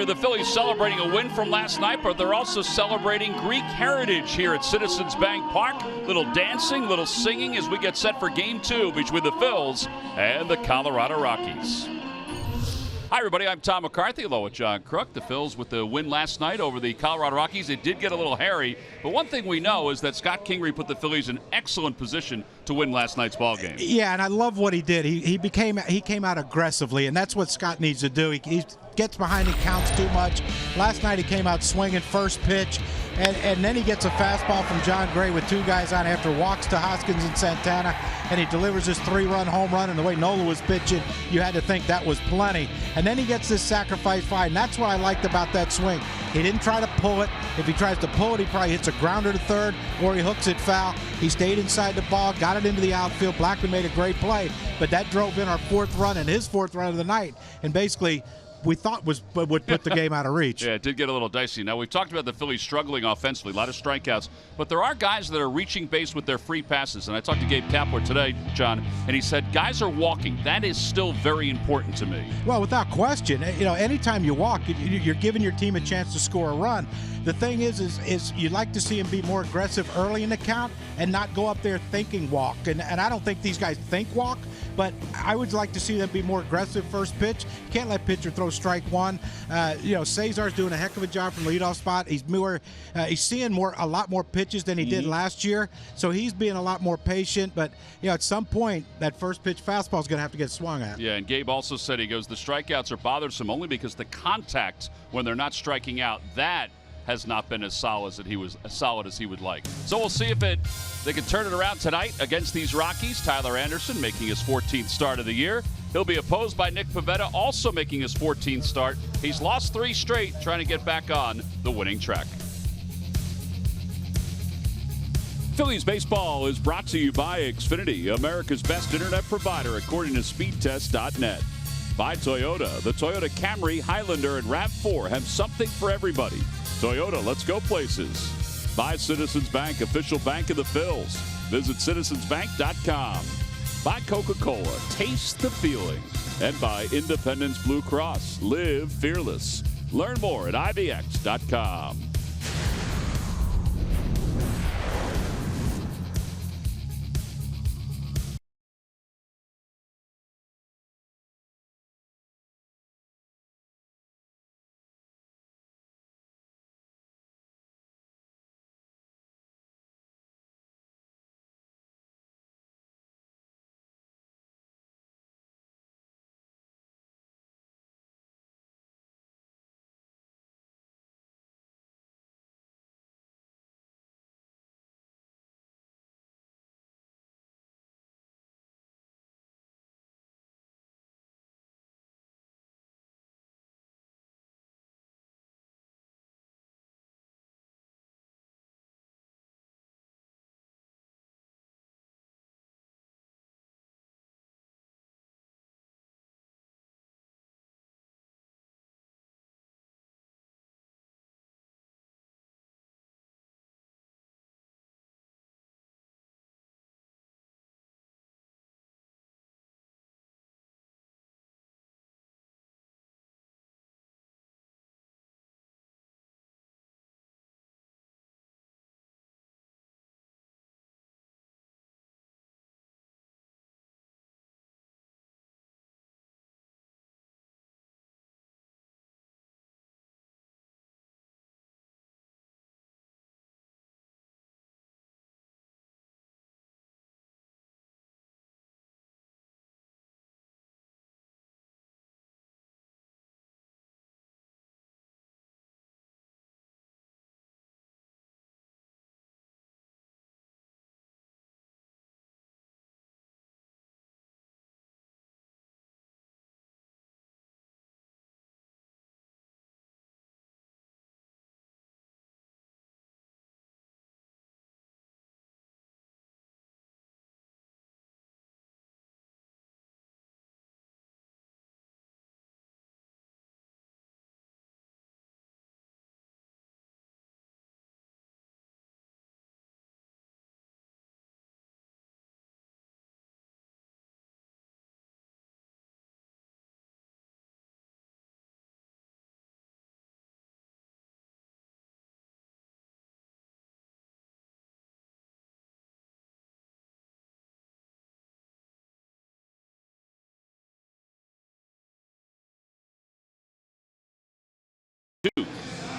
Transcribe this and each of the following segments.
earlier, the Phillies celebrating a win from last night, but they're also celebrating Greek heritage here at Citizens Bank Park. Little dancing, little singing as we get set for Game 2 between the Phils and the Colorado Rockies. Hi, everybody. I'm Tom McCarthy, along with John Crook. The Phils with the win last night over the Colorado Rockies. It did get a little hairy, but one thing we know is that Scott Kingery put the Phillies in excellent position to win last night's ball game. Yeah, and I love what he did. He came out aggressively, and that's what Scott needs to do. He gets behind and counts too much. Last night he came out swinging first pitch, and then he gets a fastball from John Gray with two guys on after walks to Hoskins and Santana, and he delivers his 3-run home run. And the way Nola was pitching, you had to think that was plenty. And then he gets this sacrifice fly, and that's what I liked about that swing. He didn't try to pull it. If he tries to pull it, he probably hits a grounder to third, or he hooks it foul. He stayed inside the ball, got it into the outfield. Blackman made a great play, but that drove in our fourth run and his fourth run of the night, and basically we thought would put the game out of reach. Yeah, it did get a little dicey. Now, we've talked about the Phillies struggling offensively, a lot of strikeouts, but there are guys that are reaching base with their free passes. And I talked to Gabe Kapler today, John, and he said guys are walking. That is still very important to me. Well, without question, anytime you walk, you're giving your team a chance to score a run. The thing is you'd like to see him be more aggressive early in the count and not go up there thinking walk. And I don't think these guys think walk, but I would like to see them be more aggressive first pitch. Can't let pitcher throw strike one. Cesar's doing a heck of a job from leadoff spot. He's seeing a lot more pitches than he did last year, so he's being a lot more patient. But at some point, that first pitch fastball is going to have to get swung at. Yeah, and Gabe also said, he goes, the strikeouts are bothersome only because the contact when they're not striking out, that has not been as solid as he would like. So we'll see if they can turn it around tonight against these Rockies. Tyler Anderson making his 14th start of the year. He'll be opposed by Nick Pivetta, also making his 14th start. He's lost 3 straight, trying to get back on the winning track. Phillies baseball is brought to you by Xfinity, America's best internet provider, according to speedtest.net. By Toyota. The Toyota Camry, Highlander, and RAV4 have something for everybody. Toyota, let's go places. By Citizens Bank, official bank of the Phils. Visit citizensbank.com. By Coca-Cola, taste the feeling. And by Independence Blue Cross, live fearless. Learn more at IVX.com.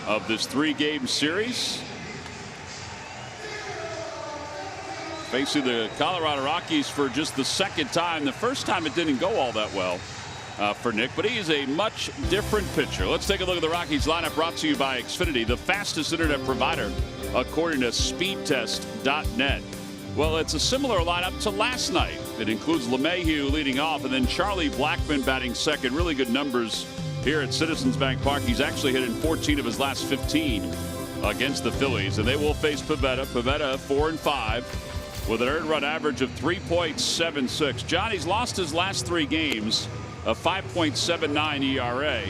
of this 3-game series. Facing the Colorado Rockies for just the second time. The first time it didn't go all that well for Nick, but he is a much different pitcher. Let's take a look at the Rockies lineup, brought to you by Xfinity, the fastest internet provider according to speedtest.net. Well, it's a similar lineup to last night. It includes LeMahieu leading off, and then Charlie Blackmon batting second. Really good numbers here at Citizens Bank Park. He's actually hit in 14 of his last 15 against the Phillies, and they will face Pivetta. Pivetta 4-5 with an earned run average of 3.76. Johnny's lost his last 3 games, a 5.79 ERA.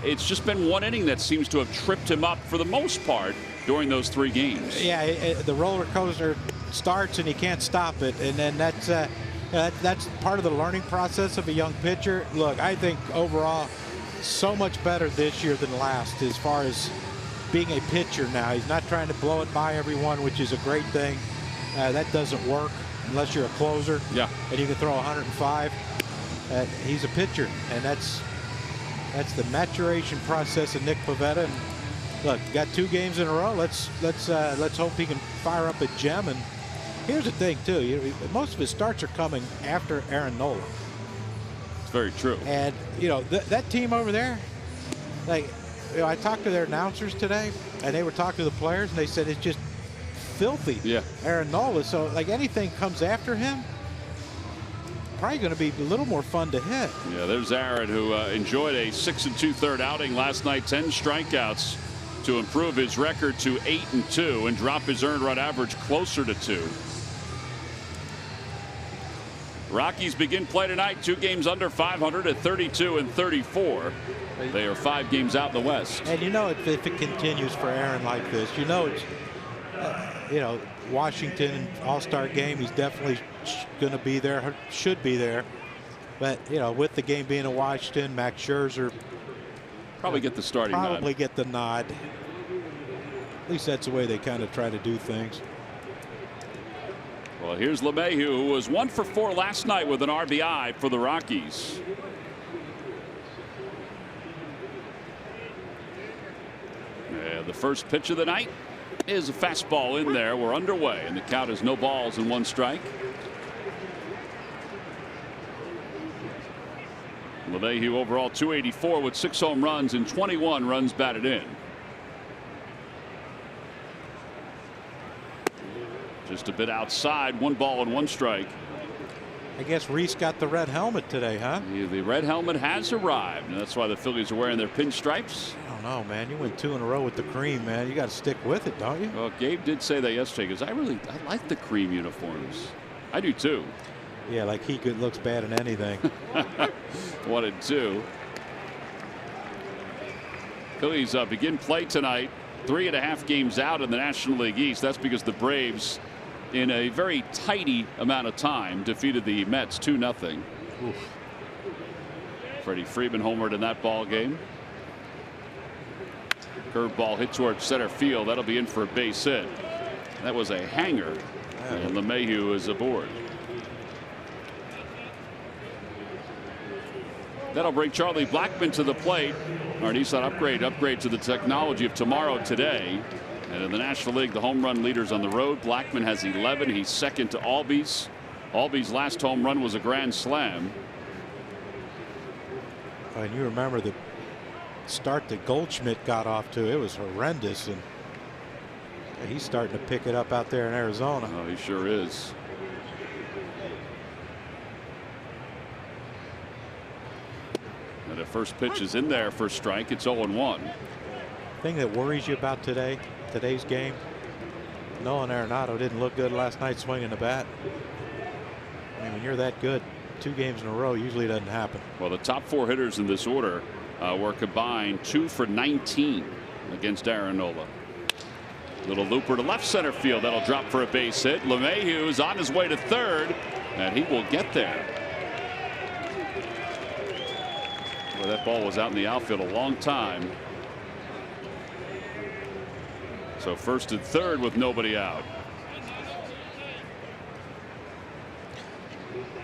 It's just been one inning that seems to have tripped him up for the most part during those 3 games. Yeah, the roller coaster starts and he can't stop it, and then that's part of the learning process of a young pitcher. Look, I think overall so much better this year than last as far as being a pitcher now. He's not trying to blow it by everyone, which is a great thing. That doesn't work unless you're a closer. Yeah. And you can throw 105. He's a pitcher, and that's the maturation process of Nick Pivetta. And look, got 2 games in a row. Let's hope he can fire up a gem. And here's the thing too, most of his starts are coming after Aaron Nola. It's very true. And that team over there, like, I talked to their announcers today, and they were talking to the players, and they said it's just filthy. Yeah. Aaron Nola. So like anything comes after him, probably going to be a little more fun to hit. Yeah, there's Aaron, who enjoyed a 6 2/3 outing last night, 10 strikeouts to improve his record to 8-2 and drop his earned run average closer to 2. Rockies begin play tonight, 2 games under 500 at 32-34. They are 5 games out in the West. And if it continues for Aaron like this, it's Washington All-Star game, he's definitely going to be there, should be there. But with the game being in Washington, Max Scherzer probably get the starting nod. Probably get the nod. At least that's the way they kind of try to do things. Well, here's LeMahieu, who was 1 for 4 last night with an RBI for the Rockies. And the first pitch of the night is a fastball in there. We're underway, and the count is no balls and 1 strike. LeMahieu overall 284 with 6 home runs and 21 runs batted in. Just a bit outside, 1 ball and 1 strike. I guess Reese got the red helmet today, huh? The red helmet has arrived, and that's why the Phillies are wearing their pinstripes. I don't know, man. You went 2 in a row with the cream, man. You got to stick with it, don't you? Well, Gabe did say that yesterday, because I like the cream uniforms. I do too. Yeah, like he looks bad in anything. 1-2. Phillies begin play tonight, 3.5 games out in the National League East. That's because the Braves, in a very tidy amount of time, defeated the Mets 2-0. Freddie Freeman homered in that ball game. Curveball hit towards center field. That'll be in for a base hit. That was a hanger, and LeMahieu is aboard. That'll bring Charlie Blackmon to the plate. Our Nissan upgrade to the technology of tomorrow today. And in the National League, the home run leaders on the road. Blackmon has 11. He's second to Albies. Albies' last home run was a grand slam. And you remember the start that Goldschmidt got off to. It was horrendous, and he's starting to pick it up out there in Arizona. Oh, he sure is. And the first pitch is in there for a strike. It's 0-1. Thing that worries you about today's game, Nolan Arenado didn't look good last night swinging the bat. I mean, when you're that good 2 games in a row, usually doesn't happen. Well, the top 4 hitters in this order were combined 2 for 19 against Aaron Nola. Little looper to left center field. That'll drop for a base hit. LeMahieu is on his way to third, and he will get there. Well, that ball was out in the outfield a long time. So first and third with nobody out.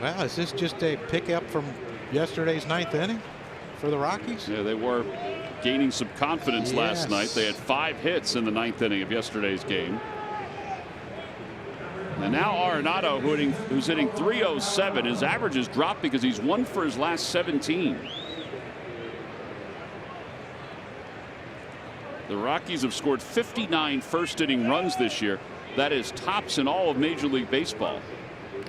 Well, is this just a pickup from yesterday's 9th inning for the Rockies? Yeah, they were gaining some confidence last night. They had 5 hits in the 9th inning of yesterday's game. And now Arenado, who's hitting .307. His average has dropped because he's 1 for his last 17. The Rockies have scored 59 first inning runs this year. That is tops in all of Major League Baseball.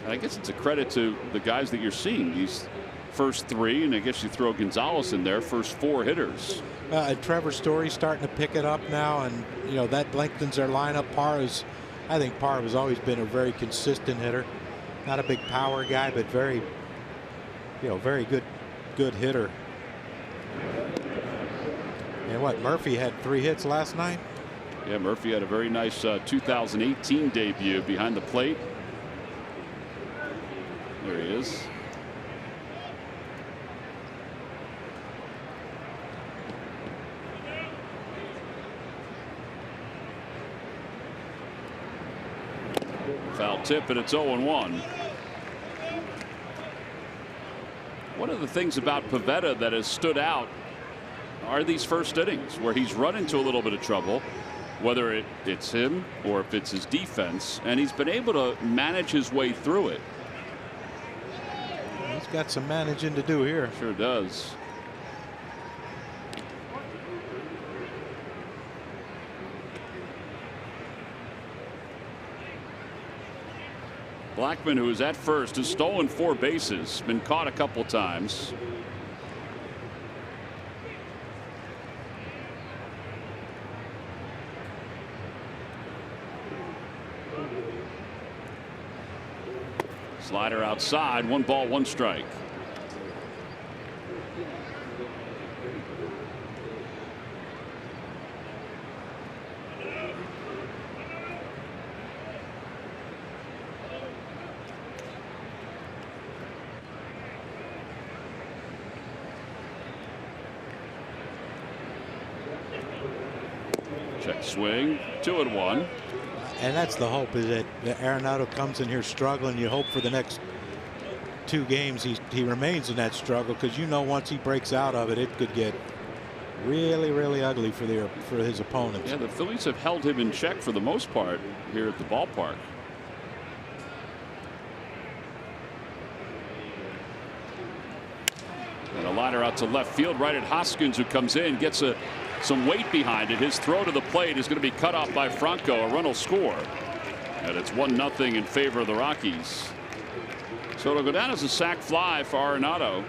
And I guess it's a credit to the guys that you're seeing. These first 3, and I guess you throw Gonzalez in there, first 4 hitters. And Trevor Story's starting to pick it up now, and you know that lengthens their lineup. I think Parr has always been a very consistent hitter. Not a big power guy, but very good hitter. And what, Murphy had 3 hits last night? Yeah, Murphy had a very nice 2018 debut behind the plate. There he is. Foul tip, and it's 0-1. One of the things about Pivetta that has stood out are these first innings where he's run into a little bit of trouble, whether it's him or if it's his defense, and he's been able to manage his way through it. He's got some managing to do here. Sure does. Blackman, who is at first, has stolen 4 bases, been caught a couple times. Slider outside, 1 ball, 1 strike. Check swing, 2-1. And that's the hope, is that Arenado comes in here struggling. You hope for the next 2 games he remains in that struggle, because you know once he breaks out of it, it could get really, really ugly for his opponents. Yeah, the Phillies have held him in check for the most part here at the ballpark. And a liner out to left field, right at Hoskins, who comes in, gets some weight behind it. His throw to the plate is going to be cut off by Franco. A run will score, and it's 1-0 in favor of the Rockies. So it'll go down as a sac fly for Arenado,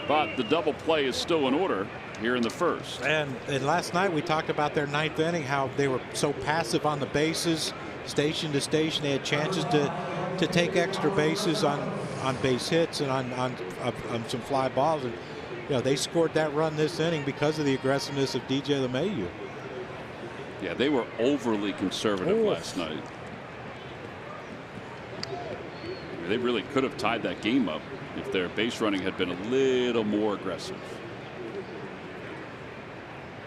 but the double play is still in order here in the first. And last night we talked about their 9th inning, how they were so passive on the bases, station to station. They had chances to take extra bases on base hits and on some fly balls. And you know, they scored that run this inning because of the aggressiveness of DJ LeMahieu. Yeah, they were overly conservative last night. They really could have tied that game up if their base running had been a little more aggressive.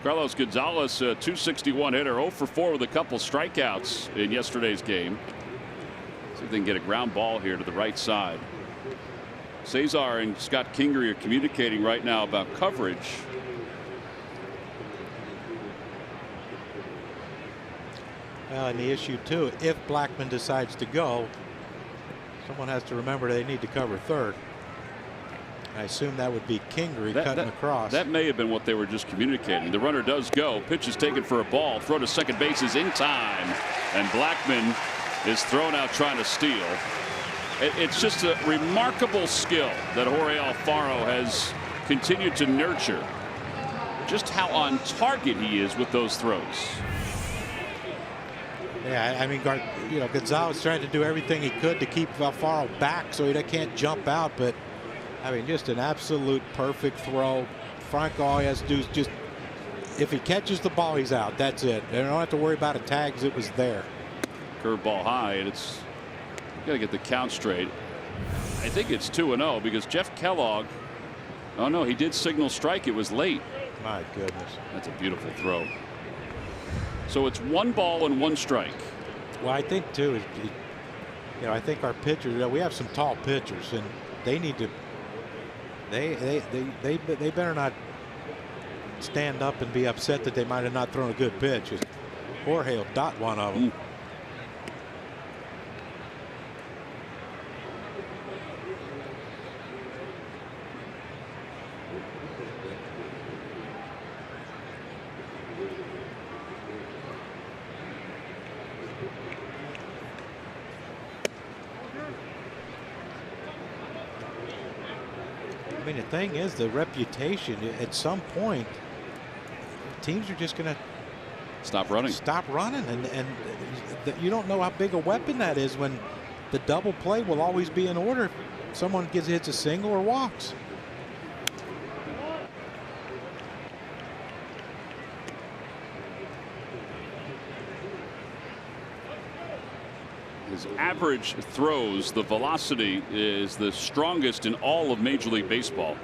Carlos Gonzalez, a .261 hitter, 0 for 4 with a couple strikeouts in yesterday's game. See if they can get a ground ball here to the right side. Cesar and Scott Kingery are communicating right now about coverage. Well, and the issue too, if Blackman decides to go, someone has to remember they need to cover third. I assume that would be Kingery cutting across. That may have been what they were just communicating. The runner does go. Pitch is taken for a ball. Throw to second base is in time, and Blackman is thrown out trying to steal. It's just a remarkable skill that Jorge Alfaro has continued to nurture. Just how on target he is with those throws. Yeah, I mean, Gonzalez trying to do everything he could to keep Alfaro back so he can't jump out, but I mean, just an absolute perfect throw. Franco, all he has to do is just, if he catches the ball, he's out. That's it. They don't have to worry about a tag because it was there. Curveball high, and it's got to get the count straight. I think it's 2-0 because Jeff Kellogg, oh no, he did signal strike. It was late. My goodness. That's a beautiful throw. So it's 1 ball and 1 strike. Well, I think too, I think our pitchers, we have some tall pitchers, and they need to They better not stand up and be upset that they might have not thrown a good pitch. Jorge will dot one of them. I mean, the thing is, the reputation, at some point, teams are just going to stop running. And you don't know how big a weapon that is when the double play will always be in order if someone hits a single or walks. His average throws, the velocity is the strongest in all of Major League Baseball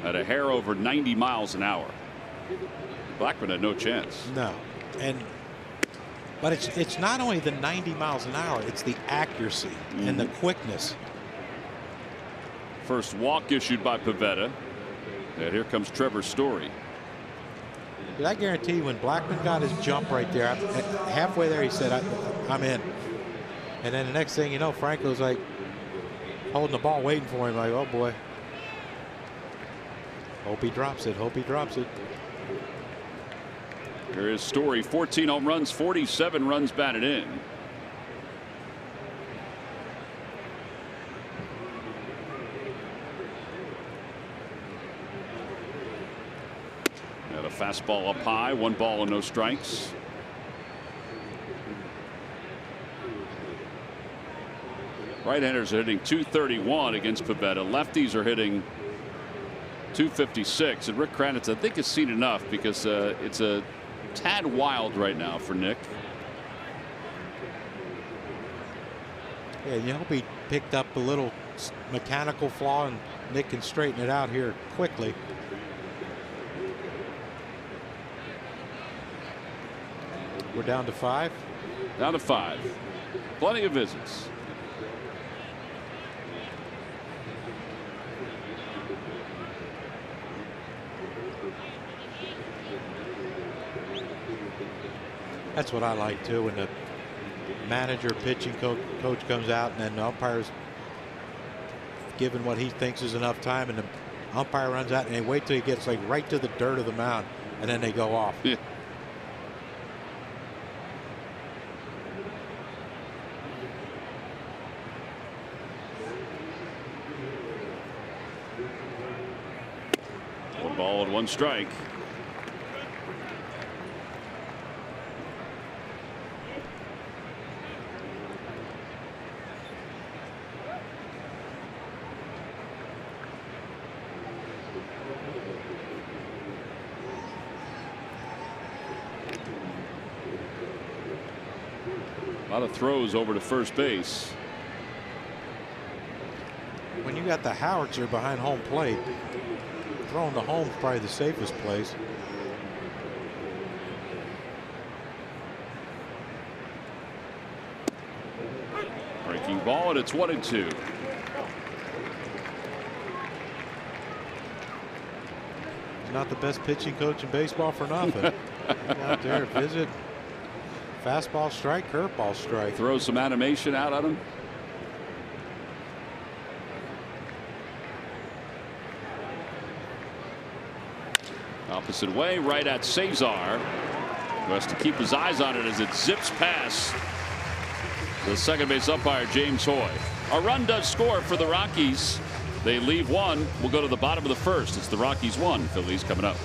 at a hair over 90 miles an hour. Blackman had no chance. No. But it's not only the 90 miles an hour, it's the accuracy and the quickness. First walk issued by Pivetta. And here comes Trevor Story. But I guarantee you, when Blackman got his jump right there, halfway there he said, I'm in. And then the next thing you know, Franco's like holding the ball, waiting for him, like, oh boy. Hope he drops it. Hope he drops it. Here is Story, 14 home runs, 47 runs batted in. Got a fastball up high, 1 ball and no strikes. Right-handers are hitting .231 against Pivetta. Lefties are hitting .256. And Rick Kranitz, I think, has seen enough because it's a tad wild right now for Nick. Yeah, you hope he picked up a little mechanical flaw and Nick can straighten it out here quickly. We're down to 5. Down to 5. Plenty of visits. That's what I like too, when the manager, pitching coach comes out and then the umpire's given what he thinks is enough time, and the umpire runs out and they wait till he gets like right to the dirt of the mound and then they go off. Yeah. One ball and 1 strike. A lot of throws over to first base. When you got the howitzer behind home plate, throwing to home is probably the safest place. Breaking ball, and it's 1-2. He's not the best pitching coach in baseball for nothing. Out there, visit. Fastball strike, curveball strike. Throw some animation out on him. Opposite way, right at Cesar. Who has to keep his eyes on it as it zips past the second base umpire, James Hoy. A run does score for the Rockies. They leave 1. We'll go to the bottom of the first. It's the Rockies 1. Phillies coming up.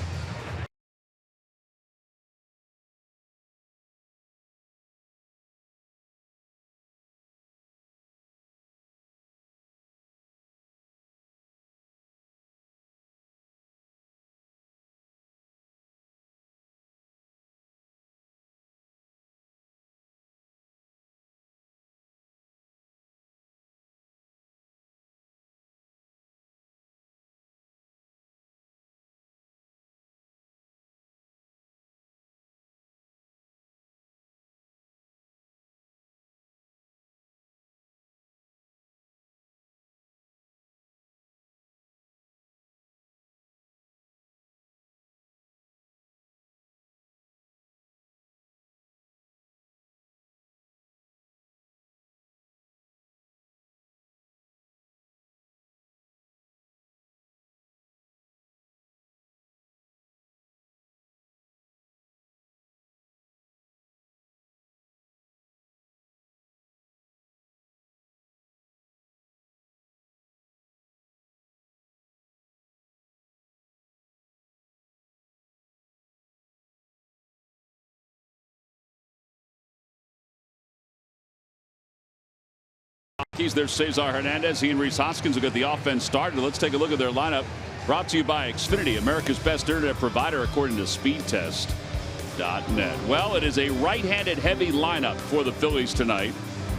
There's Cesar Hernandez. He and Rhys Hoskins will get the offense started. Let's take a look at their lineup. Brought to you by Xfinity, America's best internet provider, according to speedtest.net. Well, it is a right-handed heavy lineup for the Phillies tonight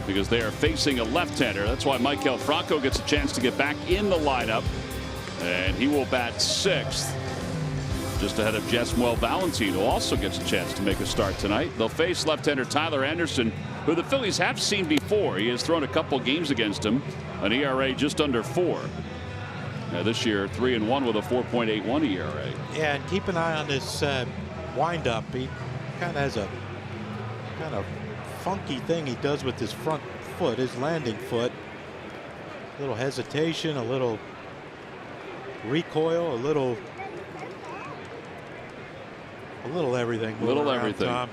because they are facing a left-hander. That's why Maikel Franco gets a chance to get back in the lineup, and he will bat sixth, just ahead of Jesmuel Valentin, who also gets a chance to make a start tonight. They'll face left-hander Tyler Anderson, who the Phillies have seen before. He has thrown a couple games against him, an ERA just under 4. Now this year, 3-1 with a 4.81 ERA. Yeah, and keep an eye on this windup. He kind of has a kind of funky thing he does with his front foot, his landing foot. A little hesitation, a little recoil, a little everything. A little everything. Tom.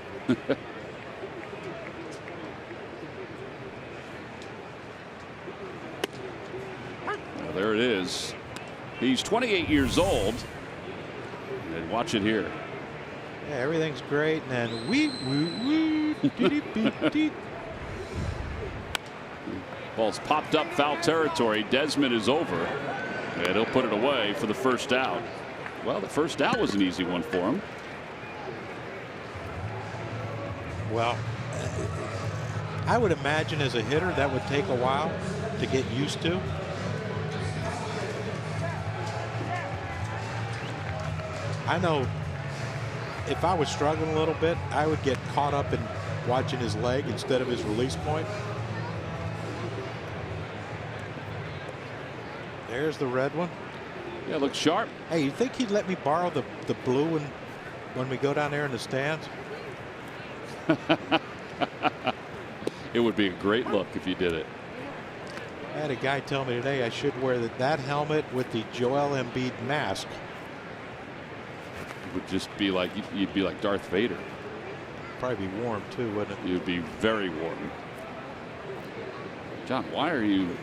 Well, there it is. He's 28 years old. And watch it here. Yeah, everything's great. And then Ball's popped up foul territory. Desmond is over. And he'll put it away for the first out. Well, the first out was an easy one for him. Well, I would imagine as a hitter that would take a while to get used to. I know if I was struggling a little bit, I would get caught up in watching his leg instead of his release point. There's the red one. Yeah, looks sharp. Hey, you think he'd let me borrow the blue one when we go down there in the stands? It would be a great look if you did it. I had a guy tell me today I should wear that helmet with the Joel Embiid mask. It would just be like you'd be like Darth Vader. Probably be warm too, wouldn't it? You'd be very warm. John, why are you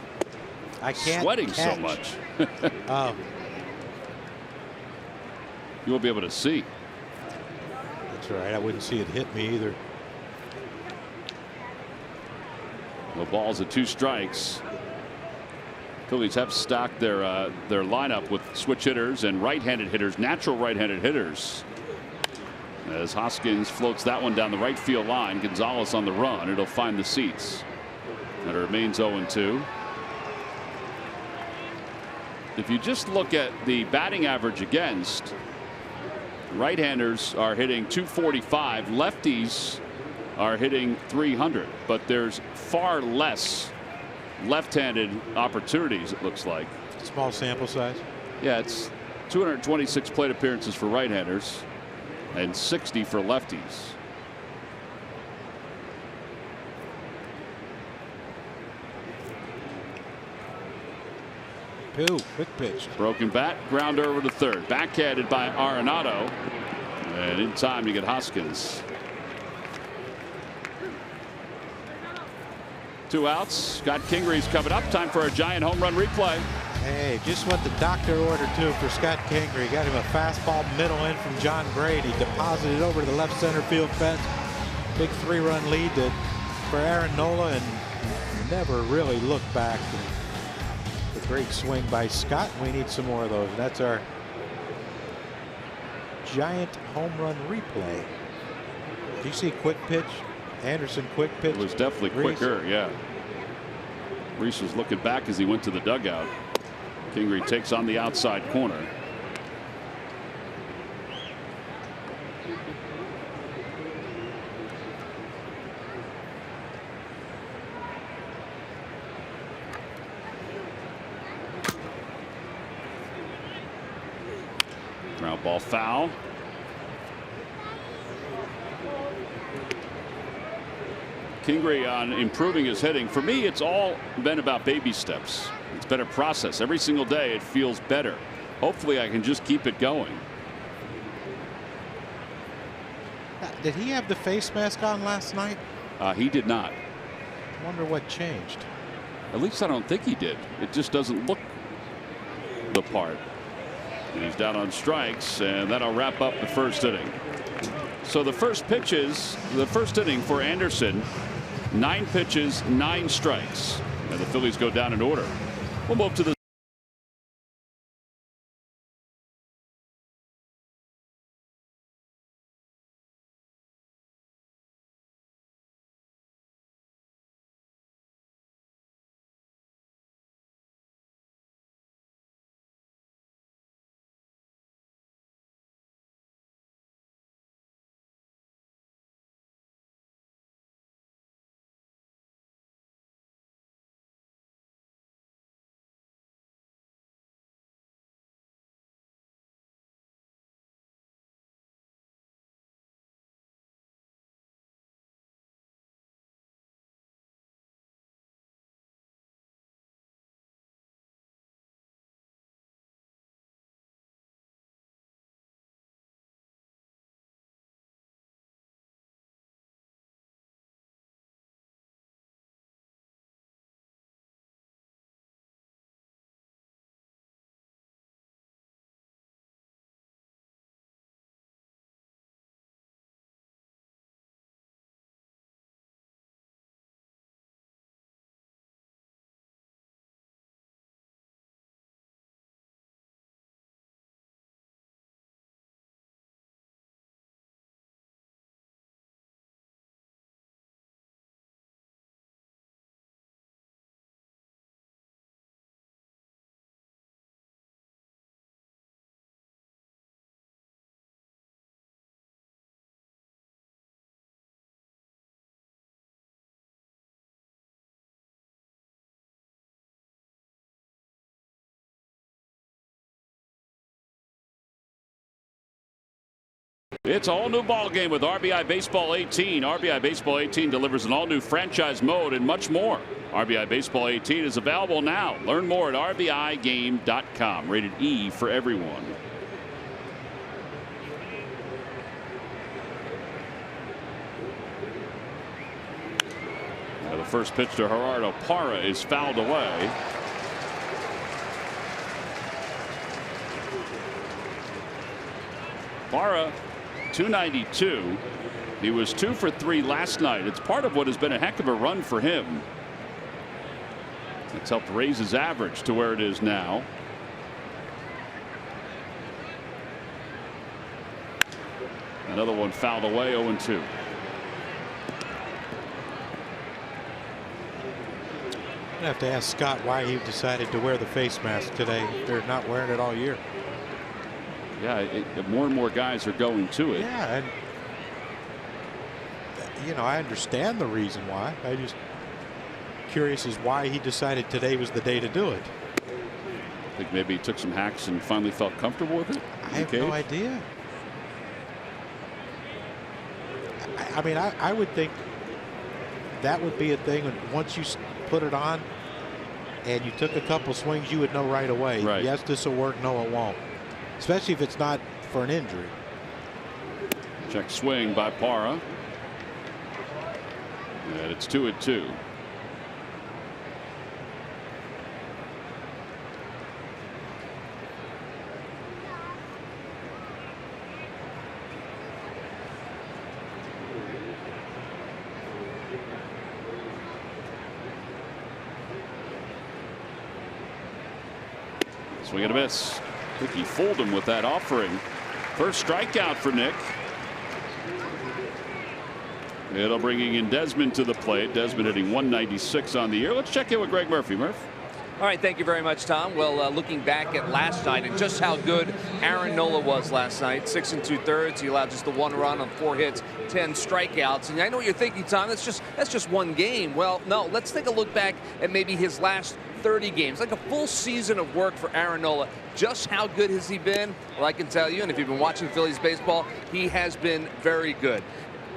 sweating so much? You won't be able to see. That's right. I wouldn't see it hit me either. No balls at 2 strikes. Phillies have stocked their lineup with switch hitters and right-handed hitters, natural right-handed hitters. As Hoskins floats that one down the right field line, Gonzalez on the run. It'll find the seats. And it remains 0-2. If you just look at the batting average against, right-handers are hitting 245, lefties are hitting 300, but there's far less left-handed opportunities, it looks like. Small sample size. Yeah, it's 226 plate appearances for right-handers and 60 for lefties. Quick pitch. Broken bat, grounder over to third. Backhanded by Arenado. And in time to get Hoskins. 2 outs. Scott Kingree's coming up. Time for a giant home run replay. Hey, just what the doctor ordered too for Scott Kingery. Got him a fastball middle in from John Grady. Deposited over to the left center field fence. Big 3-run lead for Aaron Nola, and never really looked back. A great swing by Scott. We need some more of those. That's our giant home run replay. Do you see quick pitch? Anderson quick pitch. It was definitely quicker, yeah. Rhys was looking back as he went to the dugout. Kingery takes on the outside corner. Ground ball foul. Kingery on improving his hitting. For me, it's all been about baby steps. It's been a process. Every single day it feels better. Hopefully I can just keep it going. Did he have the face mask on last night? He did not. I wonder what changed. At least I don't think he did. It just doesn't look the part. And he's down on strikes, and that'll wrap up the first inning. So the first pitches, the first inning for Anderson, 9 pitches, 9 strikes. And the Phillies go down in order. We'll move to the It's an all-new ball game with RBI Baseball 18. RBI Baseball 18 delivers an all-new franchise mode and much more. RBI Baseball 18 is available now. Learn more at rbigame.com. Rated E for everyone. Now the first pitch to Gerardo Parra is fouled away. Parra, 292. He was 2 for 3 last night. It's part of what has been a heck of a run for him. It's helped raise his average to where it is now. Another one fouled away, 0-2. I have to ask Scott why he decided to wear the face mask today. They're not wearing it all year. Yeah, more and more guys are going to it. Yeah, and you know, I understand the reason why. I just curious as why he decided today was the day to do it. I think maybe he took some hacks and finally felt comfortable with it. I have no idea. I mean, I would think that would be a thing. And once you put it on and you took a couple swings, you would know right away. Right. Yes, this will work. No, it won't. Especially if it's not for an injury. Check swing by Parra. And it's 2-2. Swing and a miss. I think he fooled him with that offering. First strikeout for Nick. It'll bringing in Desmond to the plate. Desmond hitting 196 on the year. Let's check in with Greg Murphy. Murph. All right, thank you very much, Tom. Well, looking back at last night and just how good Aaron Nola was last night, 6 2/3. He allowed just the 1 run on 4 hits, 10 strikeouts. And I know what you're thinking, Tom. That's just one game. Well, no. Let's take a look back at maybe his last 30 games, like a full season of work for Aaron Nola. Just how good has he been? Well, I can tell you, and if you've been watching Phillies baseball, he has been very good.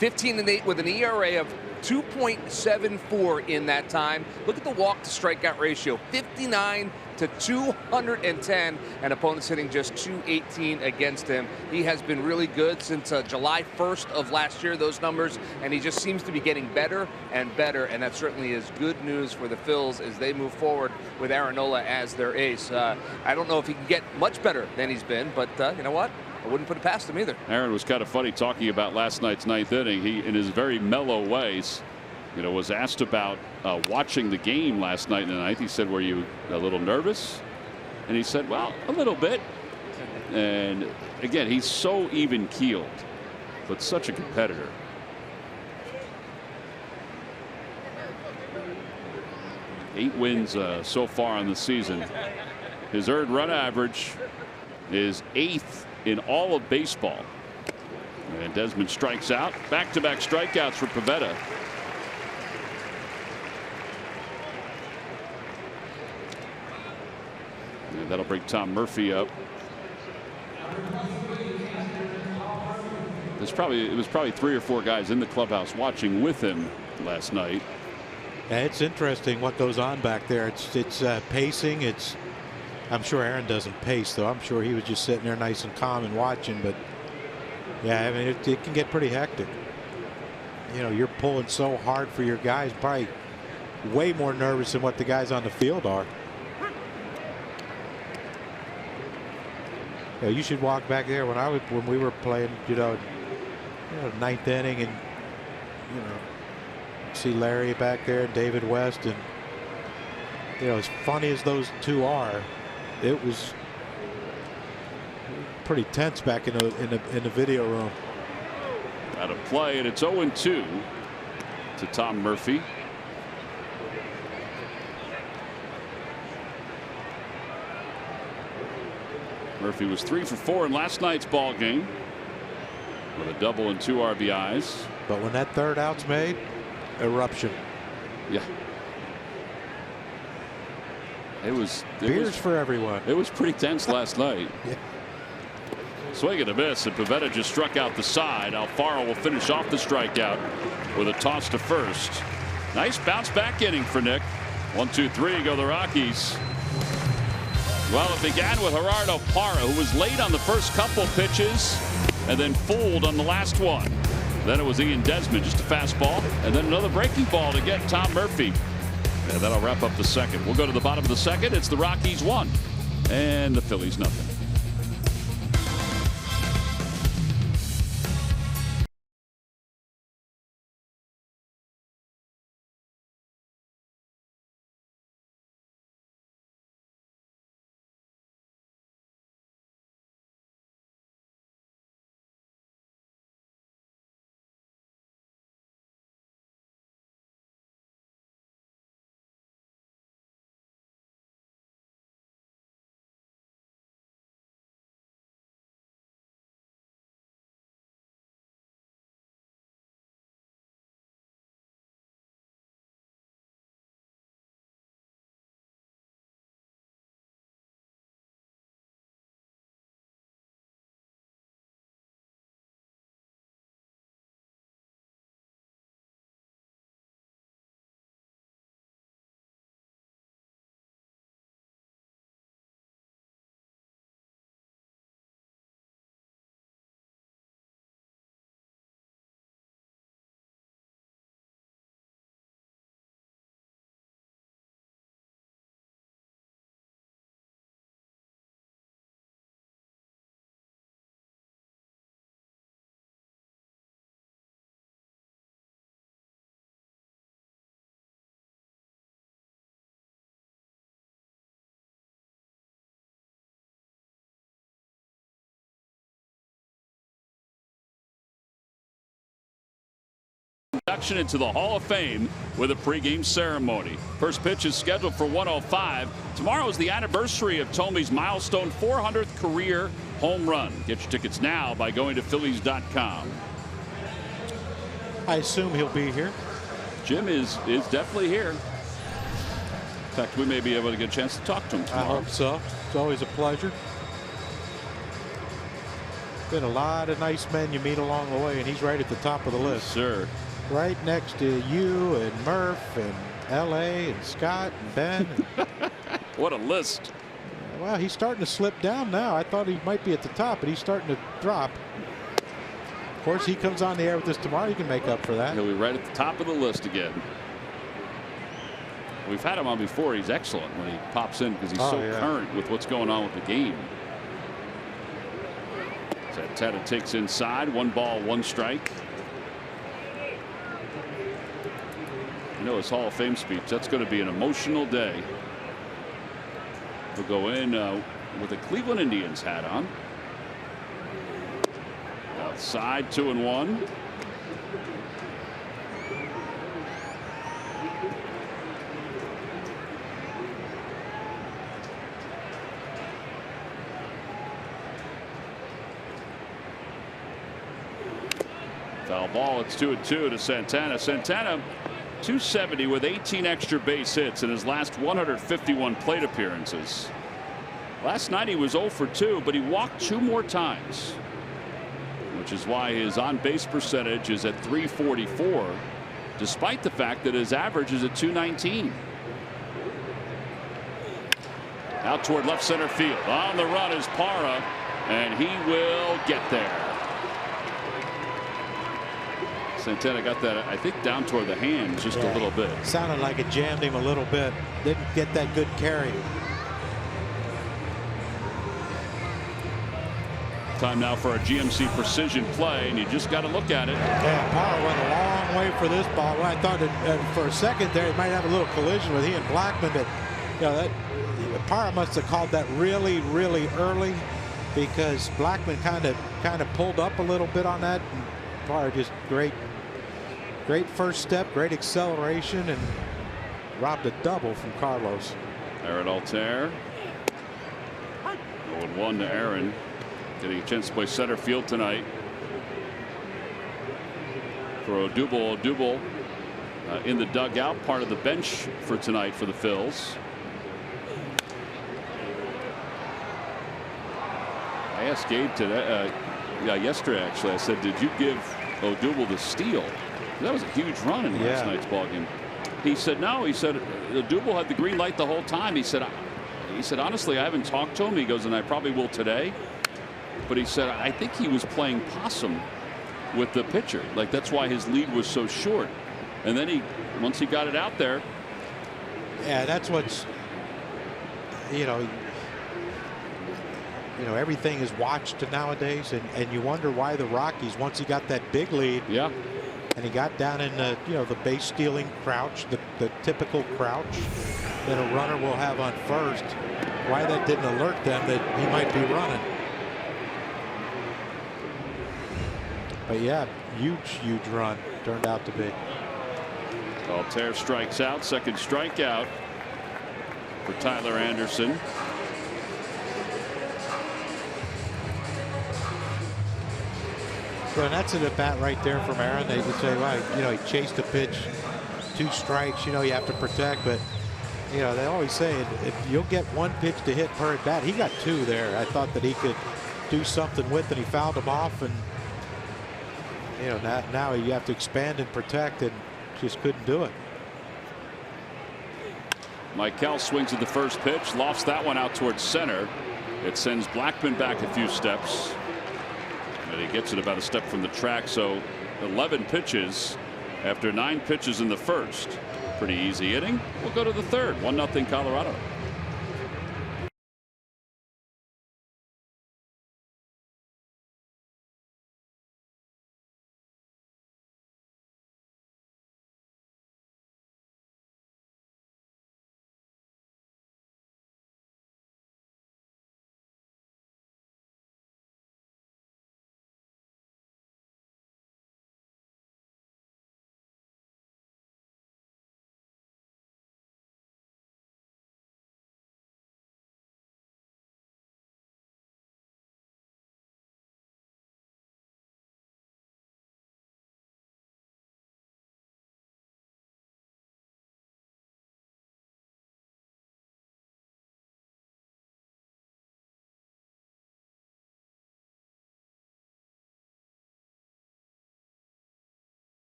15-8 with an ERA of 2.74 in that time. Look at the walk to strikeout ratio, 59 to 210, and opponents hitting just 218 against him. He has been really good since July 1st of last year, those numbers, and he just seems to be getting better and better, and that certainly is good news for the Phils as they move forward with Aaron Nola as their ace. I don't know if he can get much better than he's been, but you know what? I wouldn't put it past him either. Aaron was kind of funny talking about last night's 9th inning. He, in his very mellow ways, was asked about watching the game last night in the ninth. He said, "Were you a little nervous?" And he said, "Well, a little bit." And again, he's so even keeled, but such a competitor. Eight wins so far on the season. His earned run average is 8th in all of baseball. And Desmond strikes out. Back-to-back strikeouts for Pivetta. And that'll bring Tom Murphy up. It was probably 3 or 4 guys in the clubhouse watching with him last night. Yeah, it's interesting what goes on back there. It's pacing. I'm sure Aaron doesn't pace, though. I'm sure he was just sitting there nice and calm and watching. But yeah, I mean, it can get pretty hectic. You're pulling so hard for your guys, probably way more nervous than what the guys on the field are. You should walk back there when we were playing, ninth inning, and see Larry back there and David West, and as funny as those two are, it was pretty tense back in the video room. Out of play, and it's 0-2 to Tom Murphy. Murphy was 3 for 4 in last night's ball game with a double and 2 RBIs. But when that third out's made, eruption. Yeah. Beers for everyone. It was pretty tense last night. Yeah. Swing and a miss, and Pivetta just struck out the side. Alfaro will finish off the strikeout with a toss to first. Nice bounce back inning for Nick. 1-2-3 go the Rockies. Well, it began with Gerardo Parra, who was late on the first couple pitches and then fooled on the last one. Then it was Ian Desmond, just a fastball, and then another breaking ball to get Tom Murphy. And that'll wrap up the second. We'll go to the bottom of the second. It's the Rockies 1 and the Phillies nothing. Induction into the Hall of Fame with a pregame ceremony. First pitch is scheduled for 1:05. Tomorrow is the anniversary of Thomey's milestone 400th career home run. Get your tickets now by going to Phillies.com. I assume he'll be here. Jim is definitely here. In fact, we may be able to get a chance to talk to him tomorrow. I hope so. It's always a pleasure. Been a lot of nice men you meet along the way, and he's right at the top of the list. Yes, sir. Right next to you and Murph and L.A. and Scott and Ben. What a list. Well, he's starting to slip down now. I thought he might be at the top, but he's starting to drop. Of course, he comes on the air with us tomorrow. He can make up for that. He'll be right at the top of the list again. We've had him on before. He's excellent when he pops in because he's current with what's going on with the game. Teta takes inside. 1 ball, 1 strike. You know his Hall of Fame speech. That's going to be an emotional day. He'll go in with a Cleveland Indians hat on. Outside, 2-1. Foul ball. It's 2-2 to Santana. Santana, 270 with 18 extra base hits in his last 151 plate appearances. Last night he was 0 for 2, but he walked 2 more times, which is why his on-base percentage is at .344, despite the fact that his average is at .219. Out toward left center field. On the run is Parra, and he will get there. Santana got that, I think, down toward the hand just a little bit. Sounded like it jammed him a little bit. Didn't get that good carry. Time now for a GMC precision play, and you just got to look at it. Yeah, Parra went a long way for this ball. Well, I thought that for a second there, he might have a little collision with he and Blackman, but that Parra must have called that really, really early, because Blackman kind of pulled up a little bit on that. And Parra just great first step, great acceleration, and robbed a double from Carlos. Aaron Altair. 0-1 to Aaron. Getting a chance to play center field tonight for Odubel in the dugout, part of the bench for tonight for the Phils. I asked Gabe today, yesterday actually, I said, did you give Odubel the steal? That was a huge run in last night's ballgame. He said no. He said Odubel had the green light the whole time. He said honestly, I haven't talked to him. He goes, and I probably will today. But he said, I think he was playing possum with the pitcher. Like, that's why his lead was so short. And then once he got it out there. Yeah, that's what's, everything is watched nowadays, and you wonder why the Rockies, once he got that big lead, and he got down in the, the base stealing crouch, the typical crouch that a runner will have on first, why that didn't alert them that he might be running. But yeah, huge run turned out to be. Altair strikes out, second strikeout for Tyler Anderson. So that's an at-bat right there from Aaron. They would say, well, he chased a pitch, 2 strikes, you have to protect. But, they always say if you'll get 1 pitch to hit per at-bat, he got 2 there. I thought that he could do something with, and he fouled him off. And, now you have to expand and protect, and just couldn't do it. Michael swings at the first pitch, lofts that one out towards center. It sends Blackman back a few steps. And he gets it about a step from the track. So 11 pitches after 9 pitches in the first. Pretty easy inning. We'll go to the third. 1-0 Colorado.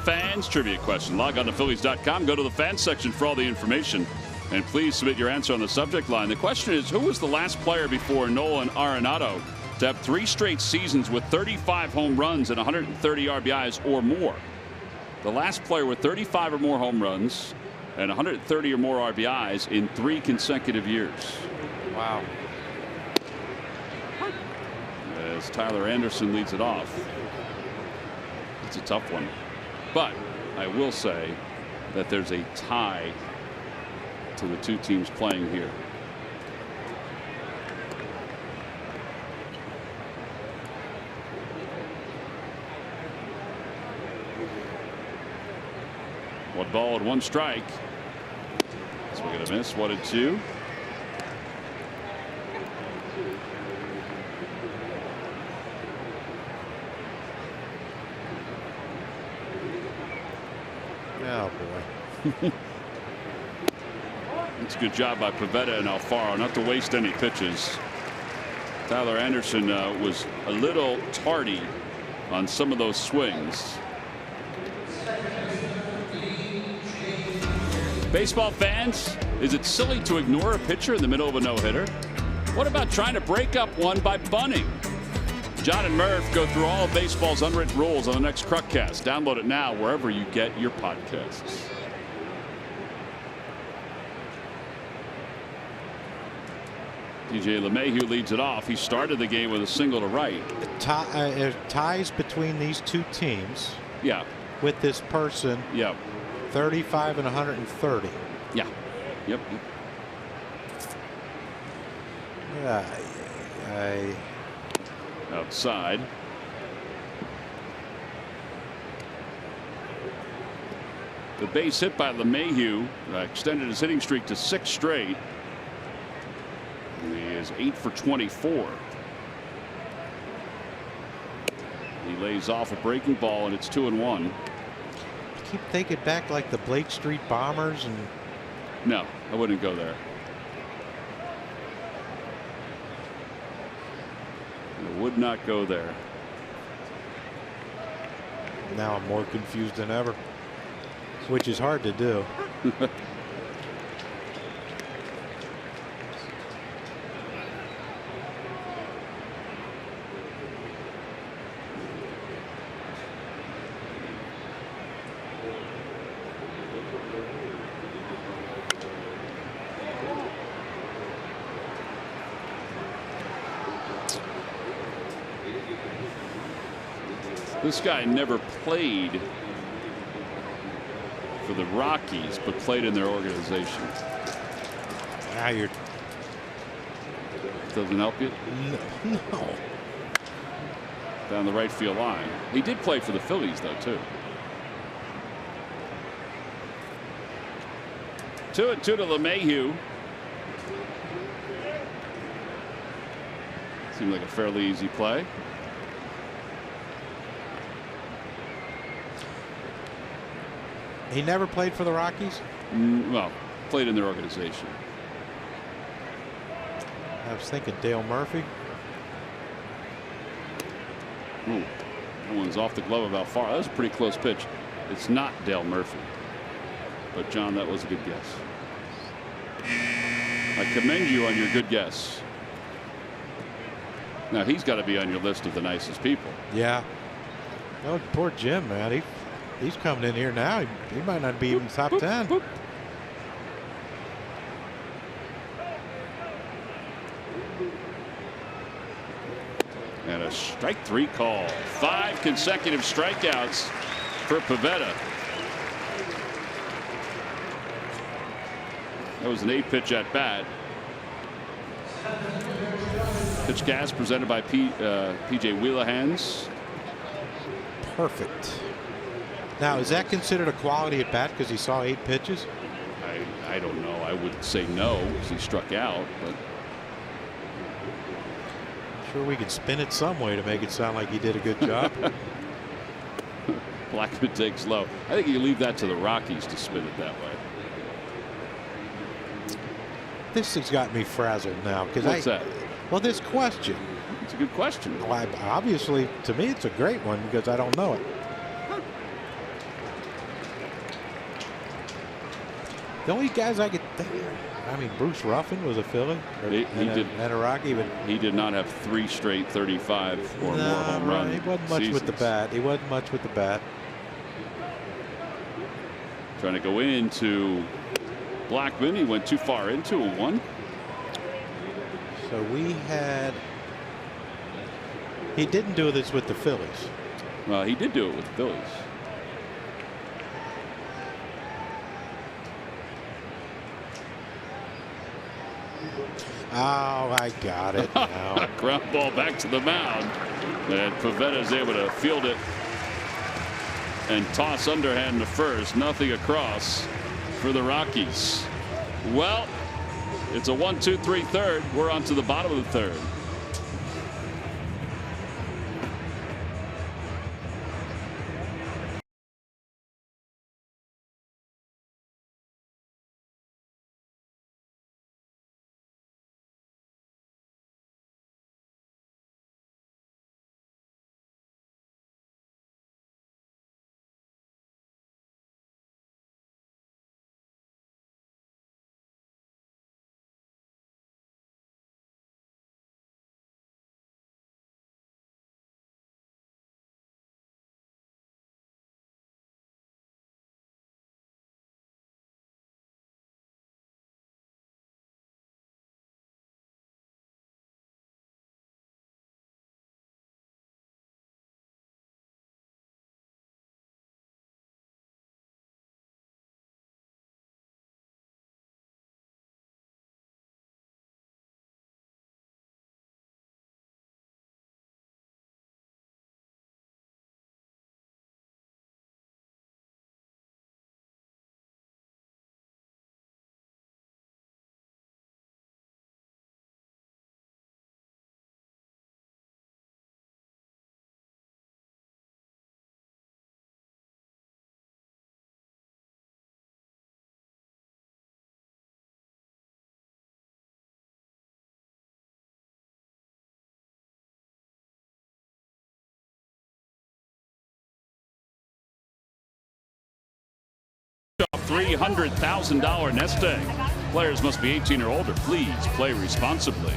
Fans trivia question. Log on to Phillies.com. Go to the fans section for all the information. And please submit your answer on the subject line. The question is, who was the last player before Nolan Arenado to have 3 straight seasons with 35 home runs and 130 RBIs or more? The last player with 35 or more home runs and 130 or more RBIs in 3 consecutive years. Wow. As Tyler Anderson leads it off. It's a tough one. But I will say that there's a tie to the 2 teams playing here. One ball and 1 strike. Swing and a miss. 1-2. Oh boy. It's a good job by Pivetta and Alfaro not to waste any pitches. Tyler Anderson was a little tardy on some of those swings. Baseball fans, is it silly to ignore a pitcher in the middle of a no-hitter? What about trying to break up one by bunting? John and Murph go through all of baseball's unwritten rules on the next Cruckcast. Download it now wherever you get your podcasts. DJ LeMahieu leads it off. He started the game with a single to right. Ties between these 2 teams. Yeah. With this person. Yeah. 35 and 130. Yeah. Yep. Yeah. Outside. The base hit by LeMahieu extended his hitting streak to 6 straight. He is 8 for 24. He lays off a breaking ball, and it's 2-1. Keep thinking back like the Blake Street Bombers and. No, I wouldn't go there. I would not go there. Now I'm more confused than ever, which is hard to do. This guy never played for the Rockies, but played in their organization. Now you're. Doesn't help you? No. Down the right field line. He did play for the Phillies, though, too. 2-2 to LeMahieu. Seemed like a fairly easy play. He never played for the Rockies? Well, played in their organization. I was thinking Dale Murphy. Ooh, that one's off the glove about far. That was a pretty close pitch. It's not Dale Murphy. But, John, that was a good guess. I commend you on your good guess. Now, he's got to be on your list of the nicest people. Yeah. Oh, poor Jim, man. He's coming in here now. He might not be even top 10. Boop. And a strike 3 call. 5 consecutive strikeouts for Pivetta. That was an 8-pitch at bat. Pitch gas presented by PJ Wheelahans. Perfect. Now, is that considered a quality at bat because he saw 8 pitches? I don't know. I would say no because he struck out, but sure we could spin it some way to make it sound like he did a good job. Blackman takes low. I think you leave that to the Rockies to spin it that way. This has got me frazzled now because What's that? Well, this question. It's a good question. Well, obviously, to me, it's a great one because I don't know it. The only guys I could think, I mean, Bruce Ruffin was a Philly. And a Rocky, but he did not have 3 straight 35 or more home run He wasn't much with the bat. He wasn't much with the bat. Trying to go into Blackman. He went too far into a 1. So he didn't do this with the Phillies. Well, he did do it with the Phillies. Oh, I got it now. Ground ball back to the mound. And Pavetta is able to field it and toss underhand to first. Nothing across for the Rockies. Well, it's a 1-2-3 third. We're on to the bottom of the third. $300,000 nest egg. Players must be 18 or older. Please play responsibly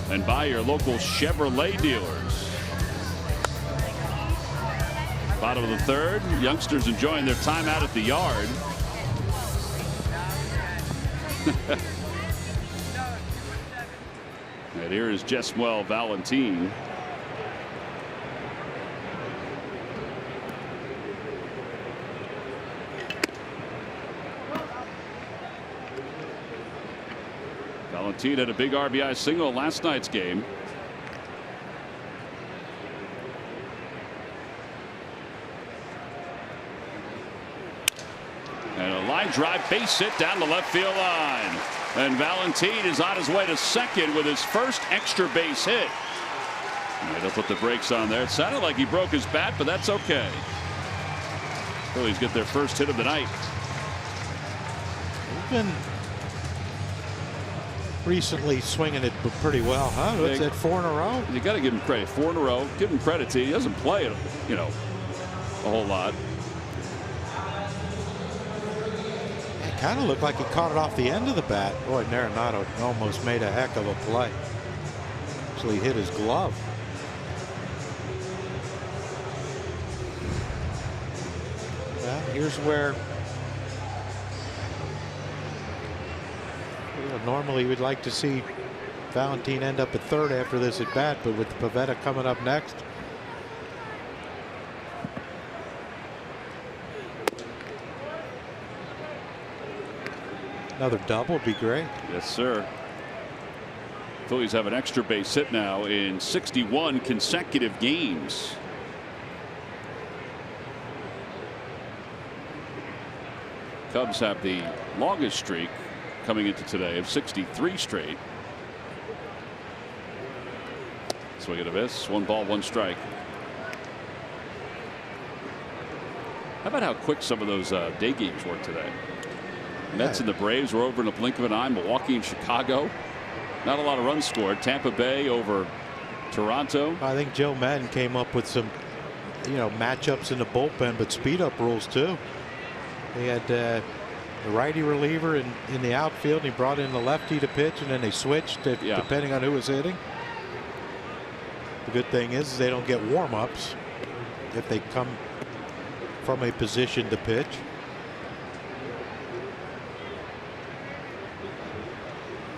and buy your local Chevrolet dealers. Bottom of the third. Youngsters enjoying their time out at the yard. And here is Jesmuel Valentin. Valentin had a big RBI single last night's game. And a line drive base hit down the left field line. And Valentin is on his way to second with his first extra base hit. And they'll put the brakes on there. It sounded like he broke his bat, but that's okay. Phillies get their first hit of the night. He's been recently swinging it pretty well, huh? What's that, 4 in a row? You got to give him credit. 4 in a row. Give him credit. He doesn't play it, you know, a whole lot. It kind of looked like he caught it off the end of the bat. Boy, Arenado almost made a heck of a play. Actually hit his glove. Well, here's where normally we'd like to see Valentin end up at third after this at bat, but with Pavetta coming up next. Another double would be great. Yes, sir. Phillies have an extra base hit now in 61 consecutive games. Cubs have the longest streak coming into today of 63 straight. Swing and a miss. 1 ball, 1 strike. How about how quick some of those day games were today? Mets and the Braves were over in a blink of an eye. Milwaukee and Chicago. Not a lot of runs scored. Tampa Bay over Toronto. I think Joe Madden came up with some, matchups in the bullpen, but speed up rules too. He had the righty reliever in the outfield. And he brought in the lefty to pitch, and then they switched depending on who was hitting. The good thing is they don't get warm-ups if they come from a position to pitch.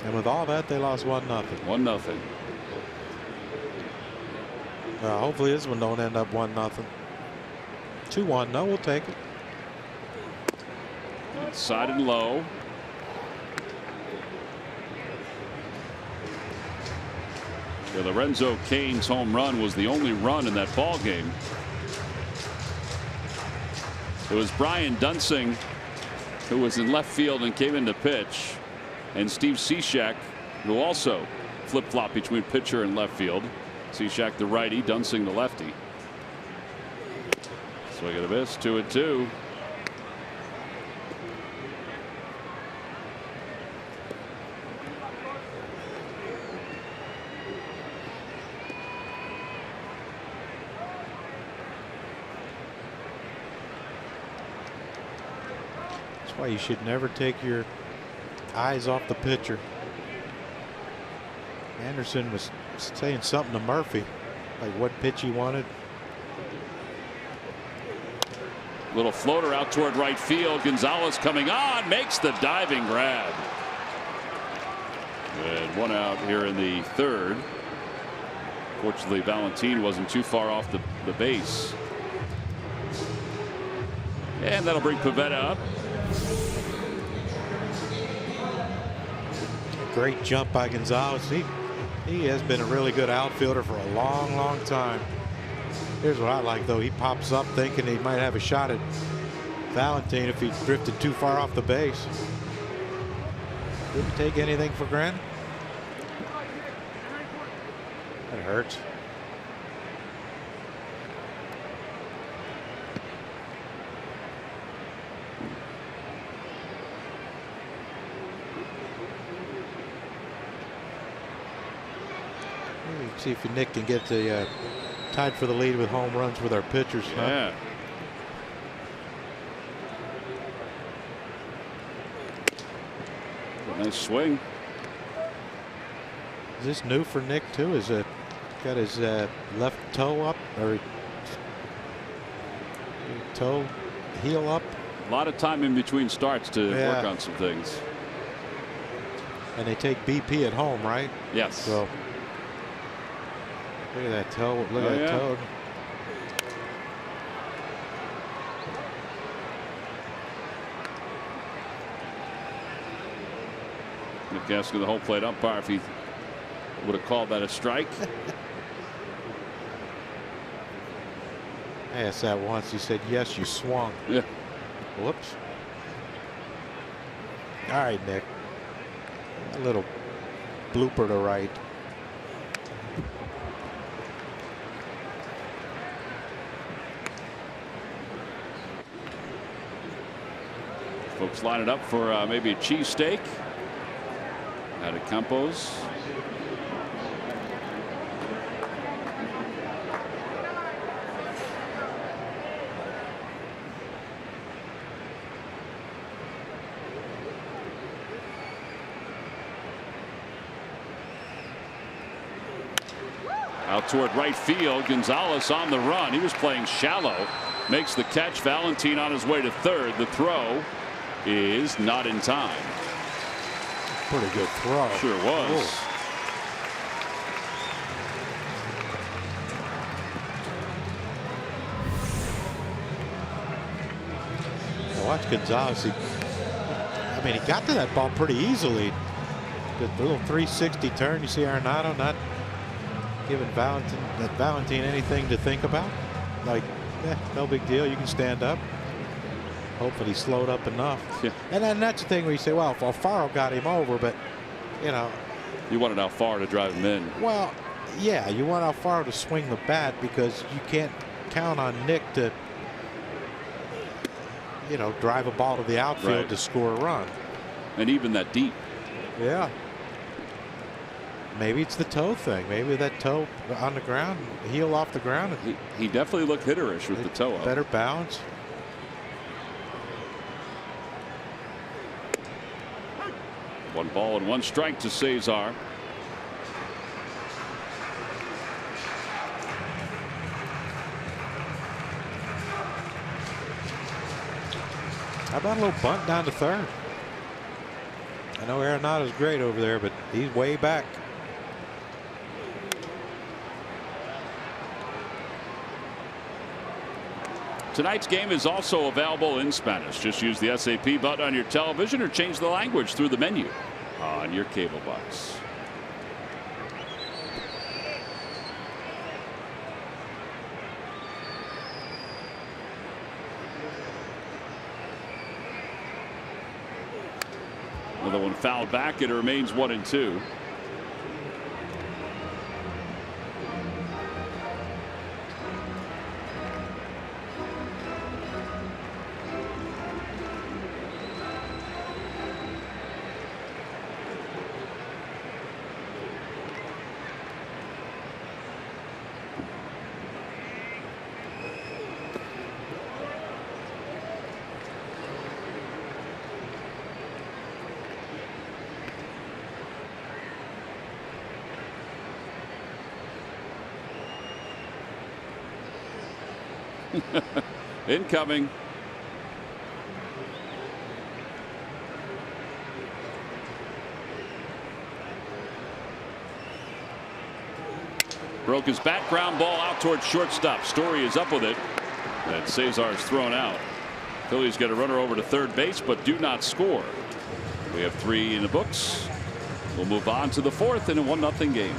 And with all that, they lost 1-0. 1-0. Hopefully this one don't end up 1-0. 2-1. No, we'll take it. Inside and low. Yeah, Lorenzo Cain's home run was the only run in that ball game. It was Brian Dunsing who was in left field and came in to pitch, and Steve Cishek, who also flip-flopped between pitcher and left field. Cishek the righty, Dunsing the lefty. Swing and a miss, 2-2. That's why you should never take your eyes off the pitcher. Anderson was saying something to Murphy, like what pitch he wanted. Little floater out toward right field. Gonzalez coming on, makes the diving grab. And one out here in the third. Fortunately, Valentin wasn't too far off the base. And that'll bring Pivetta up. Great jump by Gonzalez. He has been a really good outfielder for a long, long time. Here's what I like, though. He pops up thinking he might have a shot at Valentin if he drifted too far off the base. Didn't take anything for granted. That hurts. See if Nick can get the tied for the lead with home runs with our pitchers. Yeah. A nice swing. Is this new for Nick too? Is it got his left toe up or toe heel up? A lot of time in between starts to work on some things. And they take BP at home, right? Yes. So look at that toe. Look at that toe. Nick asking the home plate umpire if he would have called that a strike. I asked that once. He said, yes, you swung. Yeah. Whoops. All right, Nick. A little blooper to right. Folks line it up for maybe a cheesesteak out of Campos. Out toward right field. Gonzalez on the run. He was playing shallow. Makes the catch. Valentin on his way to third. The throw is not in time. Pretty good throw. Sure was. Watch Gonzalez. I mean, he got to that ball pretty easily. The little 360 turn. You see Arenado not giving Valentin anything to think about. Like, no big deal. You can stand up. Hopefully he slowed up enough. Yeah. And then that's the thing where you say, well, Alfaro got him over, but, you know. You wanted Alfaro to drive him in. Well, yeah, you want Alfaro to swing the bat because you can't count on Nick to, you know, drive a ball to the outfield to score a run. And even that deep. Yeah. Maybe it's the toe thing. Maybe that toe on the ground, heel off the ground. He definitely looked hitterish with the toe up. Better bounce. 1 ball and 1 strike to Cesar. How about a little bunt down to third? I know Arenado's great over there, but he's way back. Tonight's game is also available in Spanish. Just use the SAP button on your television or change the language through the menu on your cable box. Another one fouled back. It remains 1-2. Incoming. Broke his back, ground ball out towards shortstop. Story is up with it, and Cesar's thrown out. Phillies get a runner over to third base, but do not score. We have 3 in the books. We'll move on to the 4th in a 1-0 game.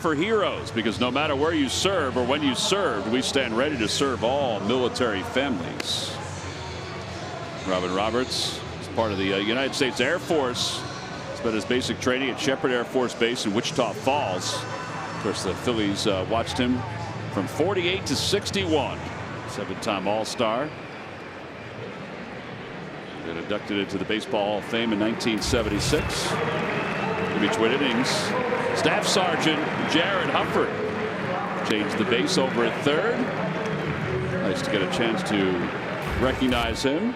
For heroes, because no matter where you serve or when you served, we stand ready to serve all military families. Robin Roberts is part of the United States Air Force. Spent his basic training at Shepherd Air Force Base in Wichita Falls. Of course, the Phillies watched him from 48 to 61. 7-time All-Star. Got inducted into the Baseball Hall of Fame in 1976. In between innings, Staff Sergeant Jared Hufford changed the base over at third. Nice to get a chance to recognize him.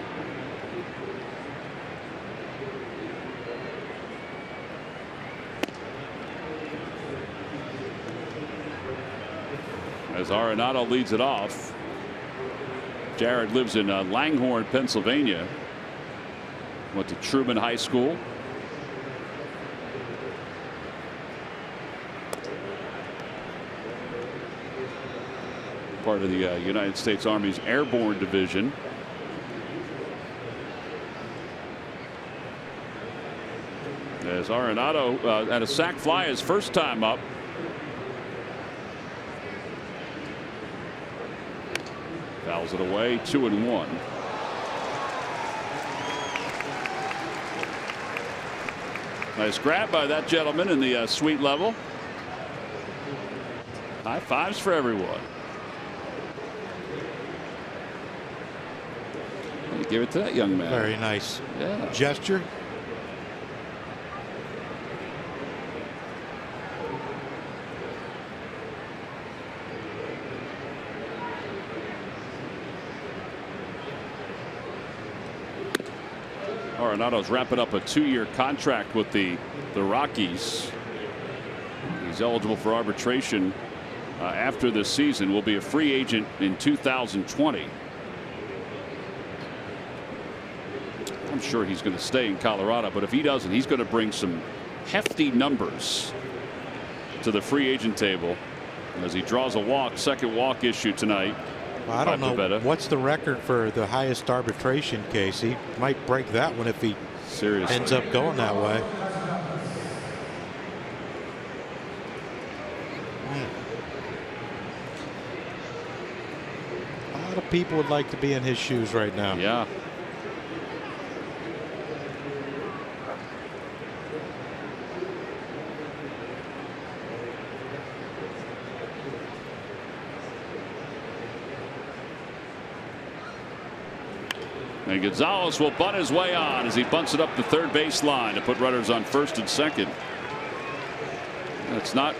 As Arenado leads it off. Jared lives in Langhorne, Pennsylvania. Went to Truman High School. Part of the United States Army's Airborne Division. As Arenado had a sac fly his first time up. Fouls it away, 2-1. Nice grab by that gentleman in the suite level. High fives for everyone. He gave it to that young man. Very nice gesture. Arenado's wrapping up a 2-year contract with the Rockies. He's eligible for arbitration after this season. Will be a free agent in 2020. I'm sure he's going to stay in Colorado, but if he doesn't, he's going to bring some hefty numbers to the free agent table as he draws a walk. Second walk issue tonight. Well, I don't know what's the record for the highest arbitration case. He might break that one if he ends up going that way. A lot of people would like to be in his shoes right now. Yeah. And Gonzalez will bunt his way on as he bunts it up the third base line to put runners on first and second. It's not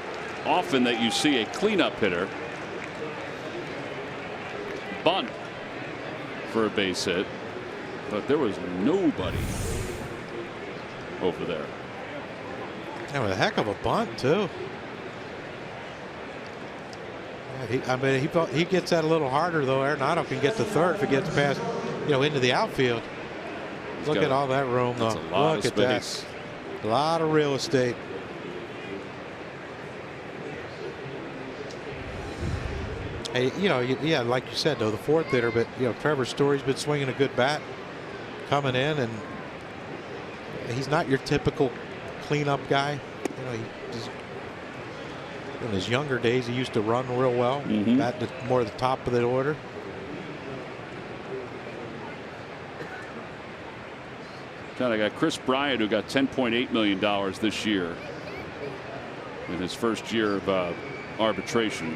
often that you see a cleanup hitter bunt for a base hit, but there was nobody over there. That was a heck of a bunt too. I mean, he gets that a little harder though. Arenado can get to third if it gets past, into the outfield. Look at all that room though. Look at that. A lot of real estate. Hey, yeah, like you said though, the fourth hitter, but Trevor Story's been swinging a good bat coming in, and he's not your typical cleanup guy. In his younger days, he used to run real well. Bat more at the top of the order. I got Chris Bryant, who got $10.8 million this year in his first year of arbitration.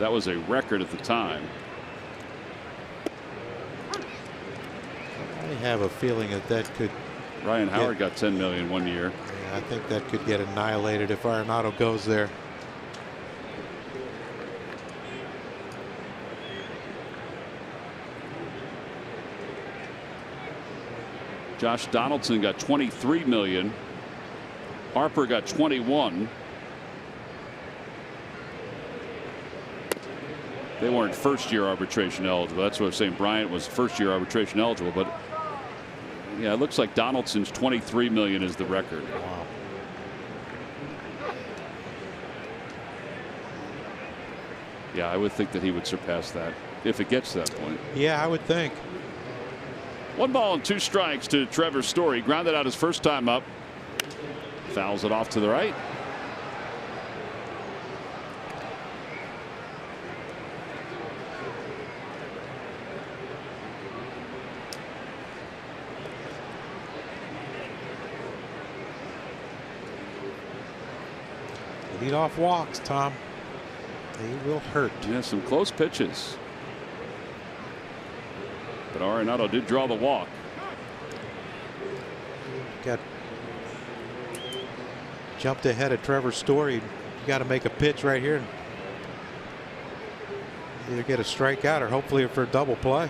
That was a record at the time. I have a feeling that could. Ryan Howard got $10 million one year. Yeah, I think that could get annihilated if Arenado goes there. Josh Donaldson got $23 million. Harper got 21. They weren't first-year arbitration eligible. That's what I'm saying. Bryant was first-year arbitration eligible, but yeah, it looks like Donaldson's $23 million is the record. Wow. Yeah, I would think that he would surpass that if it gets to that point. Yeah, I would think. 1 ball and 2 strikes to Trevor Story. Grounded out his first time up. Fouls it off to the right. Lead off walks, Tom. They will hurt. Yeah, some close pitches. But Arenado did draw the walk. Jumped ahead of Trevor Story. You got to make a pitch right here. Either get a strikeout or hopefully for a double play.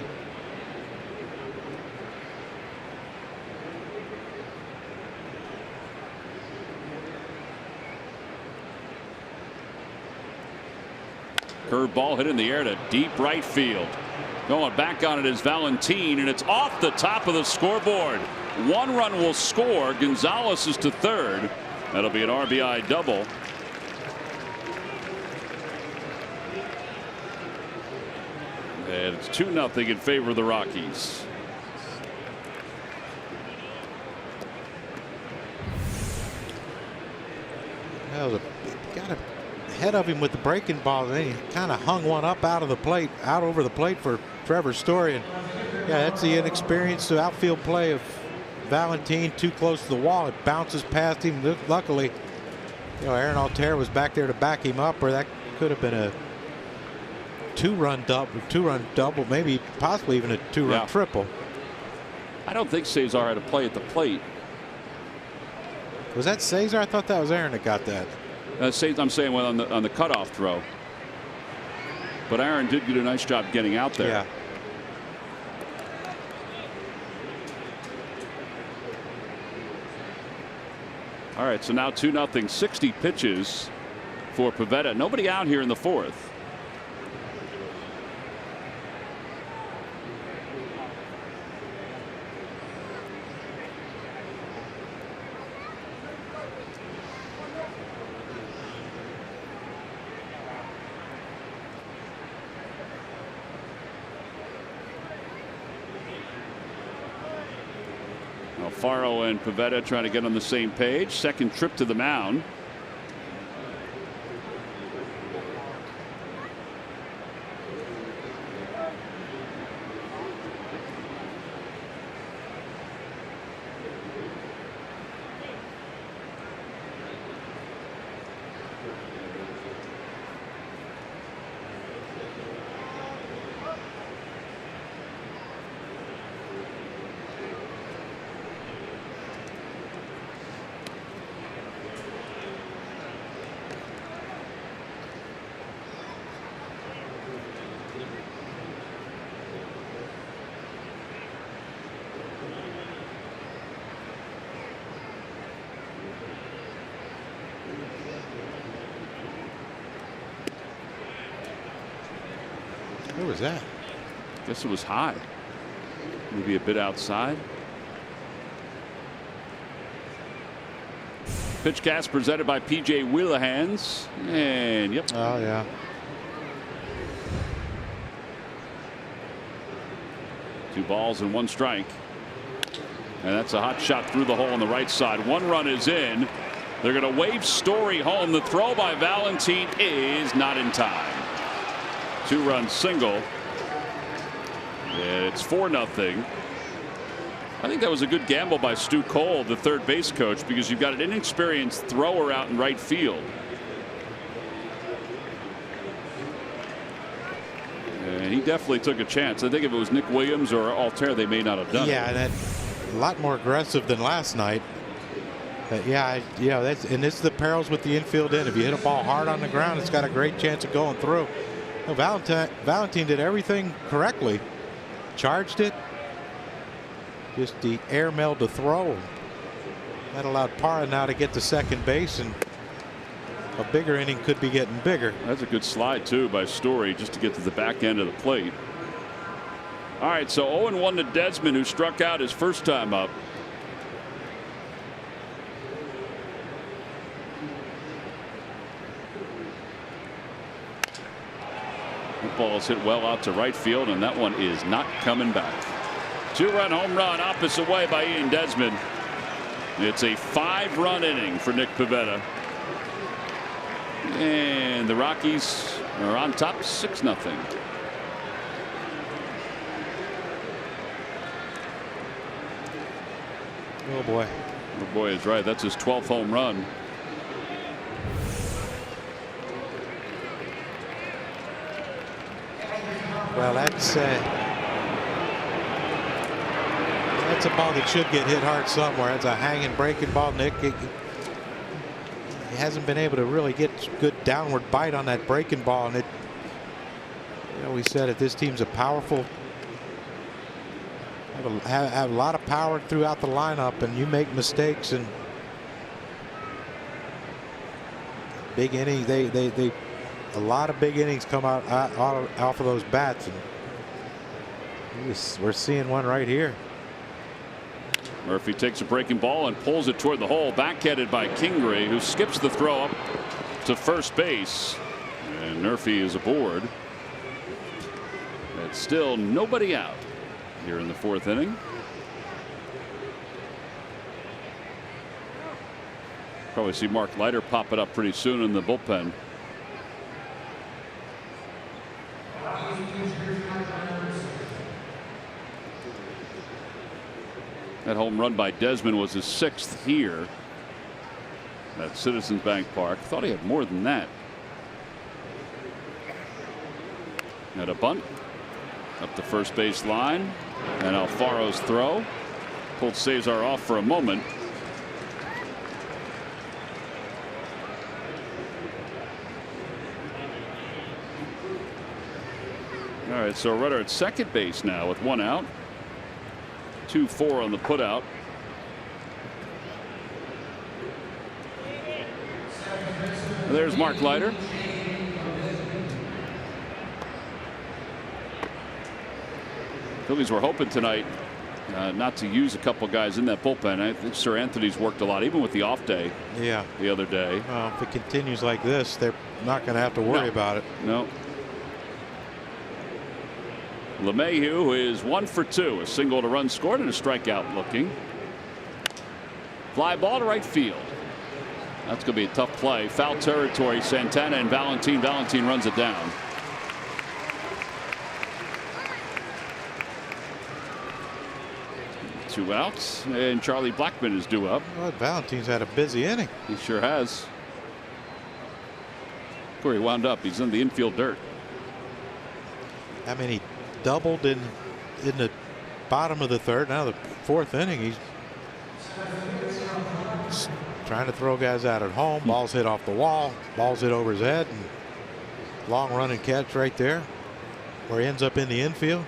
Curve ball hit in the air to deep right field. Going back on it is Valentin, and it's off the top of the scoreboard. 1 run will score. Gonzalez is to third. That'll be an RBI double. And it's 2-0 in favor of the Rockies. Well, got ahead of him with the breaking ball, and then he kind of hung one up out over the plate for Trevor Story. And yeah, that's the inexperienced outfield play of Valentin, too close to the wall. It bounces past him. Luckily, Aaron Altherr was back there to back him up, or that could have been a two-run double, maybe possibly even a two-run triple. I don't think Cesar had a play at the plate. Was that Cesar? I thought that was Aaron that got that. I'm saying on the cutoff throw. But Aaron did do a nice job getting out there. Yeah. All right, so now 2-0, 60 pitches for Pivetta. Nobody out here in the fourth. Alfaro and Pivetta trying to get on the same page. Second trip to the mound. What was that? Guess it was high. Maybe a bit outside. Pitch cast presented by PJ Wheelahans. And yep. Oh, yeah. Two balls and one strike. And that's a hot shot through the hole on the right side. One run is in. They're going to wave Story home. The throw by Valentin is not in time. Two-run single. And it's 4-0. I think that was a good gamble by Stu Cole, the third base coach, because you've got an inexperienced thrower out in right field. And he definitely took a chance. I think if it was Nick Williams or Altair, they may not have done it. Yeah, and a lot more aggressive than last night. That's the perils with the infield in. If you hit a ball hard on the ground, it's got a great chance of going through. No, Valentin did everything correctly. Charged it. Just the air mailed to throw. That allowed Parra now to get to second base, and a bigger inning could be getting bigger. That's a good slide too by Story just to get to the back end of the plate. All right, so 0-1 to Desmond, who struck out his first time up. That ball is hit well out to right field, and that one is not coming back. Two-run home run opposite way by Ian Desmond. It's a 5-run inning for Nick Pivetta. And the Rockies are on top 6-0. Oh boy. Oh boy is right. That's his 12th home run. Well, that's a ball that should get hit hard somewhere. It's a hanging, breaking ball, Nick. He hasn't been able to really get good downward bite on that breaking ball, and we said it. This team's a powerful. Have a lot of power throughout the lineup, and you make mistakes and big inning. They a lot of big innings come out off of those bats, and we're seeing one right here. Murphy takes a breaking ball and pulls it toward the hole, backhanded by Kingery, who skips the throw up to first base, and Murphy is aboard. It's still nobody out here in the fourth inning. Probably see Mark Leiter pop it up pretty soon in the bullpen. That home run by Desmond was his 6th here at Citizens Bank Park. Thought he had more than that. At a bunt. Up the first base line. And Alfaro's throw. Pulled Cesar off for a moment. All right, so a runner at second base now with 1 out. 2-4 on the putout. There's Mark Leiter. Phillies were hoping tonight not to use a couple guys in that bullpen. I think Sir Anthony's worked a lot, even with the off day. Yeah. The other day. Well, if it continues like this, they're not going to have to worry about it. No. LeMahieu is 1 for 2. A single to run scored and a strikeout looking. Fly ball to right field. That's going to be a tough play. Foul territory. Santana and Valentin. Valentin runs it down. Two outs, and Charlie Blackmon is due up. Well, Valentin's had a busy inning. He sure has. Where he wound up, he's in the infield dirt. I mean, he doubled in the bottom of the third. Now the fourth inning, he's trying to throw guys out at home. Ball's hit off the wall. Ball's hit over his head. And long run and catch right there, where he ends up in the infield.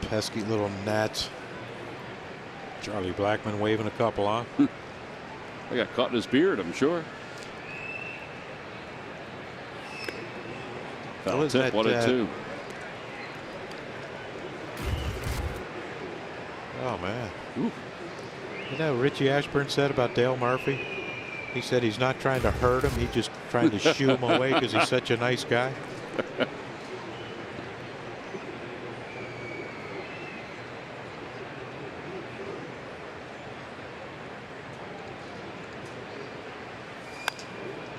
Pesky little gnats. Charlie Blackmon waving a couple on. They got caught in his beard, I'm sure. Foul tip, 1-2. Oh man. Ooh. You know what Richie Ashburn said about Dale Murphy? He said he's not trying to hurt him, he's just trying to shoo him away because he's such a nice guy.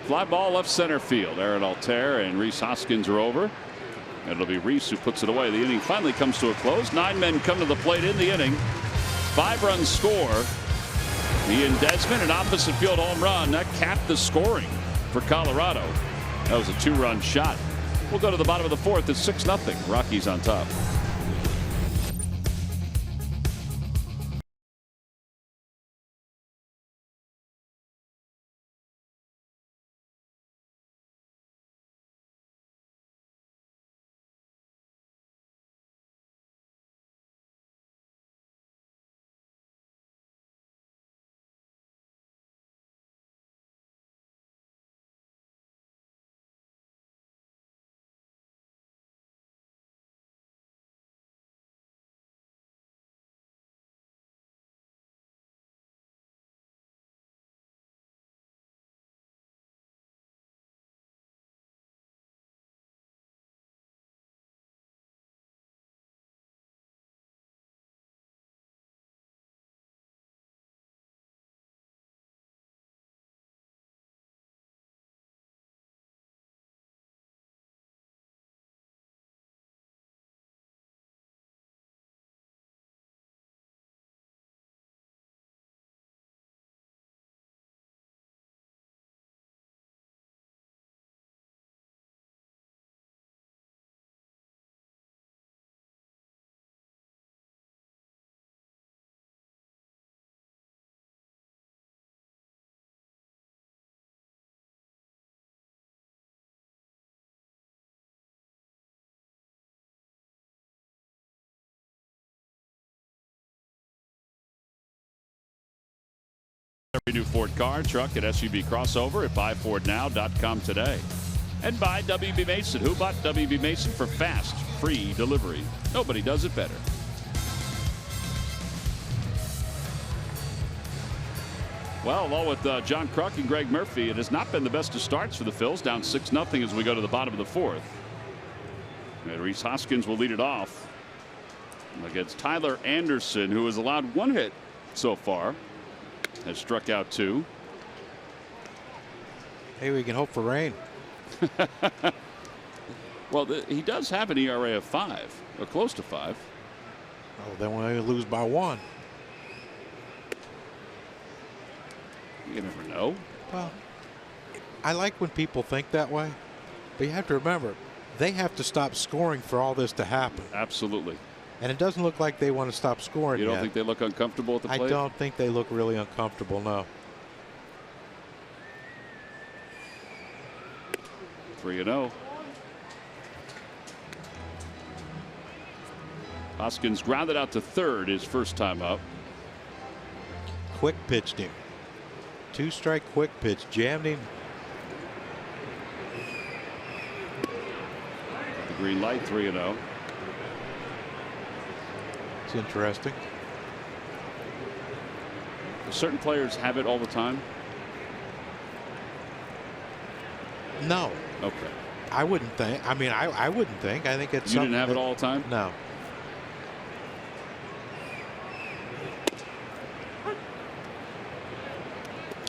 Fly ball left center field. Aaron Altair and Rhys Hoskins are over. It'll be Rhys who puts it away. The inning finally comes to a close. 9 men come to the plate in the inning. 5-run score. Ian Desmond, an opposite field home run. That capped the scoring for Colorado. That was a 2-run shot. We'll go to the bottom of the fourth. It's 6-0. Rockies on top. Every new Ford car, truck, and SUV crossover at buyfordnow.com today. And by WB Mason. Who bought WB Mason for fast, free delivery? Nobody does it better. Well, along with John Kruk and Greg Murphy, it has not been the best of starts for the Phils. Down 6-0 as we go to the bottom of the fourth. And Rhys Hoskins will lead it off against Tyler Anderson, who has allowed 1 hit so far. Has struck out 2. Hey, we can hope for rain. Well, he does have an ERA of 5, or close to 5. Oh, then we lose by 1. You never know. Well, I like when people think that way, but you have to remember, they have to stop scoring for all this to happen. Absolutely. And it doesn't look like they want to stop scoring. You don't yet. think they look uncomfortable at the plate? I don't think they look really uncomfortable, no. 3-0. Hoskins grounded out to third his first time up. Quick pitched him. 2-strike quick pitch, jammed him. The green light, 3-0. It's interesting. Certain players have it all the time. No. Okay. I wouldn't think. I mean, I wouldn't think. I think it's You didn't have it all the time? No.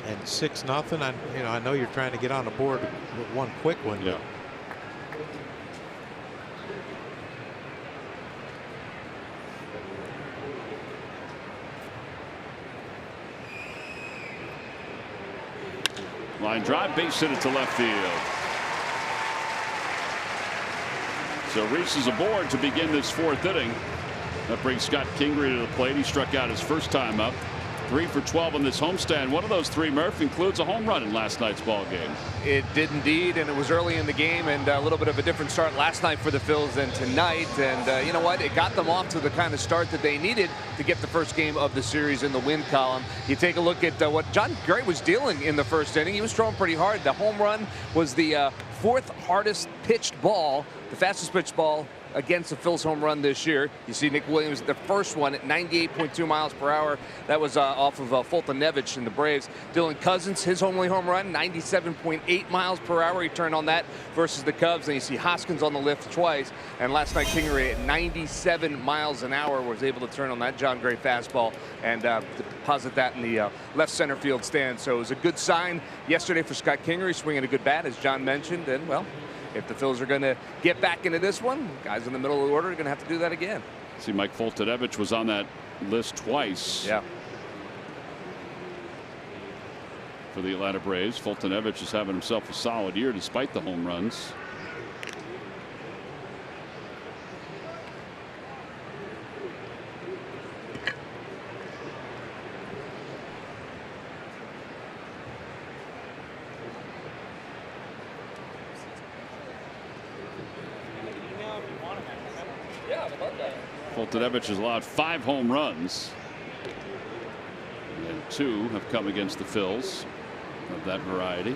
And 6-0. I know you're trying to get on the board with one quick one. Yeah. Line drive, base hit it to left field. So Rhys is aboard to begin this 4th inning. That brings Scott Kingery to the plate. He struck out his first time up. 3 for 12 on this homestand. One of those 3, Murph, includes a home run in last night's ball game. It did indeed, and it was early in the game, and a little bit of a different start last night for the Phils than tonight. And you know what? It got them off to the kind of start that they needed to get the first game of the series in the win column. You take a look at what John Gray was dealing in the first inning. He was throwing pretty hard. The home run was the 4th hardest pitched ball, the fastest pitched ball against the Phils home run this year. You see Nick Williams, the first one at 98.2 miles per hour. That was off of Fultonevich in the Braves. Dylan Cousins, his only home run, 97.8 miles per hour. He turned on that versus the Cubs. And you see Hoskins on the lift twice. And last night, Kingery at 97 miles an hour was able to turn on that John Gray fastball and deposit that in the left center field stand. So it was a good sign yesterday for Scott Kingery, swinging a good bat, as John mentioned. And, well, if the Phils are going to get back into this one, guys in the middle of the order are going to have to do that again. See, Mike Fultonevich was on that list twice. Yeah. For the Atlanta Braves. Fultonevich is having himself a solid year despite the home runs. Fultonevich has allowed 5 home runs, and 2 have come against the Phils of that variety.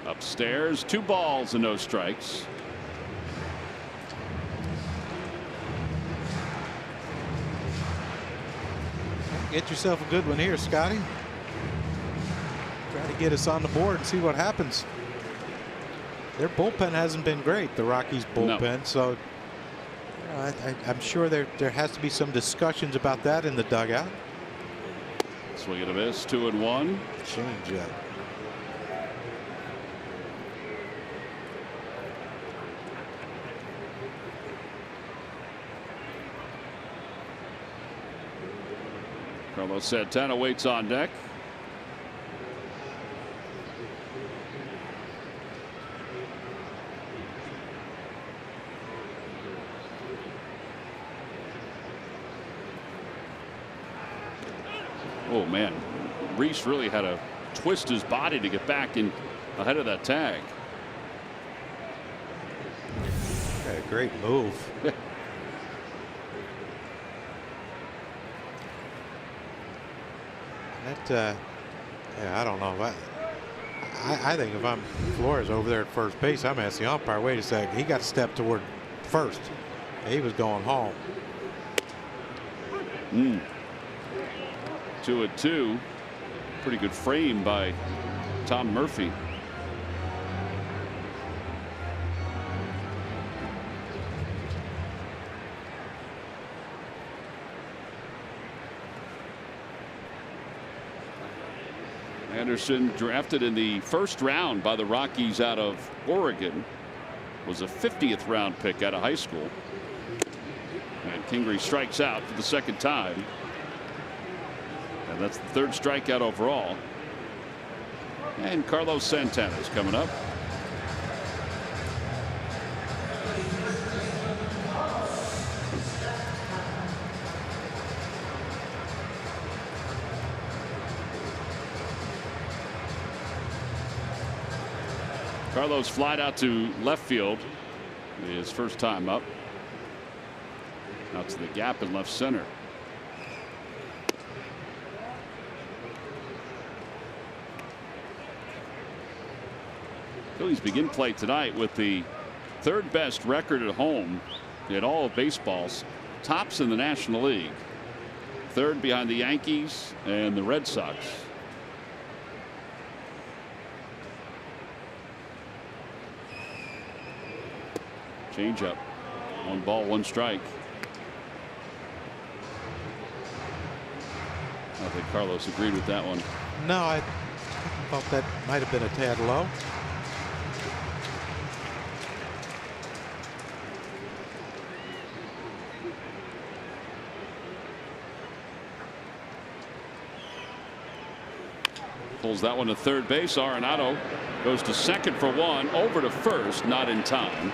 Upstairs, 2 balls and no strikes. Get yourself a good one here, Scotty. Try to get us on the board and see what happens. Their bullpen hasn't been great, the Rockies bullpen. No. So I'm sure there has to be some discussions about that in the dugout. Swing and a miss, 2-1. Change up. Carlos Santana waits on deck. Oh, man. Reese really had to twist his body to get back in ahead of that tag. Yeah, great move. That, yeah, I don't know. I think if I'm Flores over there at first base, I'm asking the umpire, wait a second, he got to step toward first. He was going home. 2-2. Pretty good frame by Tom Murphy. Anderson, drafted in the first round by the Rockies out of Oregon, was a 50th round pick out of high school. And Kingery strikes out for the second time. And that's the third strikeout overall. And Carlos Santana is coming up. Carlos flied out to left field. His first time up. Out to the gap in left center. Phillies begin play tonight with the third best record at home in all of baseball's tops in the National League. Third behind the Yankees and the Red Sox. Change up. 1 ball, 1 strike. I think Carlos agreed with that one. No, I thought that might have been a tad low. Pulls that one to third base. Arenado goes to second for 1. Over to first. Not in time.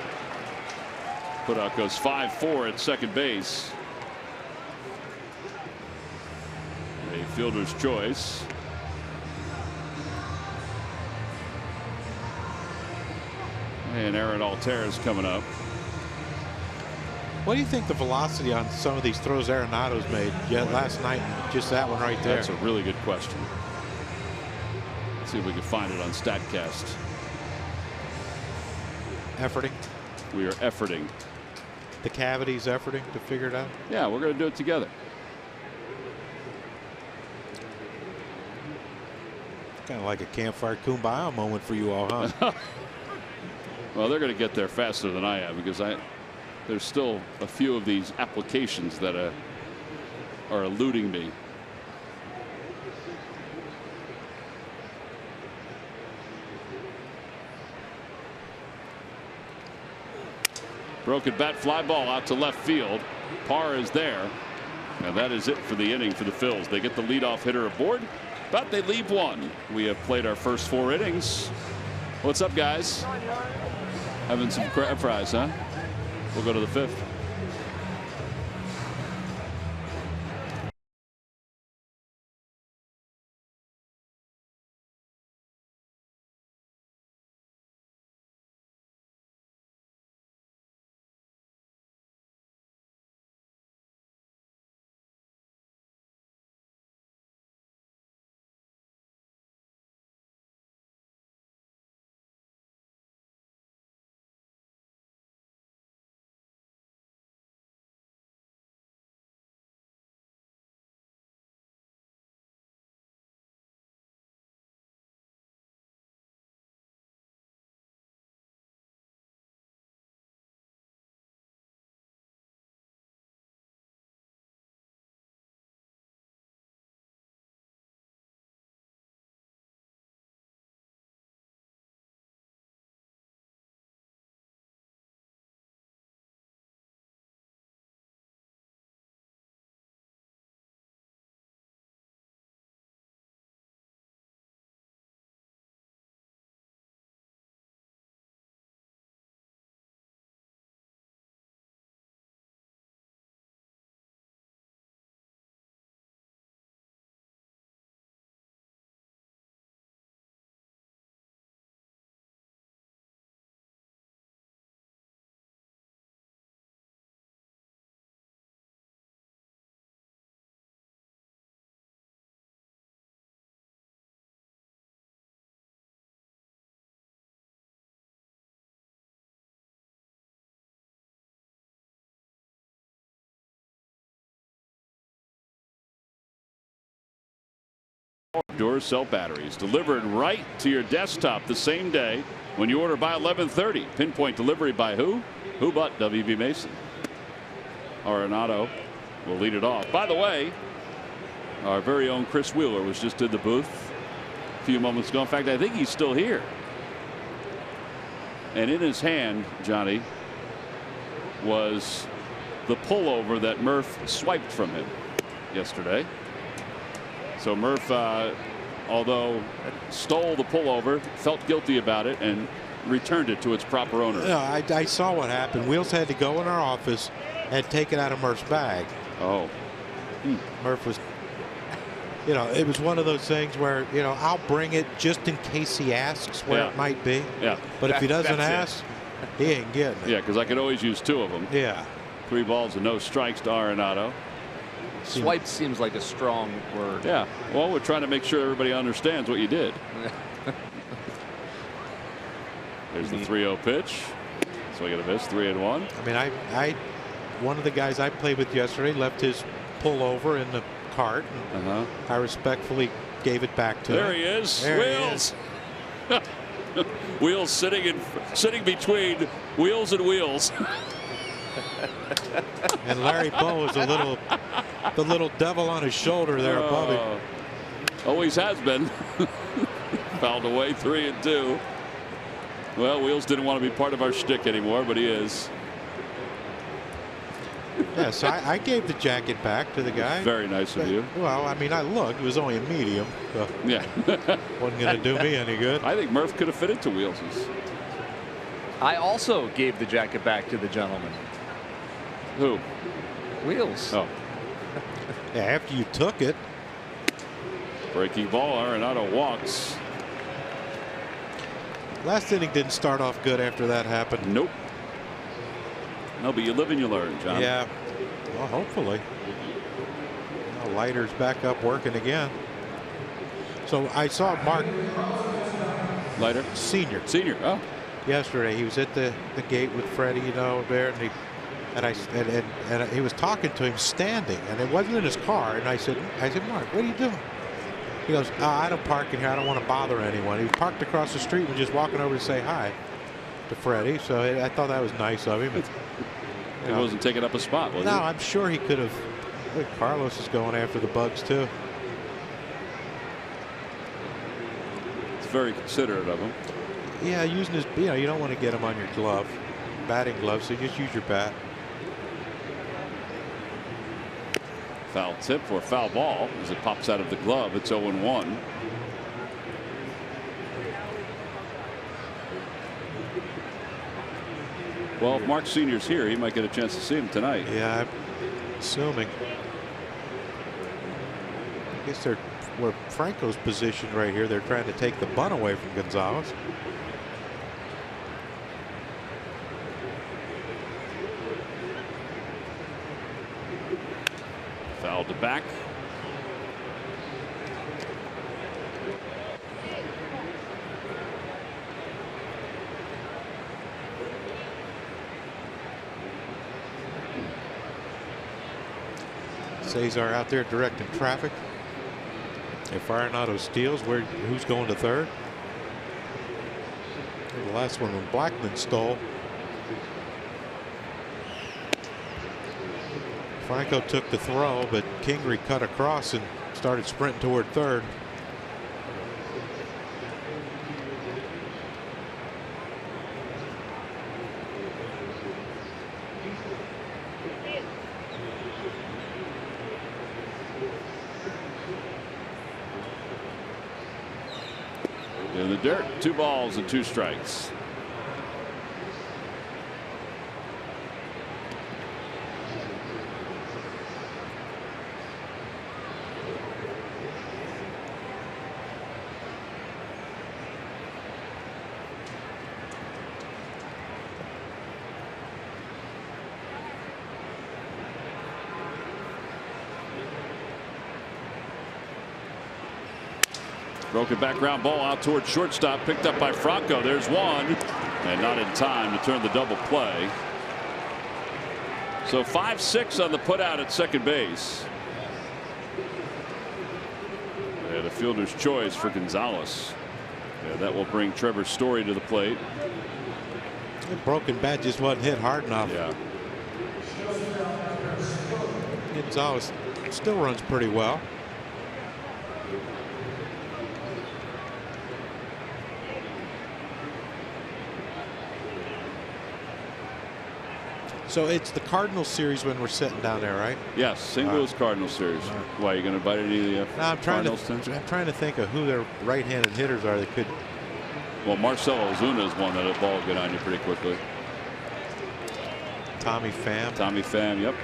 Puttock goes 5-4 at second base. A fielder's choice. And Aaron Altair is coming up. What do you think the velocity on some of these throws Arenado's made last night? Just that one right there. That's a really good question. Let's see if we can find it on StatCast. Efforting. We are efforting. The cavity's efforting to figure it out. Yeah, we're going to do it together. Kind of like a campfire kumbaya moment for you all, huh? Well, they're going to get there faster than I am because there's still a few of these applications that are eluding me. Broken bat, fly ball out to left field. Parr is there. And that is it for the inning for the Phils. They get the leadoff hitter aboard, but they leave one. We have played our first 4 innings. What's up, guys? Having some crab fries, huh? We'll go to the 5th. Outdoor Cell batteries delivered right to your desktop the same day when you order by 11:30. Pinpoint delivery by who? Who but WB Mason. Arenado will lead it off. By the way, our very own Chris Wheeler was just in the booth a few moments ago. In fact, I think he's still here. And in his hand, Johnny, was the pullover that Murph swiped from him yesterday. So Murph, although stole the pullover, felt guilty about it and returned it to its proper owner. No, I saw what happened. Wheels had to go in our office and take it out of Murph's bag. Oh. Murph was, you know, it was one of those things where, you know, I'll bring it just in case he asks where it might be. Yeah. But if he doesn't ask, he ain't getting it. Yeah, because I could always use 2 of them. Yeah. 3 balls and no strikes to Arenado. Swipe seems like a strong word. Yeah. Well, we're trying to make sure everybody understands what you did. There's the 3-0 pitch. Swing and a miss. 3-1. I mean, one of the guys I played with yesterday left his pullover in the cart. And I respectfully gave it back to him. There he is. There Wheels. Wheels sitting between Wheels and Wheels. And Larry Bow is the little devil on his shoulder there above him. Always has been. Fouled away. 3-2. Well, Wheels didn't want to be part of our shtick anymore, but he is. Yeah, so I gave the jacket back to the guy. Very nice of you. Well, I mean, I looked. It was only a medium. So yeah. Wasn't going to do me any good. I think Murph could have fit into Wheels's. I also gave the jacket back to the gentleman. Who? Wheels. Oh. Yeah, after you took it. Breaking ball. Arenado walks. Last inning didn't start off good after that happened. Nope. No, but you live and you learn, John. Yeah. Well, hopefully. Well, Leiter's back up working again. So I saw Mark Leiter Senior. Oh. Yesterday he was at the gate with Freddie, you know, there, and he was talking to him standing, and it wasn't in his car. And I said, Mark, what are you doing? He goes, I don't park in here. I don't want to bother anyone. He was parked across the street and just walking over to say hi to Freddie. So I thought that was nice of him. He wasn't taking up a spot, was he? No, I'm sure he could have. Look, Carlos is going after the Bugs too. It's very considerate of him. Yeah, using his, you don't want to get him on your glove, batting glove, so just use your bat. Foul tip or foul ball as it pops out of the glove. It's 0-1. Well, if Mark Sr.'s here, he might get a chance to see him tonight. Yeah, I'm assuming. I guess they're where Franco's positioned right here. They're trying to take the bunt away from Gonzalez. Fouled to back. Cesar out there directing traffic. If Arenado steals, who's going to third? The last one when Blackman stole. Franco took the throw, but Kingery cut across and started sprinting toward third. In the dirt, 2 balls and 2 strikes. Broken back ground ball out towards shortstop, picked up by Franco. There's one, and not in time to turn the double play. So 5-6 on the putout at second base. And a fielder's choice for Gonzalez. Yeah, that will bring Trevor Story to the plate. The broken bat just wasn't hit hard enough. Yeah. Gonzalez still runs pretty well. So it's the Cardinals series when we're sitting down there, right? Yes, St. Louis Cardinals series. Why, are you going to bite any of the No, I'm trying Cardinals? I'm trying to think of who their right-handed hitters are that could. Well, Marcell Ozuna is one that a ball will get on you pretty quickly. Tommy Pham. Tommy Pham, yep.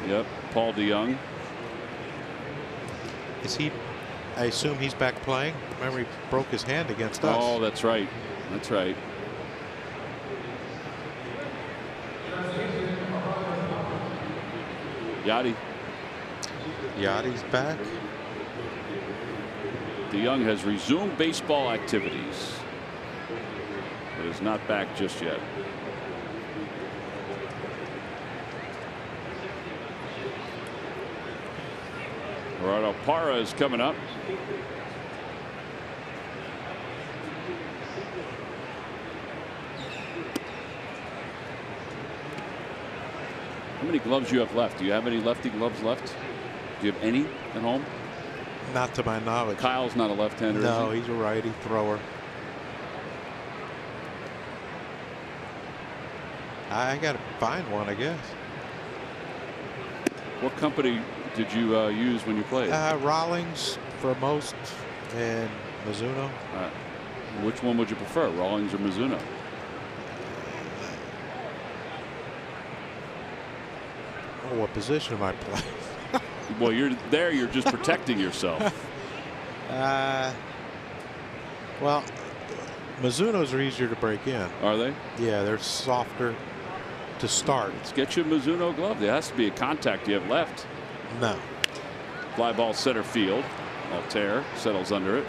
Yep, Paul DeYoung. Is he? I assume he's back playing. Remember, he broke his hand against us. Oh, that's right. That's right. Yachty's back. DeYoung has resumed baseball activities, but is not back just yet. Gerardo Parra is coming up. How many gloves do you have left? Do you have any lefty gloves left? Do you have any at home? Not to my knowledge. Kyle's not a left-hander. No, is he? he's a righty thrower. I got to find one, I guess. What company did you use when you played? Rawlings for most, and Mizuno. Which one would you prefer, Rawlings or Mizuno? Oh, what position am I playing? Well, you're there. You're just protecting yourself. Well, Mizunos are easier to break in. Are they? Yeah, they're softer to start. Let's get you a Mizuno glove. There has to be a contact you have left. No. Fly ball center field. Altair settles under it.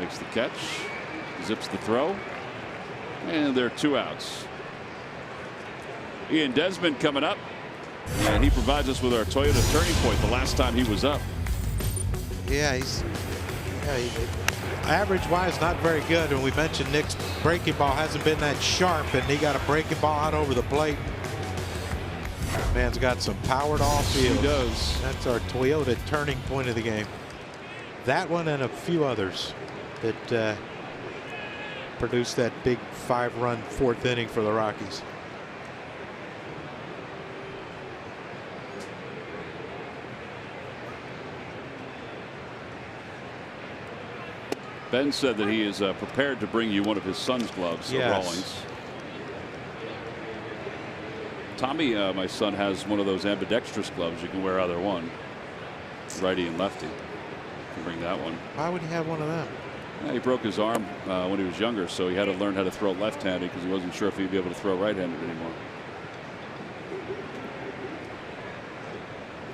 Makes the catch. Zips the throw. And there are 2 outs. Ian Desmond coming up. And he provides us with our Toyota turning point the last time he was up. Yeah, average wise not very good. And we mentioned Nick's breaking ball hasn't been that sharp, and he got a breaking ball out over the plate. Man's got some power to off field. He does. That's our Toyota turning point of the game. That one and a few others that produced that big 5-run 4th inning for the Rockies. Ben said that he is prepared to bring you one of his son's gloves, Yes. Rawlings. Tommy, my son, has one of those ambidextrous gloves. You can wear either one, righty and lefty. You can bring that one. Why would he have one of them? Yeah, he broke his arm when he was younger, so he had to learn how to throw left-handed because he wasn't sure if he'd be able to throw right-handed anymore.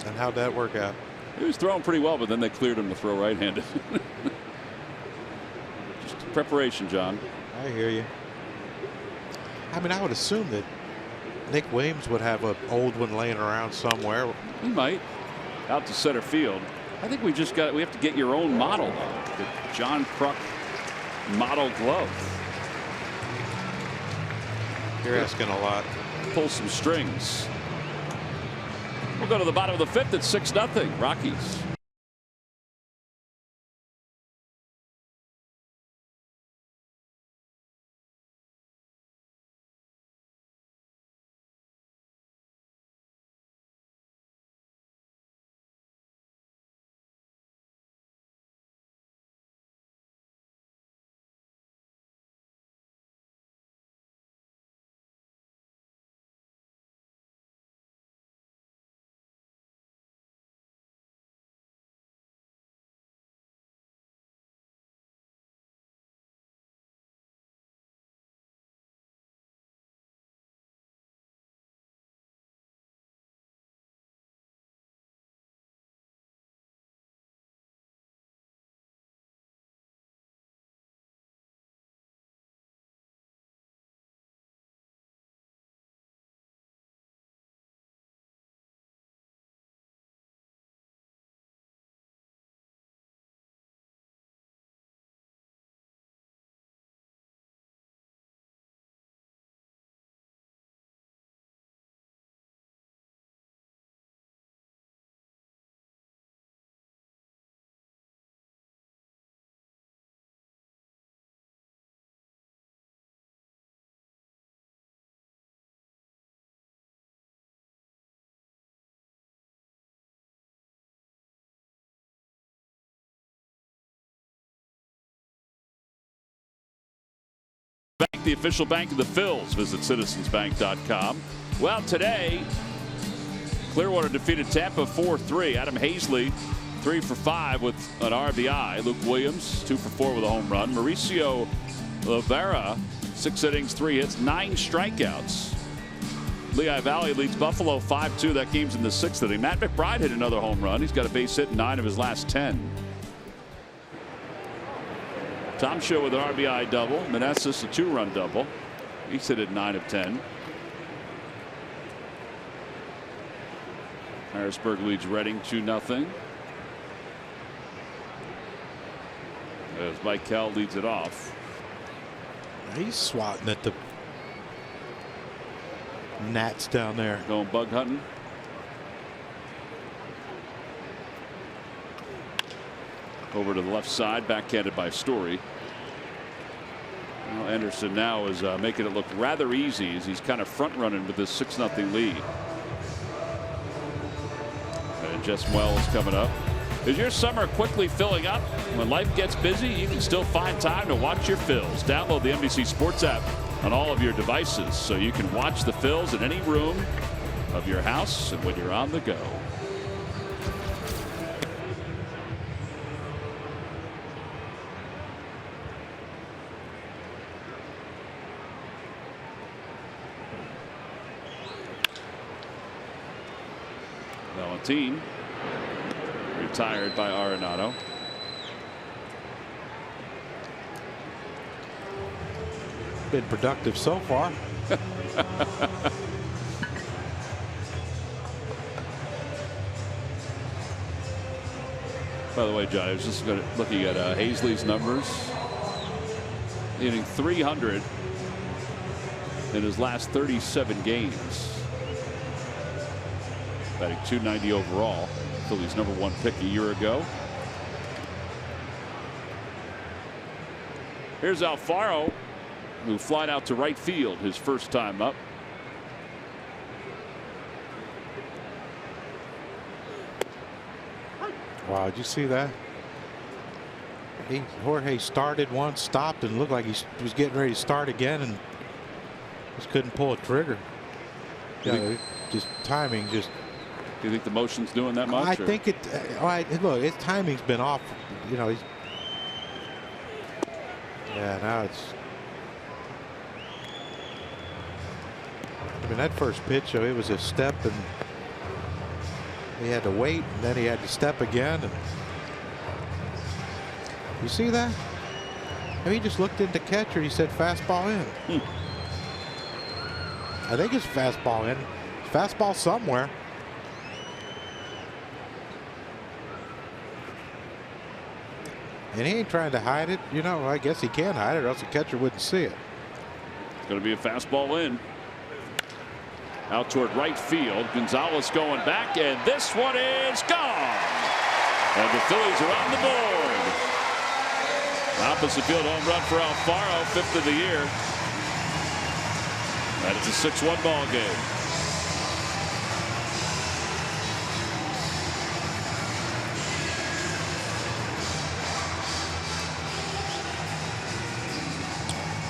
And how'd that work out? He was throwing pretty well, but then they cleared him to throw right-handed. Just preparation, John. I hear you. I mean, I would assume that Nick Williams would have an old one laying around somewhere. He might. Out to center field. I think we have to get your own model, the John Kruk model glove. You're asking a lot. Pull some strings. We'll go to the bottom of the 5th at 6-0 Rockies. Bank, the official bank of the Phils. Visit citizensbank.com. Well, today, Clearwater defeated Tampa 4-3. Adam Hazley, 3 for 5 with an RBI. Luke Williams, 2 for 4 with a home run. Mauricio Rivera, 6 innings, 3 hits, 9 strikeouts. Lehigh Valley leads Buffalo 5-2. That game's in the 6th inning. Matt McBride hit another home run. He's got a base hit in 9 of his last 10. Tom Show with an RBI double. Meneses a 2-run double. He's hit at 9 of 10. Harrisburg leads Reading 2-0. As Mike Kell leads it off. He's swatting at the gnats down there. Going bug hunting. Over to the left side, backhanded by Story. Well, Anderson now is making it look rather easy as he's kind of front running with this 6-0 lead. And Jess Wells coming up. Is your summer quickly filling up? When life gets busy, you can still find time to watch your Phils. Download the NBC Sports app on all of your devices so you can watch the Phils in any room of your house and when you're on the go. Valentin retired by Arenado. Been productive so far. By the way, John, I was just looking at Hazley's numbers. Hitting 300 in his last 37 games. Batting .290 overall. Phillies #1 pick a year ago. Here's Alfaro, who flied out to right field his first time up. Wow, did you see that? Jorge started once, stopped, and looked like he was getting ready to start again, and just couldn't pull a trigger. Yeah, just timing just. Do you think the motion's doing that much? I think it. Look, his timing's been off. You know, yeah, now it's. I mean, that first pitch, it was a step, and he had to wait, and then he had to step again. And you see that? I mean, he just looked into catcher. He said fastball in. I think it's fastball in. Fastball somewhere. And he ain't trying to hide it. You know, I guess he can hide it, or else the catcher wouldn't see it. It's going to be a fastball in. Out toward right field. Gonzalez going back, and this one is gone. And the Phillies are on the board. Opposite field home run for Alfaro, 5th of the year. And it's a 6-1 ball game.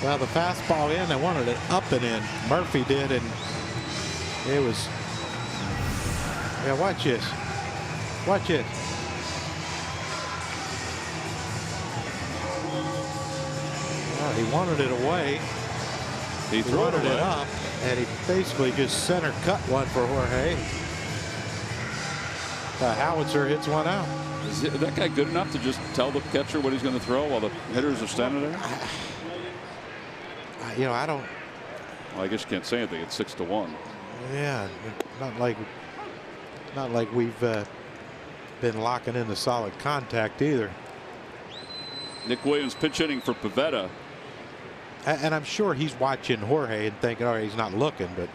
Well, the fastball in, they wanted it up and in. Murphy did, and it was. Yeah, watch this. Watch it. Well, he wanted it away. He wanted it it up, and he basically just center cut one for Jorge. The howitzer hits one out. Is that guy good enough to just tell the catcher what he's going to throw while the hitters are standing there? You know, I don't. Well, I guess you can't say anything. It's 6-1. Yeah, not like we've been locking into solid contact either. Nick Williams pinch hitting for Pivetta. And I'm sure he's watching Jorge and thinking, all right, he's not looking, but.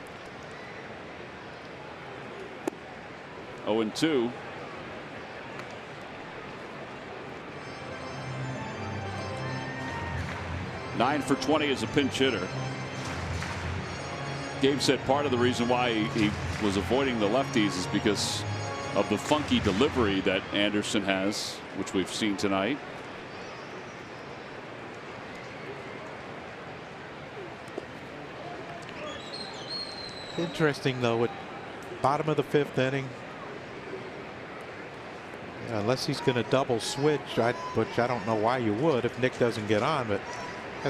0-2. Nine for 20 as a pinch hitter. Gabe said part of the reason why he was avoiding the lefties is because of the funky delivery that Anderson has, which we've seen tonight. Interesting, though, at bottom of the 5th inning. Unless he's going to double switch, which I don't know why you would if Nick doesn't get on, but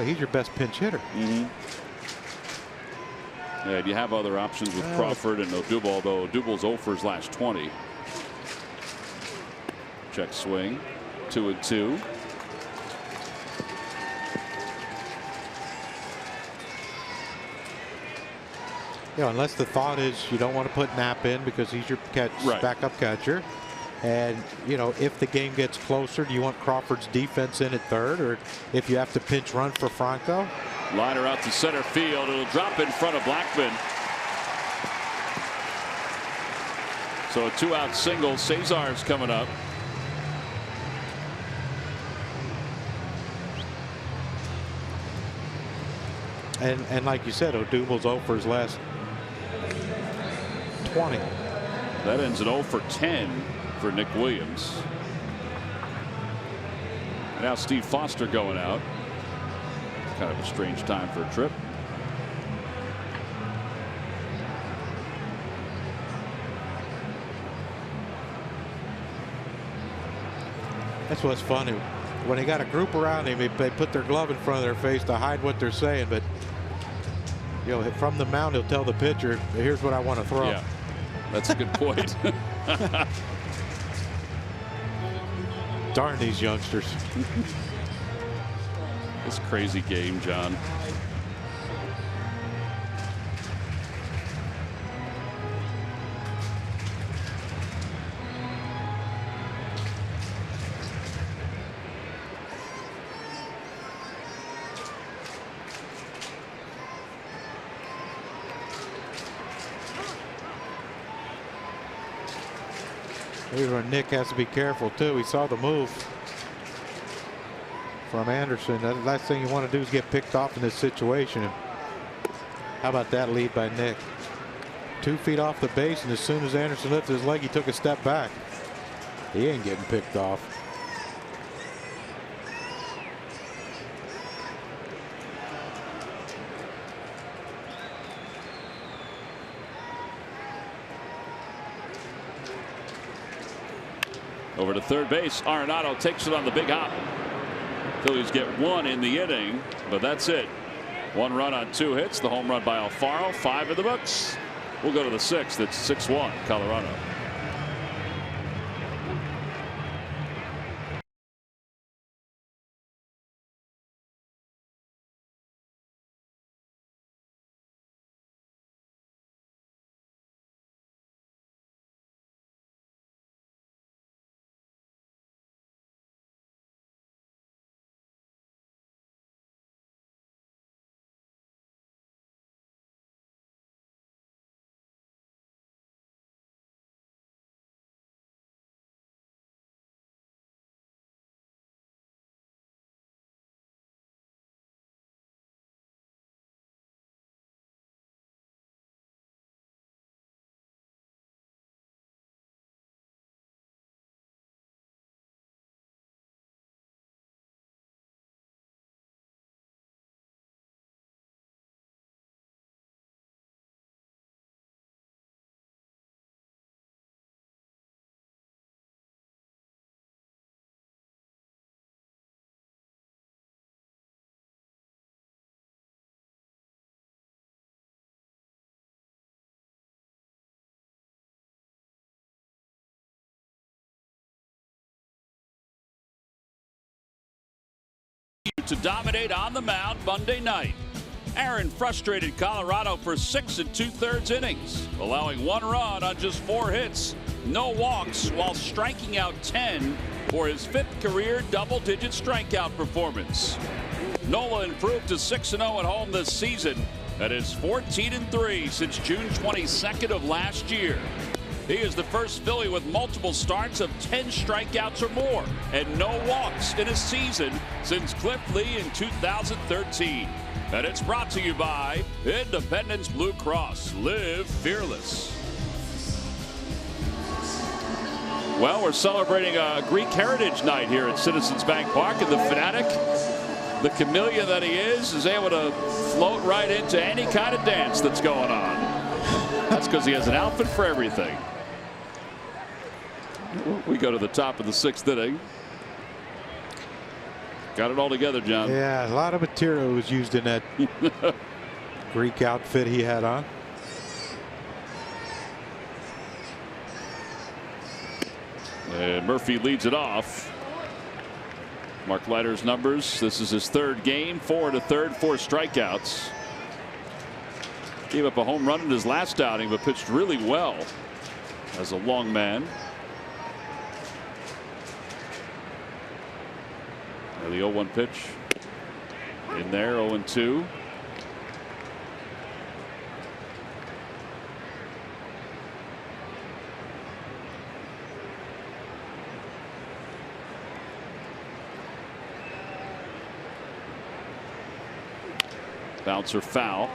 he's your best pinch hitter. Yeah, you have other options with Crawford and Odubel, although Odubel's 0 for his last 20. Check swing, 2-2. Unless the thought is you don't want to put Knapp in because he's your backup catcher. And, if the game gets closer, do you want Crawford's defense in at 3rd? Or if you have to pinch run for Franco? Liner out to center field. It'll drop in front of Blackman. So a 2-out single. Cesar's coming up. And like you said, Odubel's 0 for his last 20. That ends at 0 for 10 for Nick Williams. Now Steve Foster going out. Kind of a strange time for a trip. That's what's funny. When they got a group around him, they put their glove in front of their face to hide what they're saying. But from the mound, he'll tell the pitcher, "Here's what I want to throw." Yeah, that's a good point. Darn these youngsters. This crazy game, John. Here's where Nick has to be careful too. He saw the move from Anderson. The last thing you want to do is get picked off in this situation. How about that lead by Nick? 2 feet off the base, and as soon as Anderson lifted his leg, he took a step back. He ain't getting picked off. Over to third base. Arenado takes it on the big hop. Phillies get 1 in the inning, but that's it. 1 run on 2 hits. The home run by Alfaro. 5 in the books. We'll go to the 6th. It's 6-1 Colorado. To dominate on the mound Monday night. Aaron frustrated Colorado for 6 2/3 innings, allowing 1 run on just 4 hits, no walks, while striking out 10 for his 5th career double-digit strikeout performance. Nola improved to 6-0 at home this season. That is 14-3 since June 22nd of last year. He is the first Philly with multiple starts of 10 strikeouts or more and no walks in a season since Cliff Lee in 2013. And it's brought to you by Independence Blue Cross. Live fearless. Well, we're celebrating a Greek Heritage Night here at Citizens Bank Park, and the Fanatic, the chameleon that he is able to float right into any kind of dance that's going on. That's because he has an outfit for everything. We go to the top of the 6th inning. Got it all together, John. Yeah, a lot of material was used in that Greek outfit he had on. And Murphy leads it off. Mark Leiter's numbers. This is his 3rd game. 4 1/3, 4 strikeouts. Gave up a home run in his last outing, but pitched really well as a long man. Now the 0-1 pitch in there. 0-2. Bouncer foul.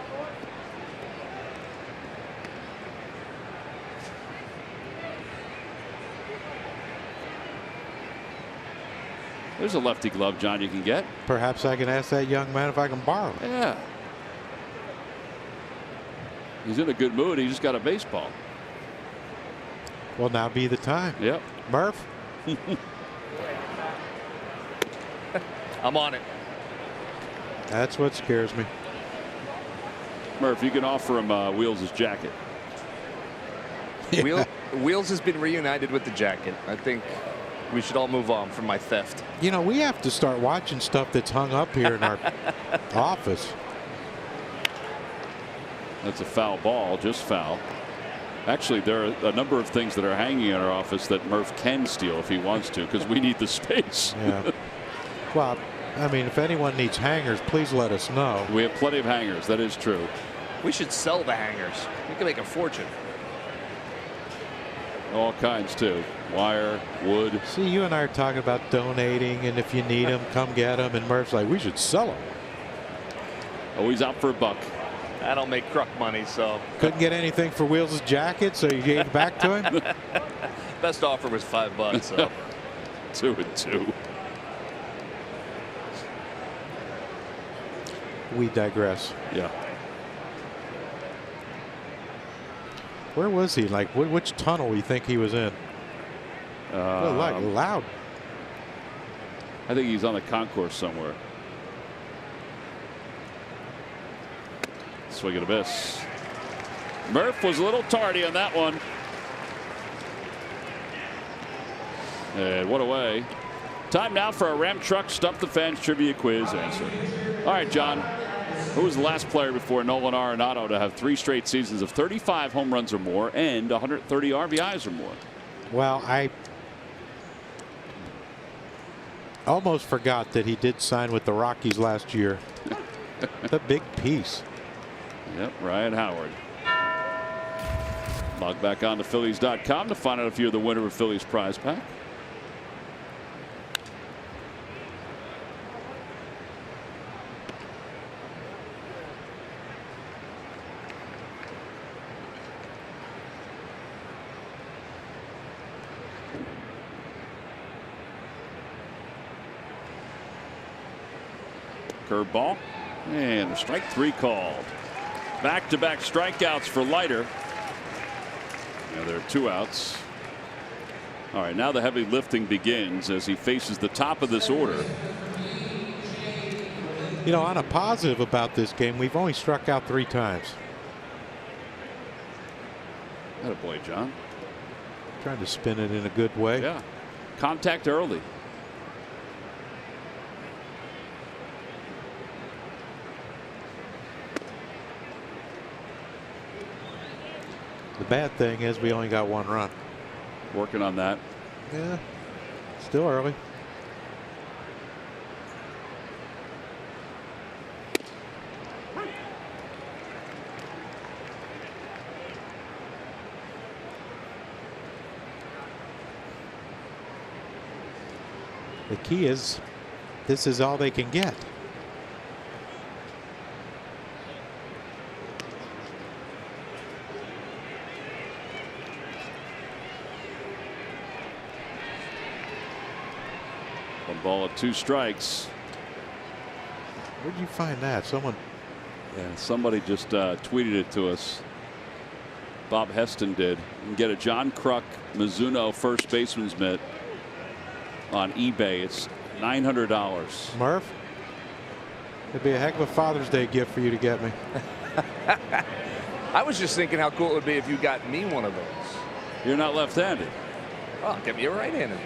There's a lefty glove, John, you can get. Perhaps I can ask that young man if I can borrow it. Yeah. He's in a good mood. He just got a baseball. Well, now be the time. Yep. Murph. I'm on it. That's what scares me. Murph, you can offer him Wheels' jacket. Wheels has been reunited with the jacket. I think we should all move on from my theft. You know, we have to start watching stuff that's hung up here in our office. That's a foul ball, just foul. Actually, there are a number of things that are hanging in our office that Murph can steal if he wants to, because we need the space. Yeah. Well, I mean, if anyone needs hangers, please let us know. We have plenty of hangers. That is true. We should sell the hangers. We can make a fortune. All kinds, too. Wire, wood. See, you and I are talking about donating, and if you need them, come get them. And Murph's like, we should sell them. Always out for a buck. I don't make truck money, so. Couldn't get anything for Wheels' jacket, so you gave it back to him? Best offer was $5, so. 2-2. We digress. Yeah. Where was he? Like, which tunnel do you think he was in? Like loud. I think he's on the concourse somewhere. Swing and a miss. Murph was a little tardy on that one. And one away. Time now for a Ram Truck Stump the Fans trivia quiz answer. All right, John. Who was the last player before Nolan Arenado to have 3 straight seasons of 35 home runs or more and 130 RBIs or more? Well, I almost forgot that he did sign with the Rockies last year. The big piece. Yep, Ryan Howard. Log back on to Phillies.com to find out if you're the winner of Phillies prize pack. Curveball and a strike 3 called. Back-to-back strikeouts for Leiter. Now there are 2 outs. All right, now the heavy lifting begins as he faces the top of this order. You know, on a positive about this game, we've only struck out 3 times. Attaboy, John. Trying to spin it in a good way. Yeah. Contact early. The bad thing is we only got 1 run. Working on that. Yeah, still early. The key is this is all they can get. Ball at 2 strikes. Where'd you find that? Someone. Yeah, somebody just tweeted it to us. Bob Heston did. You can get a John Kruk Mizuno first baseman's mitt on eBay. It's $900. Murph, it'd be a heck of a Father's Day gift for you to get me. I was just thinking how cool it would be if you got me one of those. You're not left-handed. Oh, get me a right-handed.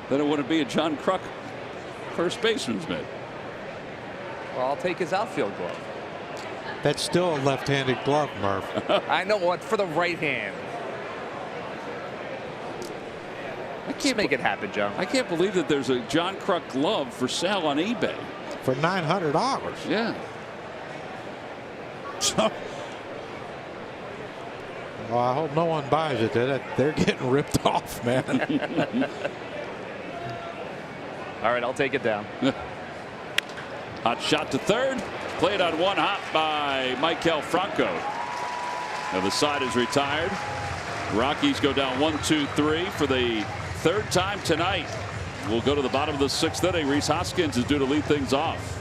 Then it wouldn't be a John Kruk first baseman's mitt. Well, I'll take his outfield glove. That's still a left-handed glove, Murph. I know what, for the right hand. I can't make it happen, Joe. I can't believe that there's a John Kruk glove for sale on eBay. For $900. Yeah. So, well, I hope no one buys it. They're getting ripped off, man. All right, I'll take it down. Hot shot to third. Played on one hop by Maikel Franco. Now the side is retired. Rockies go down 1-2-3 for the third time tonight. We'll go to the bottom of the sixth inning. Rhys Hoskins is due to lead things off.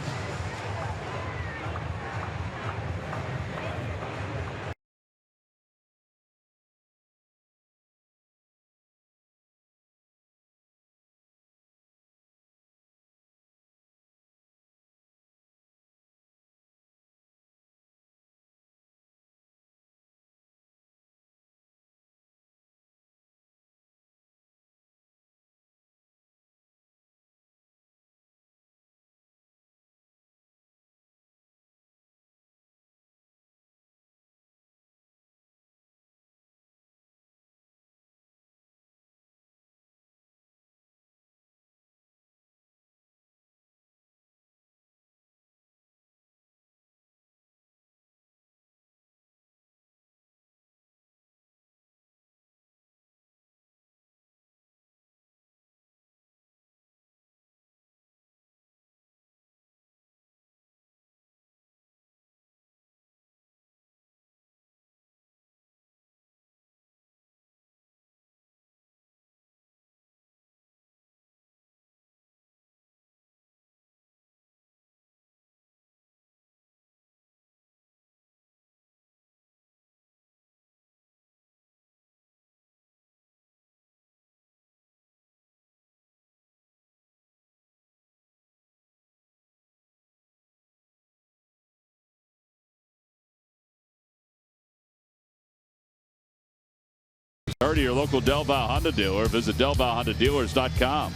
Already your local Delval Honda dealer. Visit DelvalHondaDealers.com.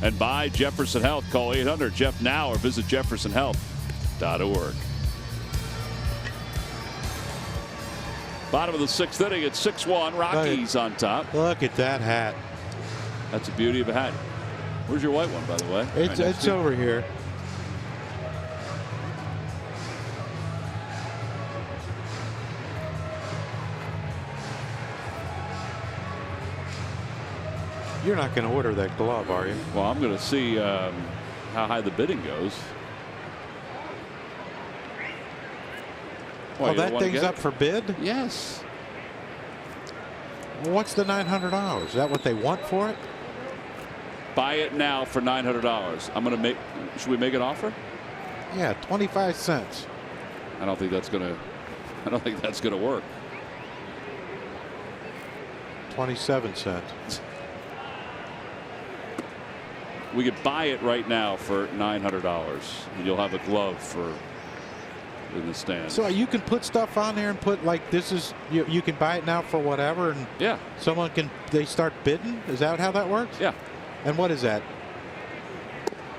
And buy Jefferson Health. Call 800-JEFF now or visit jeffersonhealth.org. Bottom of the sixth inning at 6-1. Rockies on top. Look at that hat. That's the beauty of a hat. Where's your white one, by the way? It's over here. You're not going to order that glove, are you? Well, I'm going to see how high the bidding goes. Oh, that thing's up for bid? Yes. Well, what's the $900? Is that what they want for it? Buy it now for $900. I'm going to make. Should we make an offer? Yeah, 25 cents. I don't think that's going to. I don't think that's going to work. 27 cents. We could buy it right now for $900, and you'll have a glove for in the stand. So you can put stuff on there and put like this is you can buy it now for whatever, and yeah, someone can they start bidding. Is that how that works? Yeah. And what is that?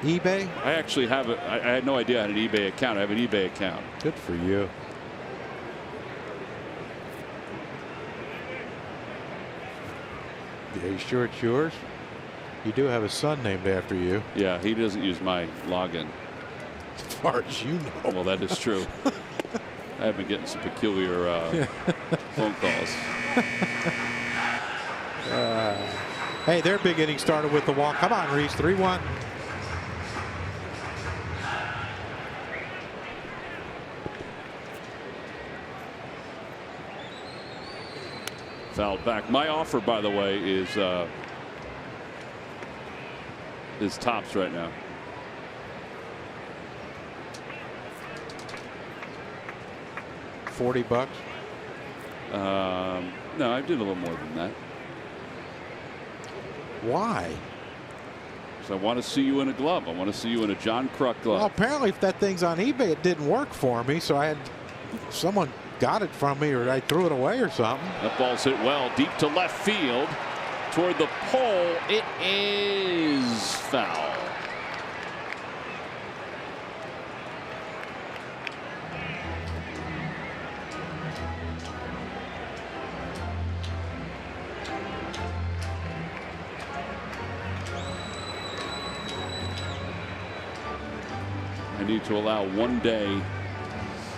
eBay? I actually have it. I had no idea I had an eBay account. I have an eBay account. Good for you. Yeah, you sure it's yours? You do have a son named after you. Yeah, he doesn't use my login. As far as you know. Well, that is true. I have been getting some peculiar phone calls. Hey, their big inning started with the walk. Come on, Rhys. 3-1. Fouled back. My offer, by the way, is tops right now. $40? No, I did a little more than that. Why? So I want to see you in a glove. I want to see you in a John Kruk glove. Well, apparently if that thing's on eBay, it didn't work for me, so someone got it from me, or I threw it away or something. That ball's hit well deep to left field toward the pole. It is foul. I need to allow 1 day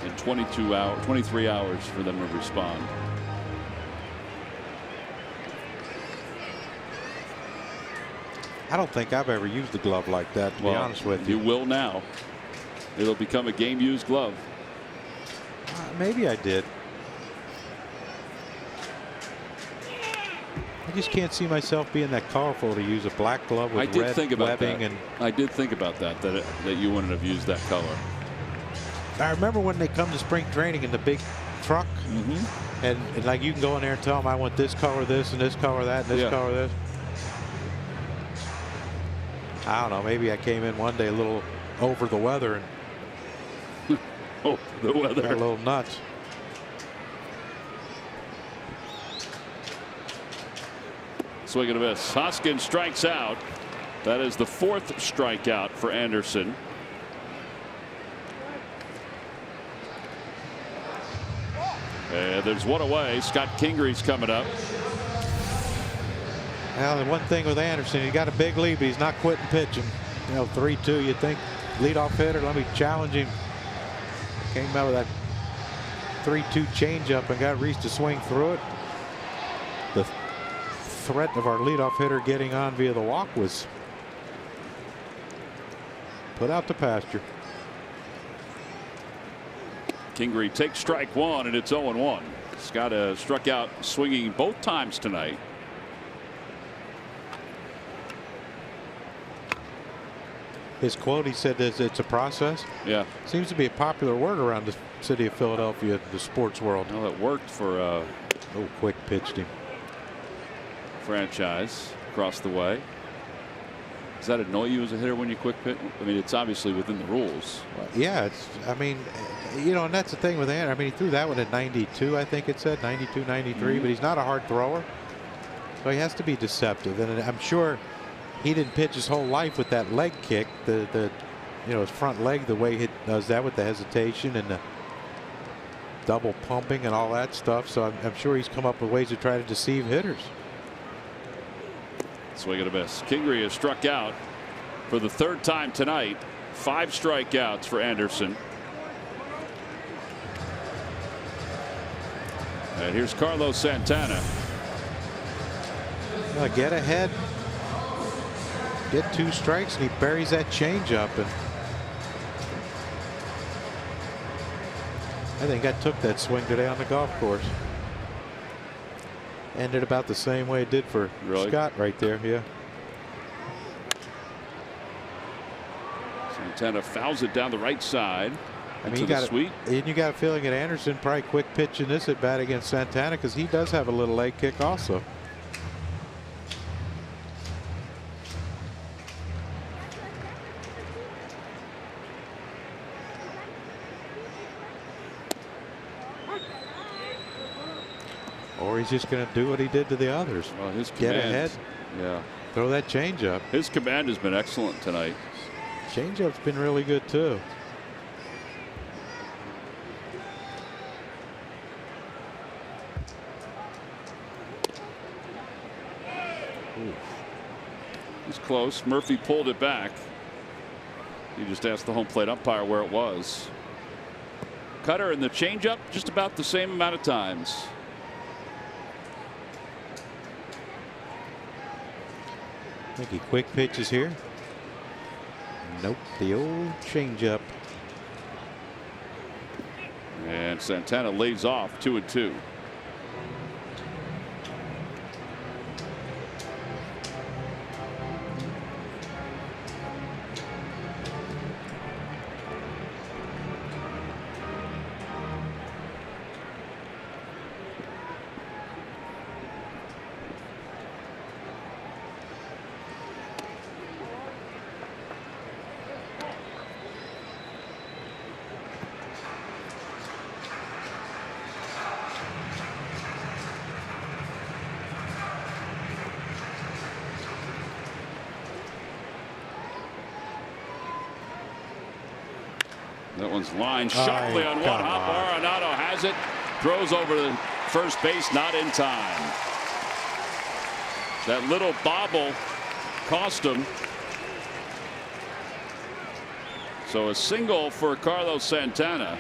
and 23 hours for them to respond. I don't think I've ever used a glove like that, to be honest with you. You will now. It'll become a game-used glove. Maybe I did. I just can't see myself being that colorful to use a black glove with red webbing. And I did think about that you wouldn't have used that color. I remember when they come to spring training in the big truck, and like you can go in there and tell them I want this color, this, and this color, that, and this color, this. I don't know. Maybe I came in one day a little over the weather and the weather got a little nuts. Swing and a miss. Hoskins strikes out. That is the 4th strikeout for Anderson. And there's one away. Scott Kingre's coming up. Well, the one thing with Anderson, he got a big lead, but he's not quitting pitching. 3-2. You'd think leadoff hitter, let me challenge him. Came out with that 3-2 changeup and got Reese to swing through it. The threat of our leadoff hitter getting on via the walk was put out to pasture. Kingre takes strike one, and it's 0-1. Scott struck out swinging both times tonight. His quote, he said, is it's a process. Yeah. Seems to be a popular word around the city of Philadelphia, the sports world. Well, it worked for quick pitched him. Franchise across the way. Does that annoy you as a hitter when you quick pitch? I mean, it's obviously within the rules. Yeah, I mean, and that's the thing with Anderson. I mean, he threw that one at 92, I think it said, 92, 93, but he's not a hard thrower. So he has to be deceptive. And I'm sure he didn't pitch his whole life with that leg kick, his front leg, the way he does that with the hesitation and the double pumping and all that stuff. So I'm sure he's come up with ways to try to deceive hitters. Swing and a miss. Kingre has struck out for the 3rd time tonight. 5 strikeouts for Anderson. And here's Carlos Santana. Get ahead, get 2 strikes, and he buries that changeup. And I think I took that swing today on the golf course. Ended about the same way it did for Scott right there. Yeah. Santana fouls it down the right side. I mean, you got a feeling that Anderson probably quick pitching this at bat against Santana because he does have a little leg kick also. Or he's just going to do what he did to the others. Well, his get ahead. Yeah. Throw that changeup. His command has been excellent tonight. Changeup's been really good too. He's close. Murphy pulled it back. He just asked the home plate umpire where it was. Cutter and the changeup just about the same amount of times. I think he quick pitches here. Nope, the old changeup. And Santana lays off 2-2. That one's lined sharply on one hop. Arenado has it. Throws over to first base, not in time. That little bobble cost him. So a single for Carlos Santana.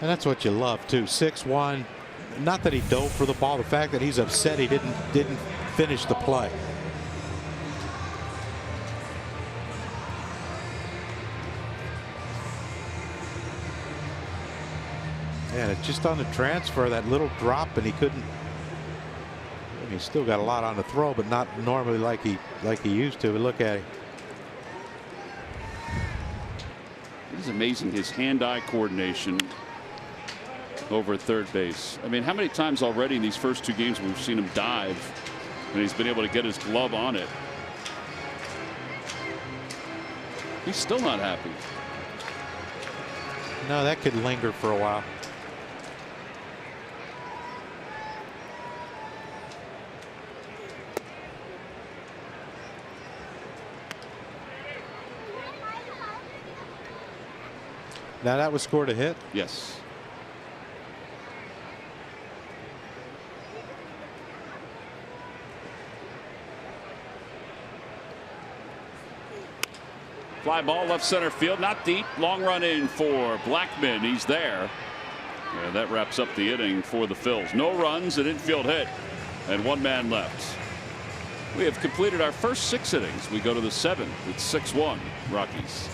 And that's what you love too. 6-1. Not that he dove for the ball. The fact that he's upset he didn't finish the play. Yeah, it's just on the transfer, that little drop, and he couldn't. I mean, he's still got a lot on the throw, but not normally like he used to. But look at him. It is amazing, his hand-eye coordination over third base. I mean, how many times already in these first 2 games we've seen him dive and he's been able to get his glove on it. He's still not happy. No, that could linger for a while. Now that was scored a hit? Yes. Fly ball left center field, not deep. Long run in for Blackmon. He's there. And that wraps up the inning for the Phils. No runs, an infield hit, and 1 man left. We have completed our first 6 innings. We go to the 7th. It's 6-1 Rockies.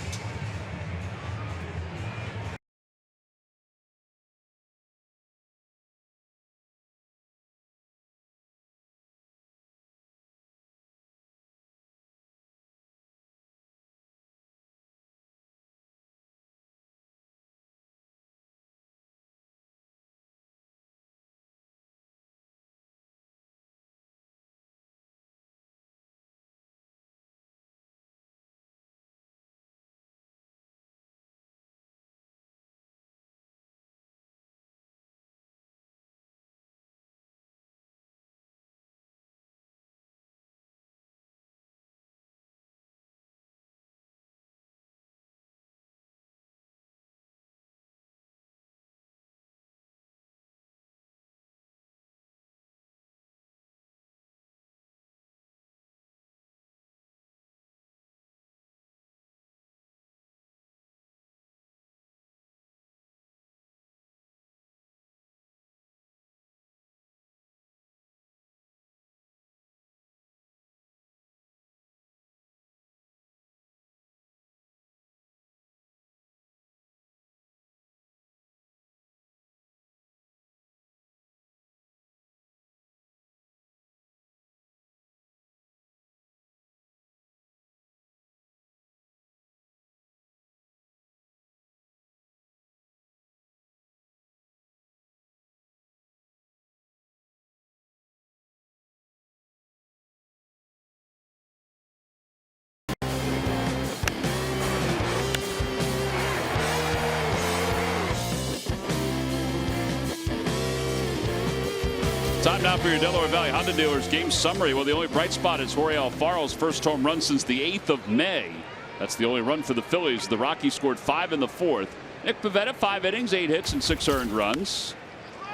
Time now for your Delaware Valley Honda dealers game summary. Well, the only bright spot is Jorge Alfaro's first home run since the 8th of May. That's the only run for the Phillies. The Rockies scored 5 in the 4th. Nick Pivetta, 5 innings, 8 hits, and 6 earned runs.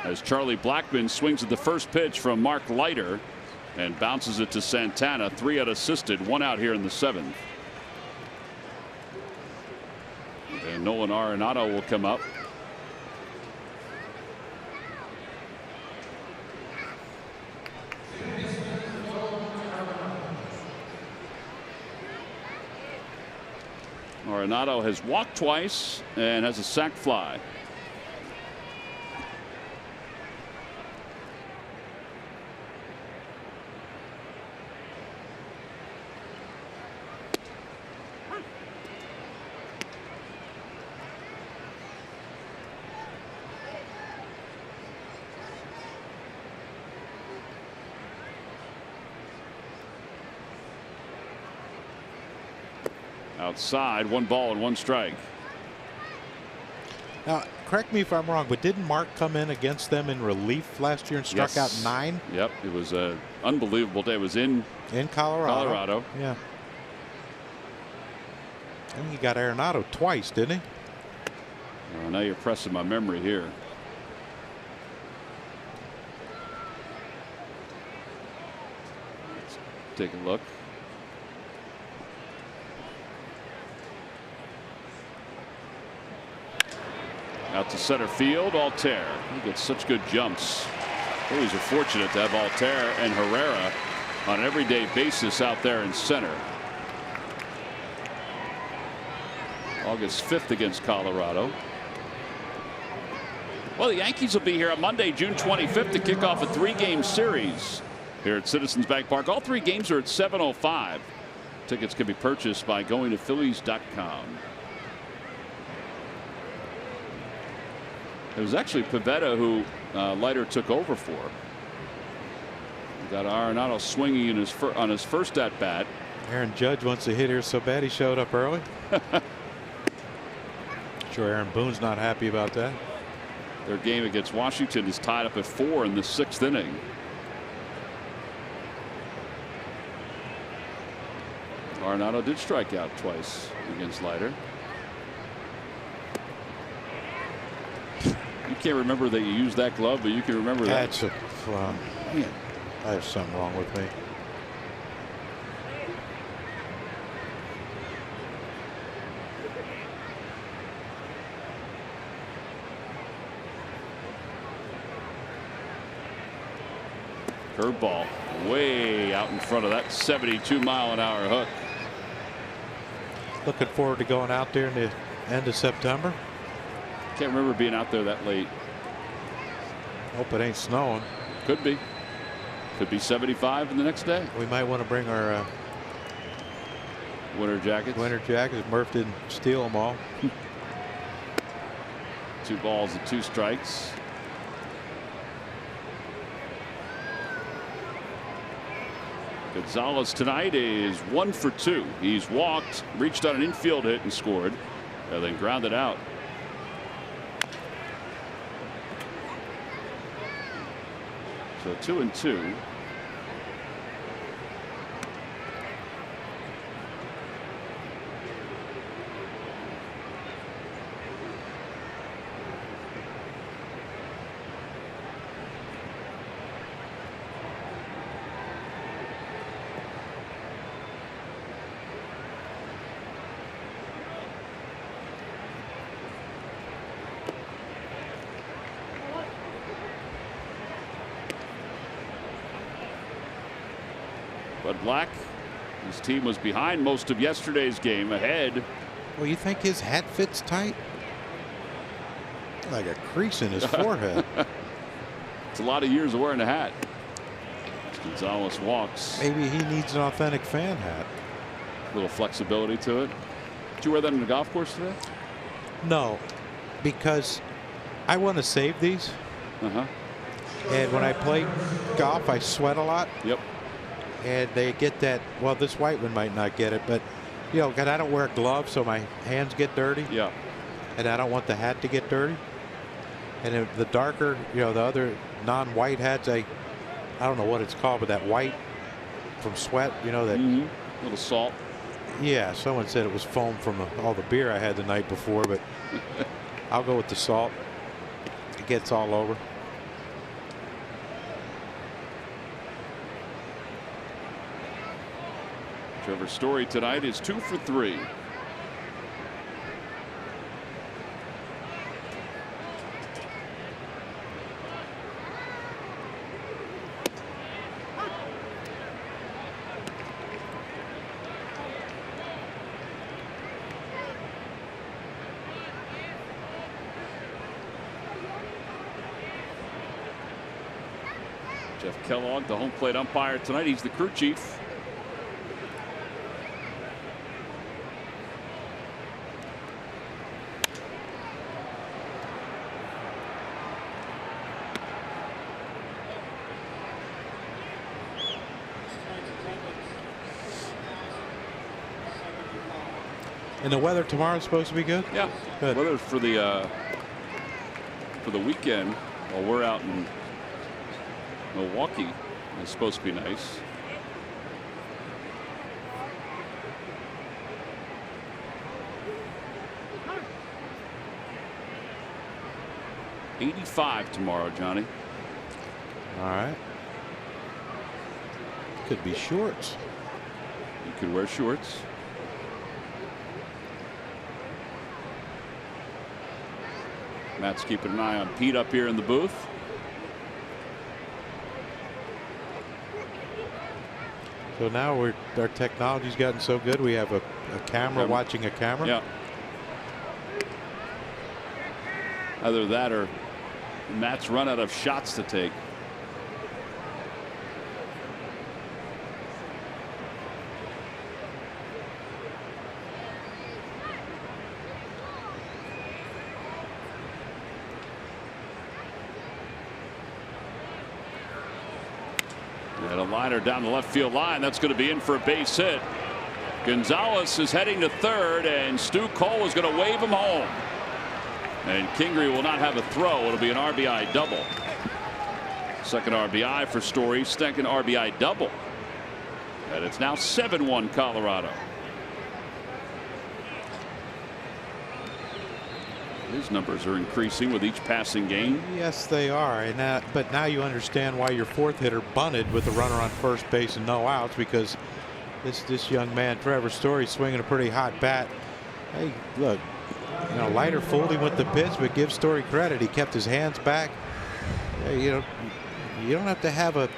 As Charlie Blackmon swings at the first pitch from Mark Leiter and bounces it to Santana. 3 out assisted, 1 out here in the 7th. And Nolan Arenado will come up. Arenado has walked twice and has a sac fly. Outside, 1 ball and 1 strike. Now, correct me if I'm wrong, but didn't Mark come in against them in relief last year and struck out 9? Yep, it was an unbelievable day. It was in Colorado. Yeah. I think he got Arenado twice, didn't he? Now you're pressing my memory here. Let's take a look. Out to center field, Altair. He gets such good jumps. Phillies are fortunate to have Altair and Herrera on an everyday basis out there in center. August 5th against Colorado. Well, the Yankees will be here on Monday, June 25th to kick off a 3-game series here at Citizens Bank Park. All 3 games are at 7:05. Tickets can be purchased by going to Phillies.com. It was actually Pivetta who Leiter took over for. We got Arenado swinging in on his first at bat. Aaron Judge wants to hit here so bad he showed up early. Sure, Aaron Boone's not happy about that. Their game against Washington is tied up at 4 in the 6th inning. Arenado did strike out twice against Leiter. You can't remember that you used that glove, but you can remember that. That's man, I have something wrong with me. Curveball way out in front of that 72-mile-an-hour hook. Looking forward to going out there in the end of September. Can't remember being out there that late. Hope it ain't snowing. Could be. Could be 75 in the next day. We might want to bring our winter jackets. Winter jackets. Murph didn't steal them all. 2 balls and 2 strikes. Gonzalez tonight is 1 for 2. He's walked, reached on an infield hit and scored, and then grounded out. So 2-2. But Black, his team was behind most of yesterday's game, ahead. Well, you think his hat fits tight? Like a crease in his forehead. It's a lot of years of wearing a hat. Gonzalez walks. Maybe he needs an authentic fan hat. A little flexibility to it. Did you wear that on the golf course today? No, because I want to save these. And when I play golf, I sweat a lot. Yep. And they get that. Well, this white one might not get it, but you know, because I don't wear gloves, so my hands get dirty. Yeah. And I don't want the hat to get dirty. And if the darker, you know, the other non-white hats, I don't know what it's called, but that white from sweat, you know, that little salt. Yeah, someone said it was foam from all the beer I had the night before, but I'll go with the salt. It gets all over. Trevor Story tonight is 2 for 3. Jeff Kellogg, the home plate umpire tonight. He's the crew chief. And the weather tomorrow is supposed to be good? Yeah. Good. Weather for the weekend while we're out in Milwaukee is supposed to be nice. 85 tomorrow, Johnny. All right. Could be shorts. You could wear shorts. Matt's keeping an eye on Pete up here in the booth. So now our technology's gotten so good, we have a camera watching a camera. Yeah. Either that or Matt's run out of shots to take. And a liner down the left field line. That's going to be in for a base hit. Gonzalez is heading to third, and Stu Cole is going to wave him home. And Kingery will not have a throw. It'll be an RBI double. Second RBI for Story, second RBI double. And it's now 7-1 Colorado. His numbers are increasing with each passing game. Yes, they are. And but now you understand why your fourth hitter bunted with a runner on first base and no outs, because this young man, Trevor Story, swinging a pretty hot bat. Hey, look, you know, Leiter fooled him with the pitch, but give Story credit. He kept his hands back. Hey, you don't have to have a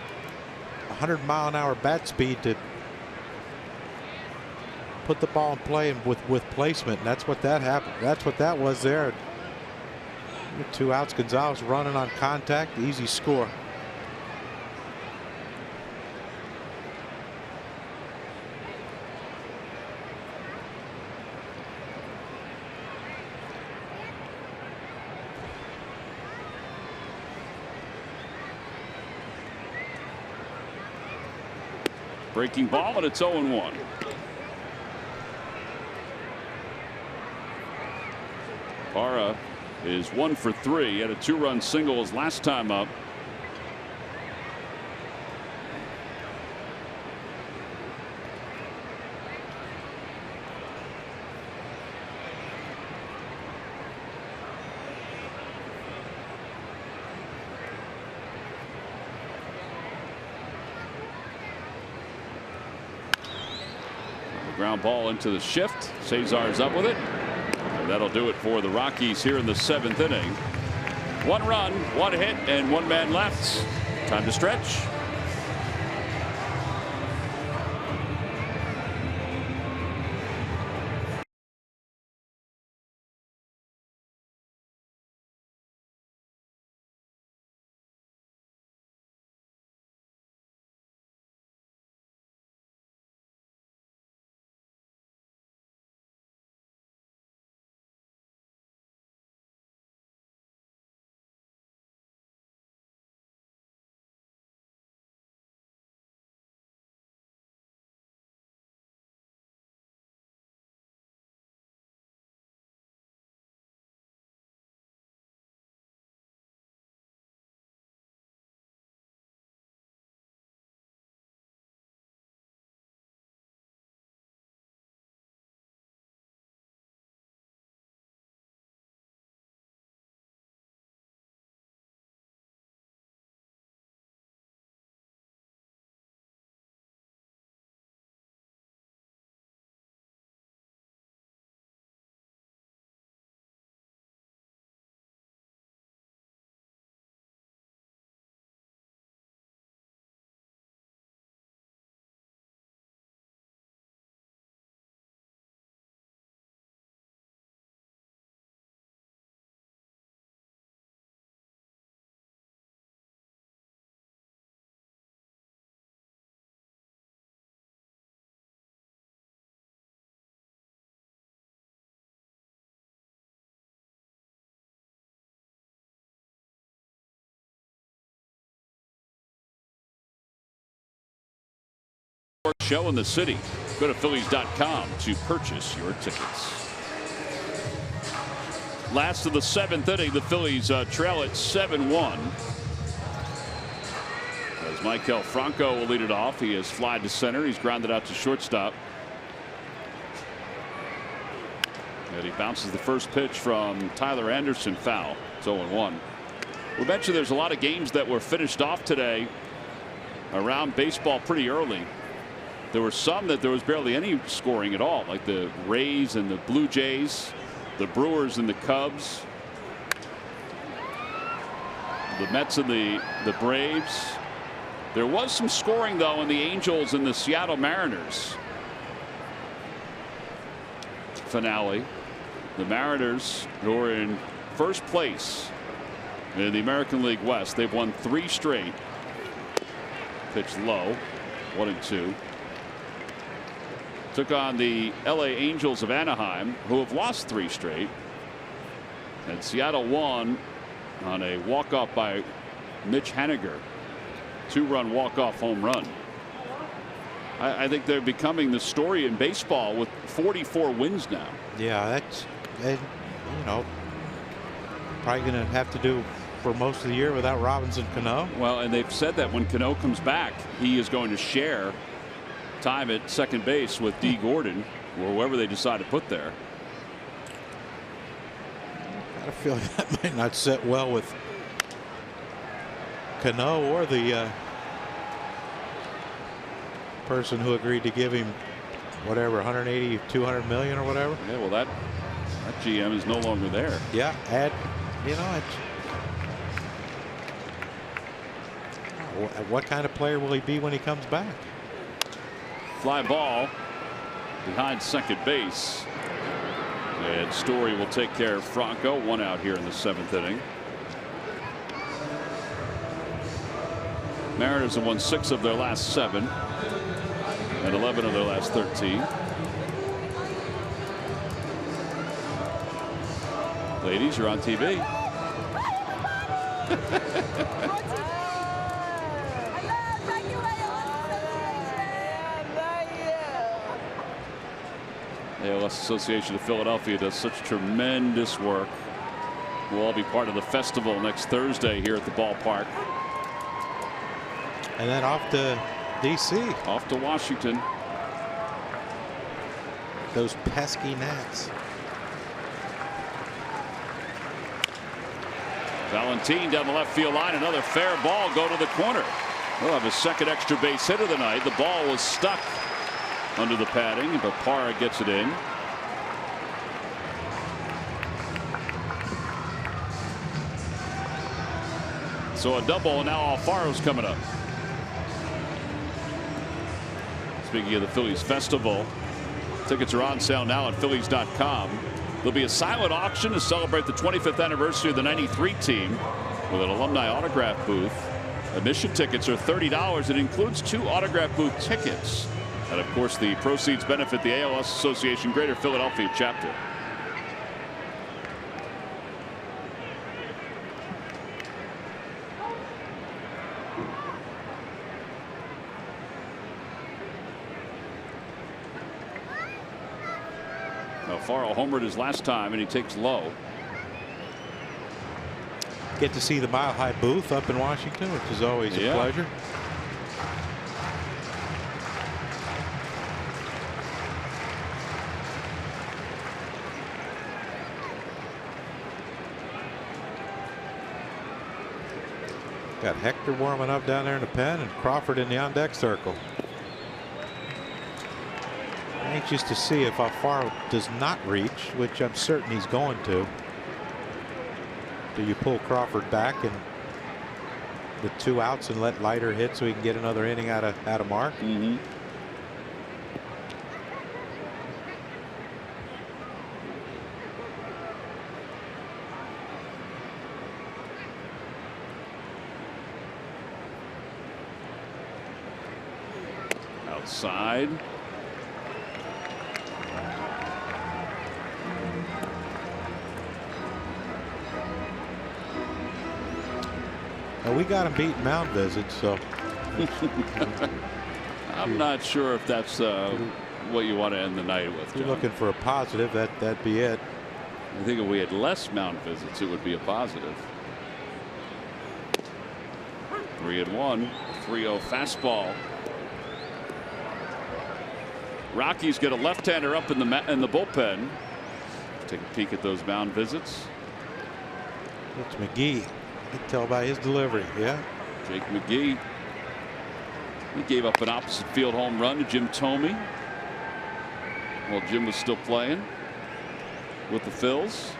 100-mile-an-hour bat speed to put the ball in play and with placement. And that's what that happened. That's what that was there. 2 outs. Gonzalez running on contact. Easy score. Breaking ball, and it's 0-1. Parra is 1 for 3. He had a 2-run single his last time up. Ground ball into the shift. Cesar's up with it. And that'll do it for the Rockies here in the 7th inning. 1 run, 1 hit, and 1 man left. Time to stretch. Show in the city. Go to Phillies.com to purchase your tickets. Last of the 7th inning, the Phillies trail at 7-1. As Michael Franco will lead it off. He has flied to center. He's grounded out to shortstop. And he bounces the first pitch from Tyler Anderson foul. It's 0-1. We mentioned there's a lot of games that were finished off today around baseball pretty early. There were some that there was barely any scoring at all, like the Rays and the Blue Jays, the Brewers and the Cubs, the Mets and the Braves. There was some scoring, though, in the Angels and the Seattle Mariners finale. The Mariners, who are in first place in the American League West, they've won 3 straight. Pitched low, 1-2. Took on the LA Angels of Anaheim, who have lost 3 straight. And Seattle won on a walk-off by Mitch Haniger. 2-run walk-off home run. I think they're becoming the story in baseball with 44 wins now. Yeah, that's, you know, probably going to have to do for most of the year without Robinson Cano. Well, and they've said that when Cano comes back, he is going to share time at second base with D. Gordon or whoever they decide to put there. I feel like that might not sit well with Cano or the person who agreed to give him whatever 180, 200 million or whatever. Yeah, well, that GM is no longer there. Yeah, you know, what kind of player will he be when he comes back? Fly ball behind second base. And Story will take care of Franco. 1 out here in the 7th inning. Mariners have won 6 of their last 7 and 11 of their last 13. Ladies, you're on TV. The ALS Association of Philadelphia does such tremendous work. We'll all be part of the festival next Thursday here at the ballpark. And then off to D.C. Off to Washington. Those pesky Nats. Valentin down the left field line. Another fair ball go to the corner. We'll have a second extra base hit of the night. The ball was stuck under the padding, but Parra gets it in. So a double, and now Alfaro's coming up. Speaking of the Phillies Festival, tickets are on sale now at Phillies.com. There'll be a silent auction to celebrate the 25th anniversary of the '93 team with an alumni autograph booth. Admission tickets are $30. It includes 2 autograph booth tickets. And of course, the proceeds benefit the ALS Association Greater Philadelphia chapter. Alfaro homered his last time, and he takes low. Get to see the Mile High booth up in Washington, which is always a pleasure. Got Hector warming up down there in the pen and Crawford in the on deck circle. Anxious to see if Alfaro does not reach, which I'm certain he's going to. Do you pull Crawford back and the 2 outs and let Leiter hit so he can get another inning out of Mark? Mm-hmm. Outside. Well, we got him beating mound visits, so I'm not sure if that's what you want to end the night with. You're looking for a positive. That'd be it. I think if we had less mound visits, it would be a positive. 3-1, 3-0 fastball. Rockies get a left-hander up in the bullpen. Take a peek at those mound visits. It's McGee You can tell by his delivery. Yeah. Jake McGee. He gave up an opposite field home run to Jim Thome while Jim was still playing with the Phils.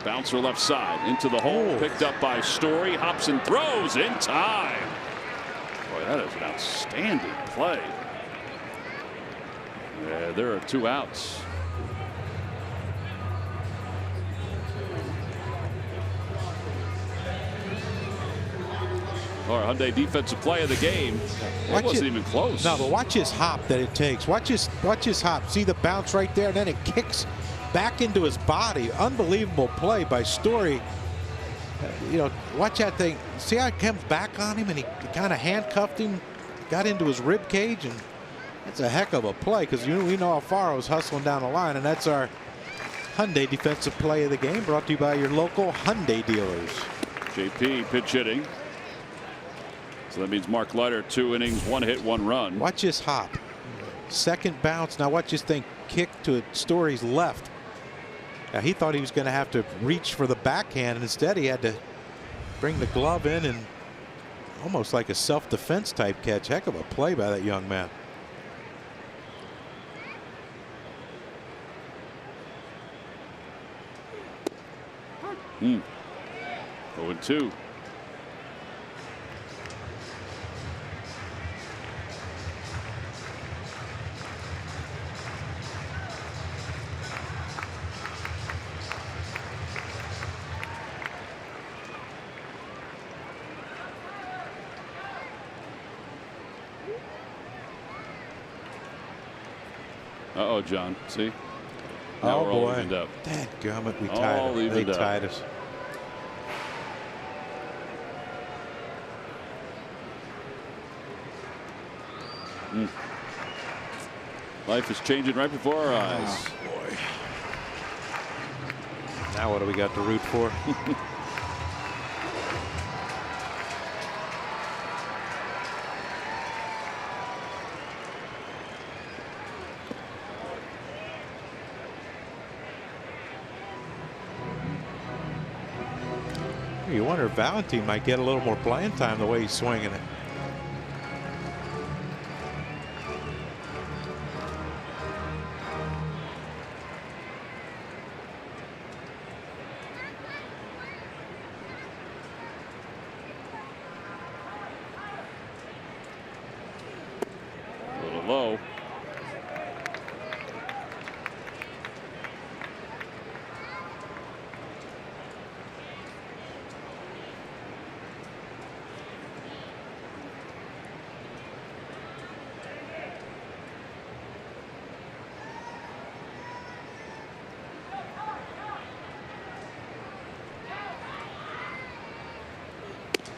Bouncer left side into the hole. Picked up by Story. Hops and throws in time. Boy, that is an outstanding play. Yeah, there are 2 outs. Our Hyundai defensive play of the game. It wasn't even close. No, but watch his hop that it takes. Watch his hop. See the bounce right there, and then it kicks back into his body. Unbelievable play by Story. You know, watch that thing. See how it comes back on him, and he kind of handcuffed him, got into his rib cage, and that's a heck of a play because we know Alfaro was hustling down the line, and that's our Hyundai defensive play of the game, brought to you by your local Hyundai dealers. JP pitch hitting. So that means Mark Leiter, 2 innings, 1 hit, 1 run. Watch his hop. Second bounce. Now watch this thing kick to Story's left. Now he thought he was going to have to reach for the backhand, and instead he had to bring the glove in, and almost like a self-defense type catch. Heck of a play by that young man. Hmm. 0-2. Uh-oh, John. See? Now we're all evened up. Dadgummit, we tied it. They tied us. Life is changing right before our eyes. Oh, boy. Now what do we got to root for? You wonder if Valentine might get a little more playing time the way he's swinging it. A little low.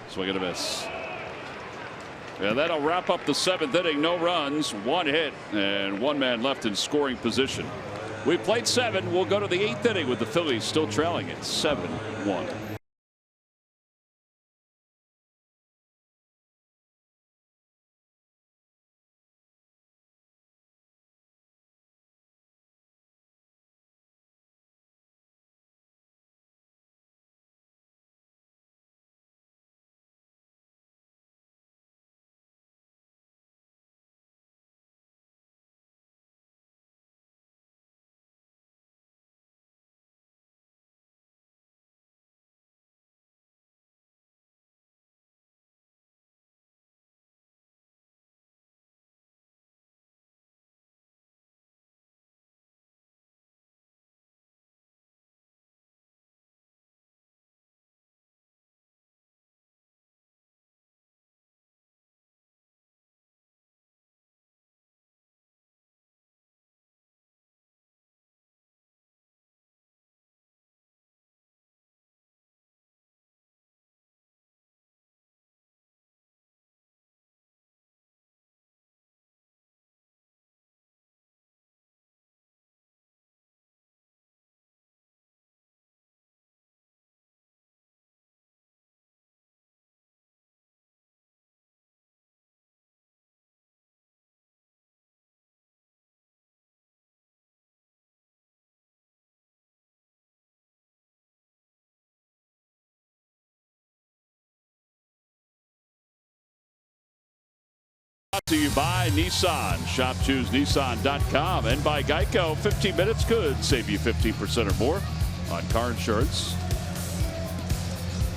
Swing and a miss. And that'll wrap up the 7th inning. No runs, 1 hit, and 1 man left in scoring position. We played 7. We'll go to the 8th inning with the Phillies still trailing at 7-1. Brought to you by Nissan. ShopChooseNissan.com and by Geico. 15 minutes could save you 15% or more on car insurance.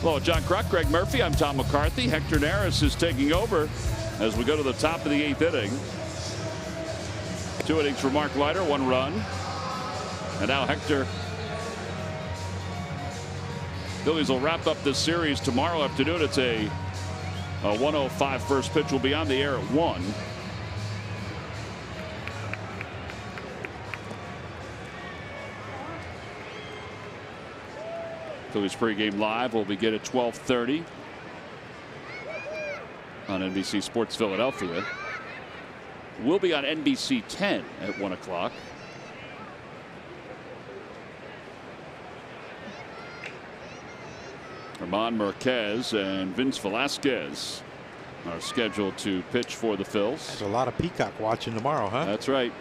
Hello, John Kruk, Greg Murphy. I'm Tom McCarthy. Hector Neris is taking over as we go to the top of the 8th inning. 2 innings for Mark Leiter, 1 run. And now Hector. Phillies will wrap up this series tomorrow afternoon. It's a 1:05 first pitch. Will be on the air at 1. Phillies pregame live will begin at 12:30 on NBC Sports Philadelphia. We'll be on NBC 10 at 1 o'clock. German Marquez and Vince Velasquez are scheduled to pitch for the Phils. There's a lot of Peacock watching tomorrow, huh? That's right.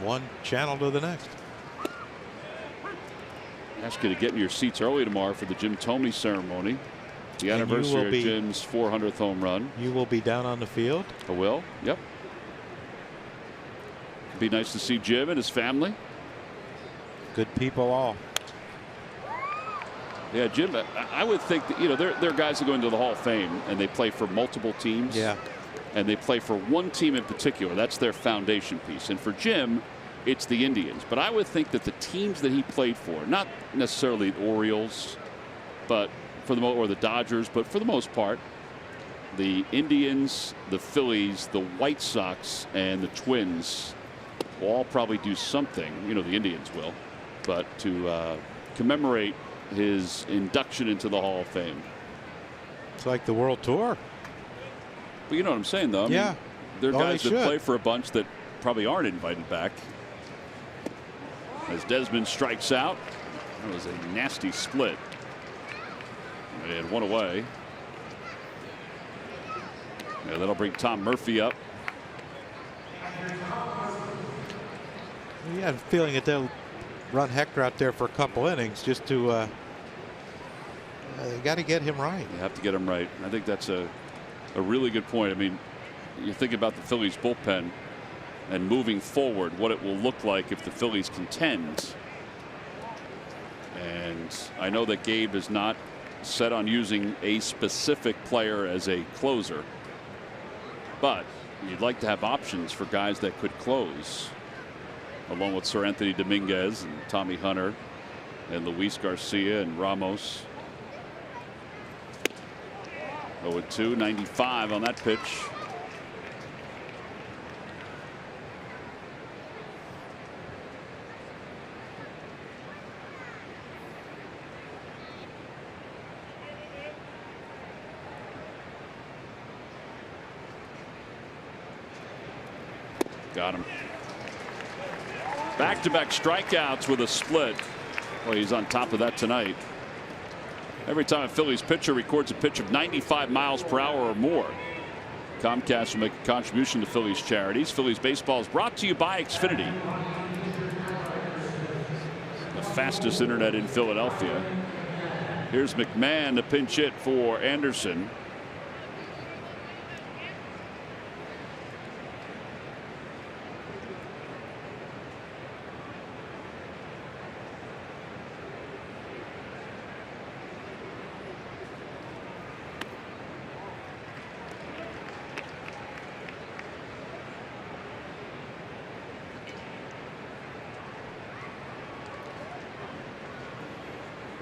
One channel to the next. Ask you to get in your seats early tomorrow for the Jim Thome ceremony. The anniversary of Jim's 400th home run. You will be down on the field? I will. Yep. It'd be nice to see Jim and his family. Good people all. Yeah, Jim, I would think that, you know, there are guys that go into the Hall of Fame and they play for multiple teams. Yeah. And they play for one team in particular. That's their foundation piece. And for Jim, it's the Indians. But I would think that the teams that he played for, not necessarily the Orioles, but or the Dodgers, but for the most part, the Indians, the Phillies, the White Sox, and the Twins will all probably do something. You know, the Indians will, but to commemorate his induction into the Hall of Fame. It's like the World Tour. But you know what I'm saying, though. I mean, there are guys that play for a bunch that probably aren't invited back. As Desmond strikes out, that was a nasty split. They had 1 away. Yeah, that'll bring Tom Murphy up. You have a feeling that they'll run Hector out there for a couple innings just to you got to get him right. You have to get him right. I think that's a really good point. I mean, you think about the Phillies bullpen and moving forward, what it will look like if the Phillies contend. And I know that Gabe is not set on using a specific player as a closer, but you'd like to have options for guys that could close, along with Sir Anthony Dominguez and Tommy Hunter and Luis Garcia and Ramos. 0-2, 95 on that pitch. Got him. Back-to-back strikeouts with a split. Well, he's on top of that tonight. Every time a Phillies pitcher records a pitch of 95 miles per hour or more, Comcast will make a contribution to Phillies charities. Phillies baseball is brought to you by Xfinity, the fastest internet in Philadelphia. Here's McMahon to pinch hit for Anderson.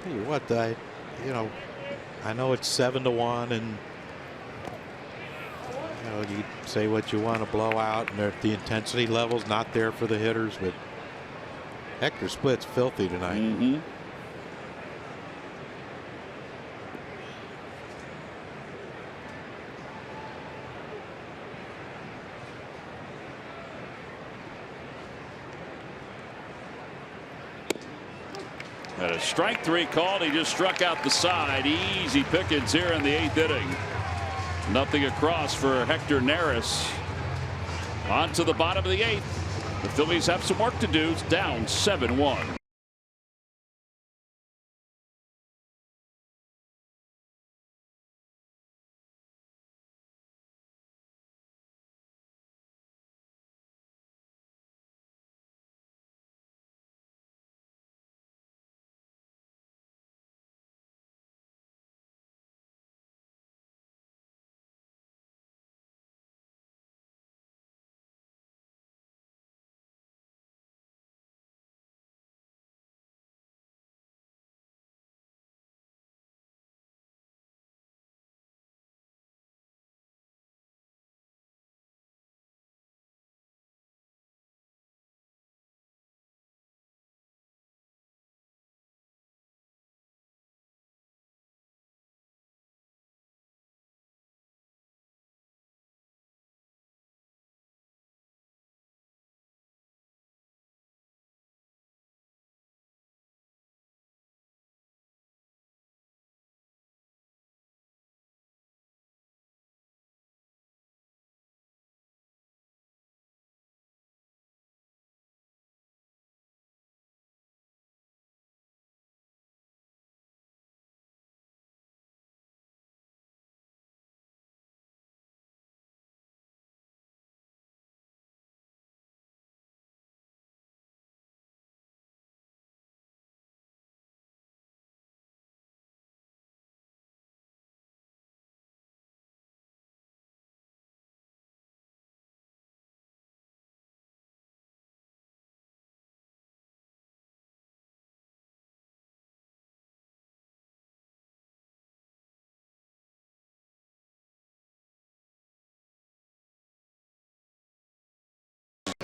Tell you what, I know it's 7-1, and you say what you want to blow out, and the intensity level's not there for the hitters, but Hector Split's filthy tonight. Mm-hmm. And a strike 3 called. He just struck out the side. Easy pickings here in the 8th inning. Nothing across for Hector Neris. On to the bottom of the 8th. The Phillies have some work to do. It's down 7-1.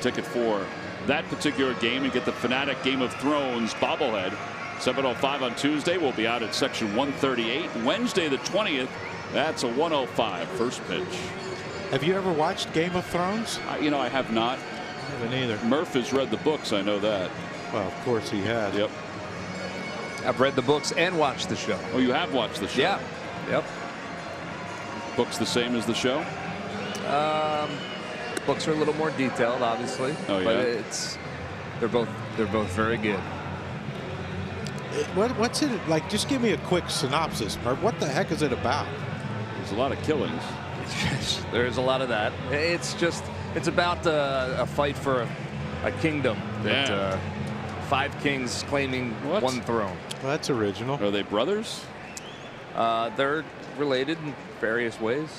ticket for that particular game and get the Fanatic Game of Thrones bobblehead. 7:05 on Tuesday. We'll be out at section 138. Wednesday the 20th. That's a 1:05 first pitch. Have you ever watched Game of Thrones? You know, I have not. I haven't either. Murph has read the books. I know that. Well, of course he has. Yep. I've read the books and watched the show. Oh, you have watched the show? Yeah. Yep. Books the same as the show? Books are a little more detailed, obviously. Oh, yeah. But they're both very good. What's it like? Just give me a quick synopsis, Murph. What the heck is it about? There's a lot of killings. There's a lot of that. It's about a fight for a kingdom that 5 kings claiming one throne. Well, that's original. Are they brothers? They're related in various ways.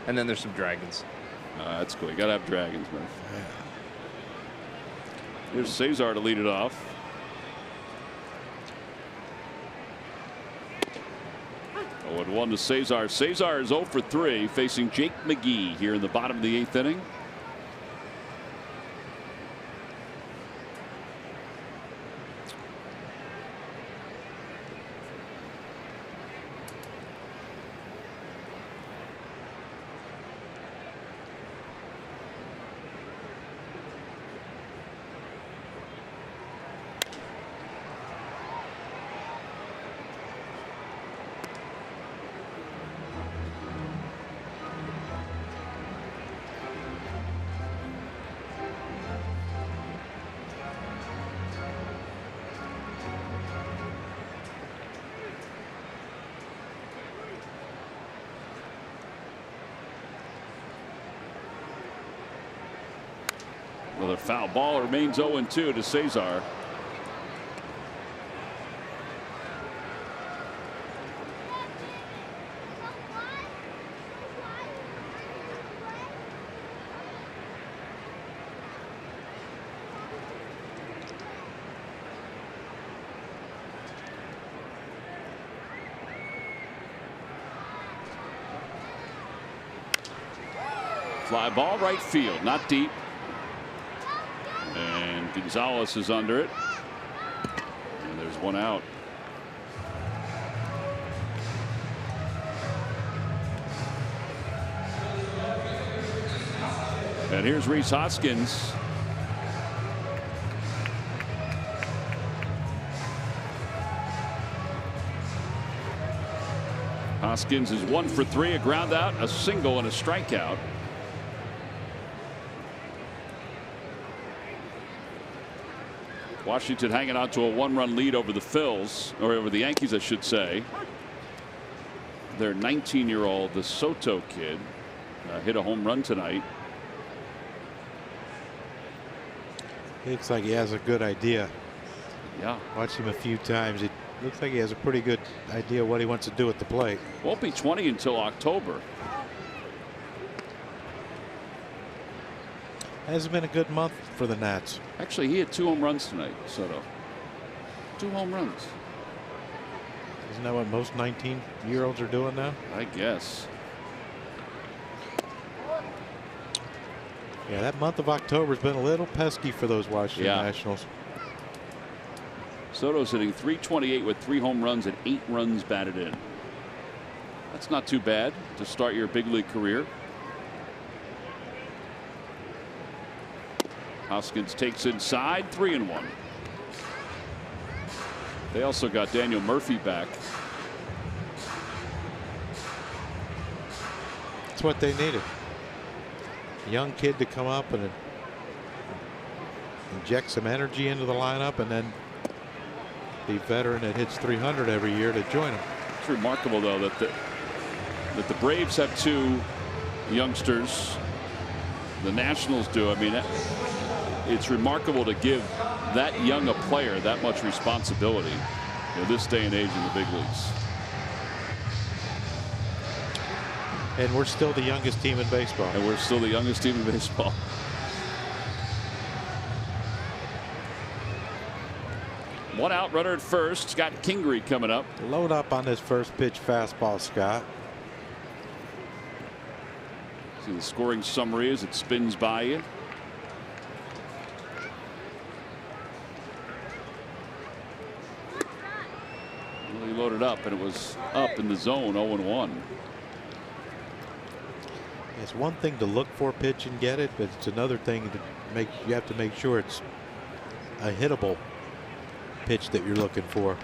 And then there's some dragons. That's cool. You got to have dragons, man. Here's Cesar to lead it off. Oh, and 1 to Cesar. Cesar is 0 for 3 facing Jake McGee here in the bottom of the 8th inning. Another foul ball, remains 0-2 to Cesar. Fly ball right field, not deep. And Gonzalez is under it. And there's one out. And here's Rhys Hoskins. Hoskins is 1 for 3, a ground out, a single, and a strikeout. Washington hanging on to a 1-run lead over the Phils, or over the Yankees, I should say. Their 19-year-old, the Soto kid, hit a home run tonight. Looks like he has a good idea. Yeah. Watched him a few times. It looks like he has a pretty good idea what he wants to do at the plate. Won't be 20 until October. Hasn't been a good month for the Nats. Actually, he had 2 home runs tonight, Soto. 2 home runs. Isn't that what most 19-year-olds are doing now? I guess. Yeah, that month of October has been a little pesky for those Washington Nationals. Soto's hitting .328 with 3 home runs and 8 runs batted in. That's not too bad to start your big league career. Hoskins takes inside, 3-1. They also got Daniel Murphy back. That's what they needed. A young kid to come up and inject some energy into the lineup, and then the veteran that hits 300 every year to join him. It's remarkable, though, that the Braves have 2 youngsters. The Nationals do. I mean, it's remarkable to give that young a player that much responsibility in this day and age in the big leagues. And we're still the youngest team in baseball. And we're still the youngest team in baseball. One out, runner at first. Scott Kingery coming up. Load up on this first pitch fastball, Scott. See the scoring summary as it spins by you. loaded up, and it was up in the zone 0-1. It's one thing to look for a pitch and get it, but it's another thing to you have to make sure it's a hittable pitch that you're looking for.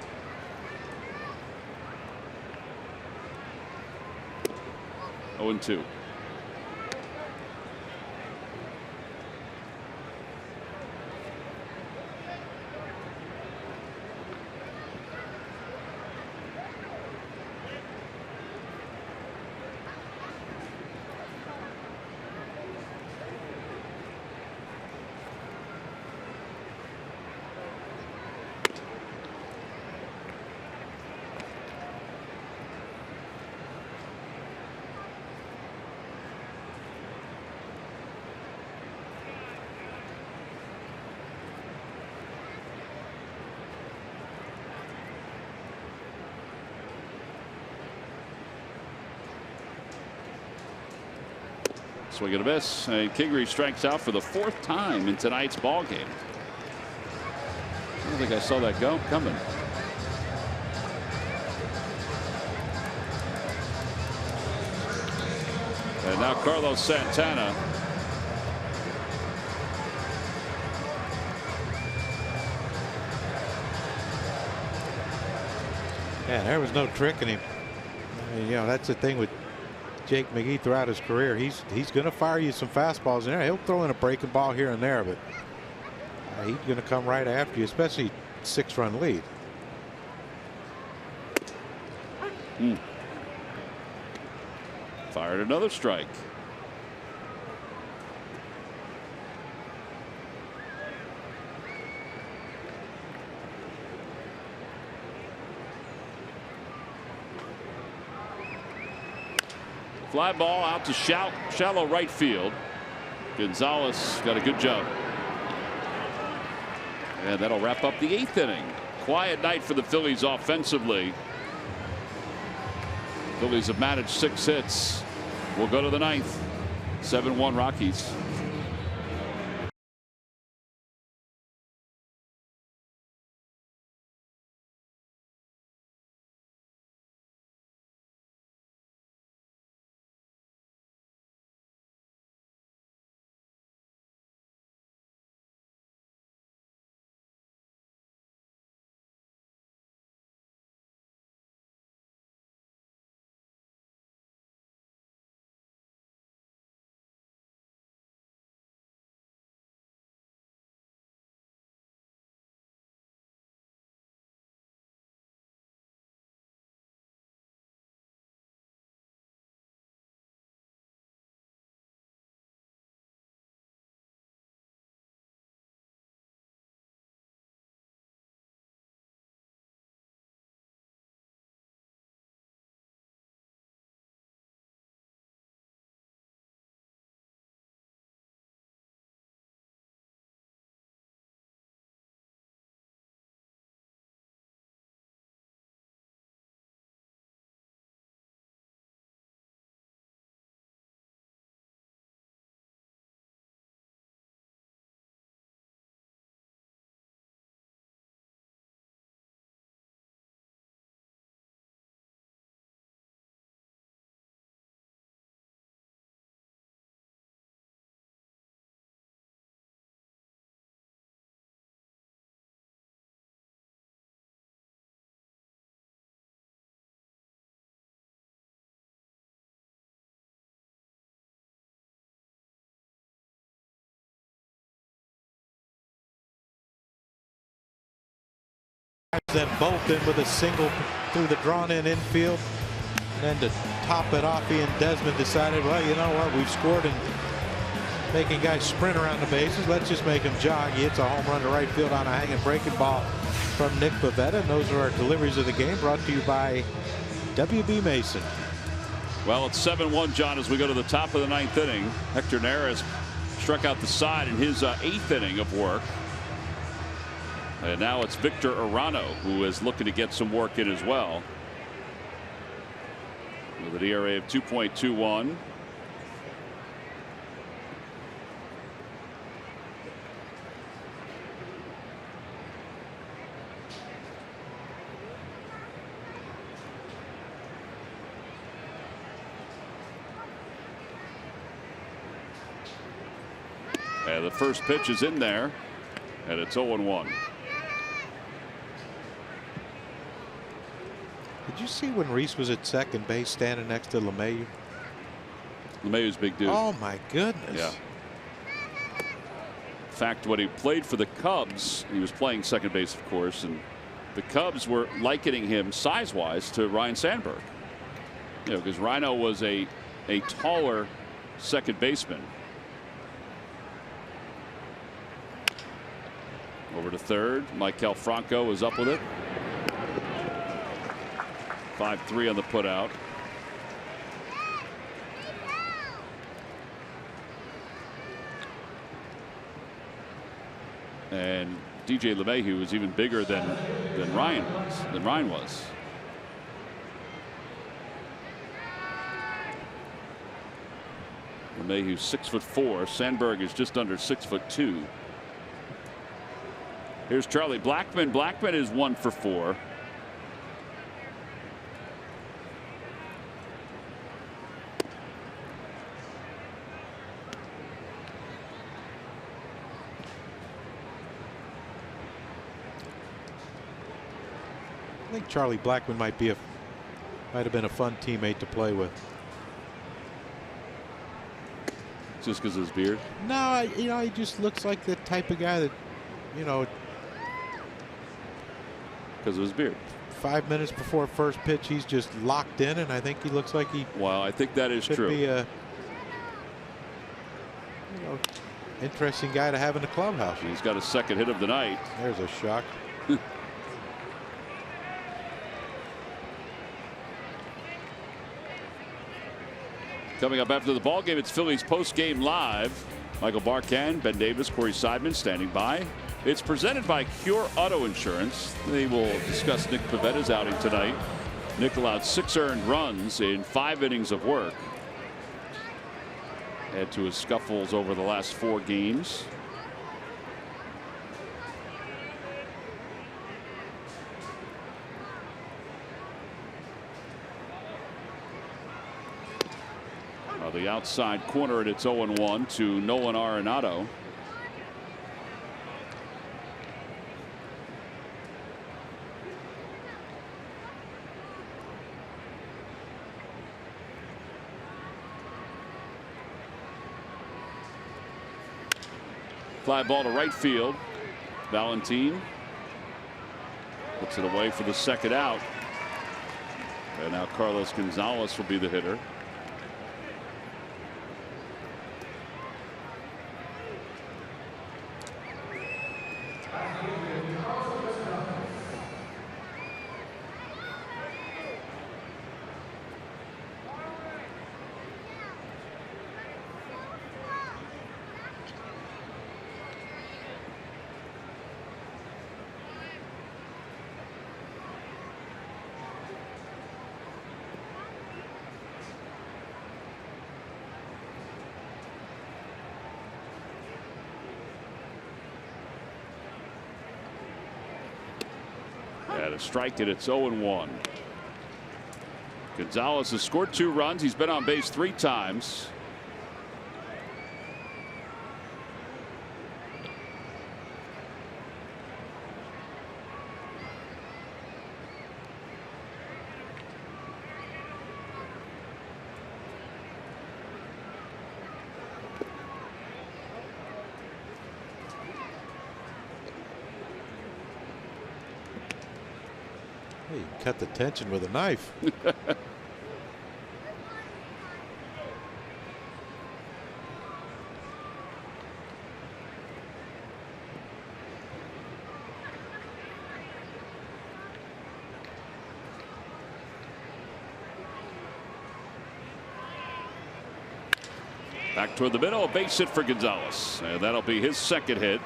Oh, 0-2. Swing and a miss, and Kingery strikes out for the 4th time in tonight's ball game. I don't think I saw that coming. And now Carlos Santana. Yeah, there was no tricking him. I mean, you know, that's the thing with Jake McGee throughout his career. He's going to fire you some fastballs in there. He'll throw in a breaking ball here and there, but he's going to come right after you, especially 6-run lead. Fired another strike. Fly ball out to shallow right field. Gonzalez got a good jump. And that'll wrap up the 8th inning. Quiet night for the Phillies offensively. Phillies have managed 6 hits. We'll go to the 9th. 7-1 Rockies. Then both in with a single through the drawn-in infield. And then to top it off, Ian Desmond decided, well, you know what, we've scored and making guys sprint around the bases. Let's just make them jog. He hits a home run to right field on a hanging breaking ball from Nick Pivetta. And those are our deliveries of the game, brought to you by W.B. Mason. Well, it's 7-1, John, as we go to the top of the 9th inning. Hector Neris struck out the side in his 8th inning of work. And now it's Victor Arano who is looking to get some work in as well. With an ERA of 2.21. And the first pitch is in there, and it's 0-1. Did you see when Reese was at second base standing next to LeMahieu? LeMahieu's a big dude. Oh my goodness. Yeah. In fact, when he played for the Cubs, he was playing second base, of course, and the Cubs were likening him size-wise to Ryne Sandberg. You know, because Rhino was a taller second baseman. Over to third. Maikel Franco is up with it. 5-3 on the putout. And DJ LeMahieu was even bigger than Ryan was. LeMahieu 6'4". Sandberg is just under 6'2". Here's Charlie Blackmon. Blackmon is 1 for 4. I think Charlie Blackmon might have been a fun teammate to play with. Just because of his beard? No, you know, he just looks like the type of guy that, you know, because of his beard. 5 minutes before first pitch, he's just locked in, and I think he looks like he. Well, I think that is should true. Be a, you know, interesting guy to have in the clubhouse. He's got a second hit of the night. There's a shock. Coming up after the ball game, it's Phillies post-game live. Michael Barkan, Ben Davis, Corey Seidman standing by. It's presented by Cure Auto Insurance. They will discuss Nick Pavetta's outing tonight. Nick allowed 6 earned runs in 5 innings of work. Add to his scuffles over the last 4 games. The outside corner, and it's 0-1 to Nolan Arenado. Fly ball to right field. Valentin puts it away for the second out. And now Carlos Gonzalez will be the hitter. A strike, and it's 0-1. Gonzalez has scored 2 runs. He's been on base 3 times. Hey, you cut the tension with a knife. Back toward the middle, a base hit for Gonzalez, and that'll be his second hit.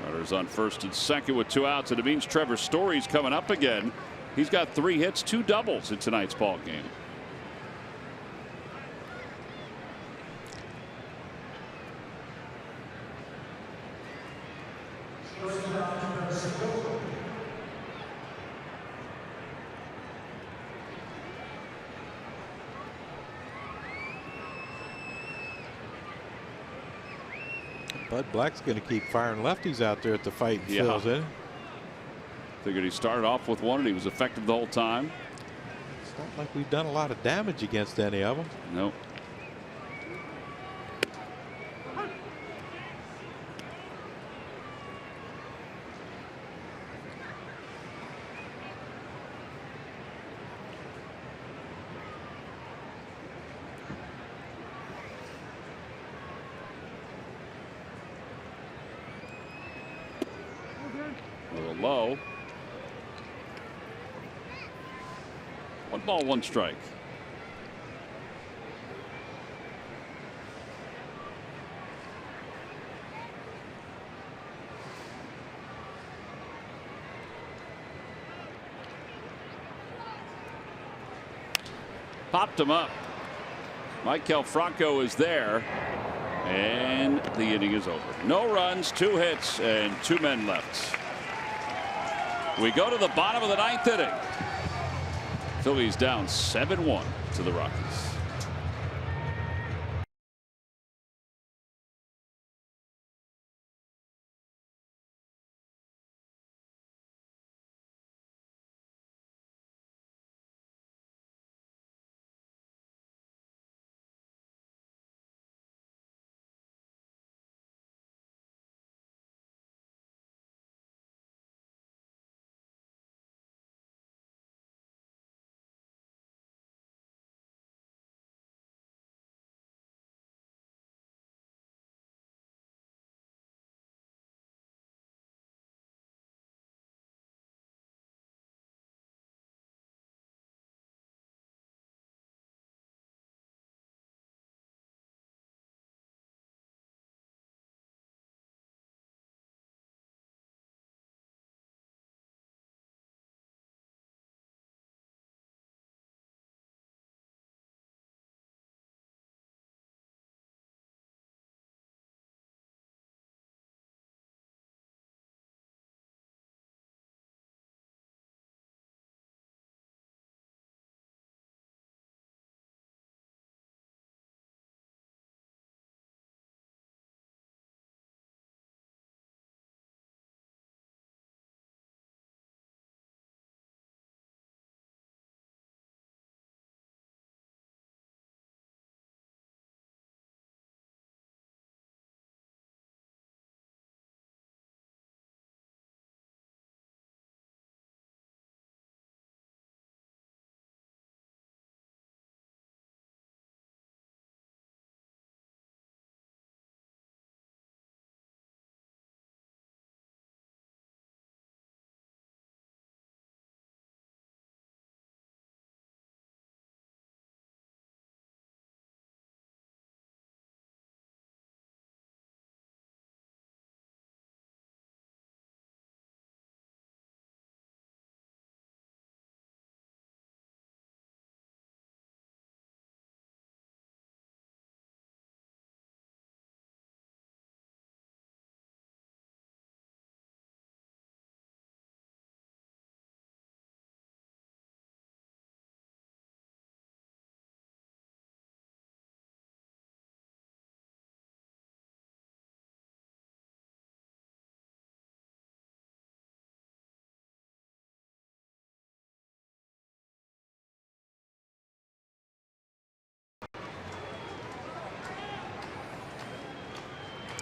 Runners on first and second with 2 outs, and it means Trevor Story's coming up again. He's got 3 hits, 2 doubles in tonight's ball game. Bud Black's going to keep firing lefties out there at the Fighting Phils, isn't he? Figured he started off with one and he was effective the whole time. It's not like we've done a lot of damage against any of them. Nope. A little low. 1 ball, 1 strike. Popped him up. Michael Franco is there. And the inning is over. No runs, 2 hits, and 2 men left. We go to the bottom of the 9th inning. Phillies down 7-1 to the Rockies.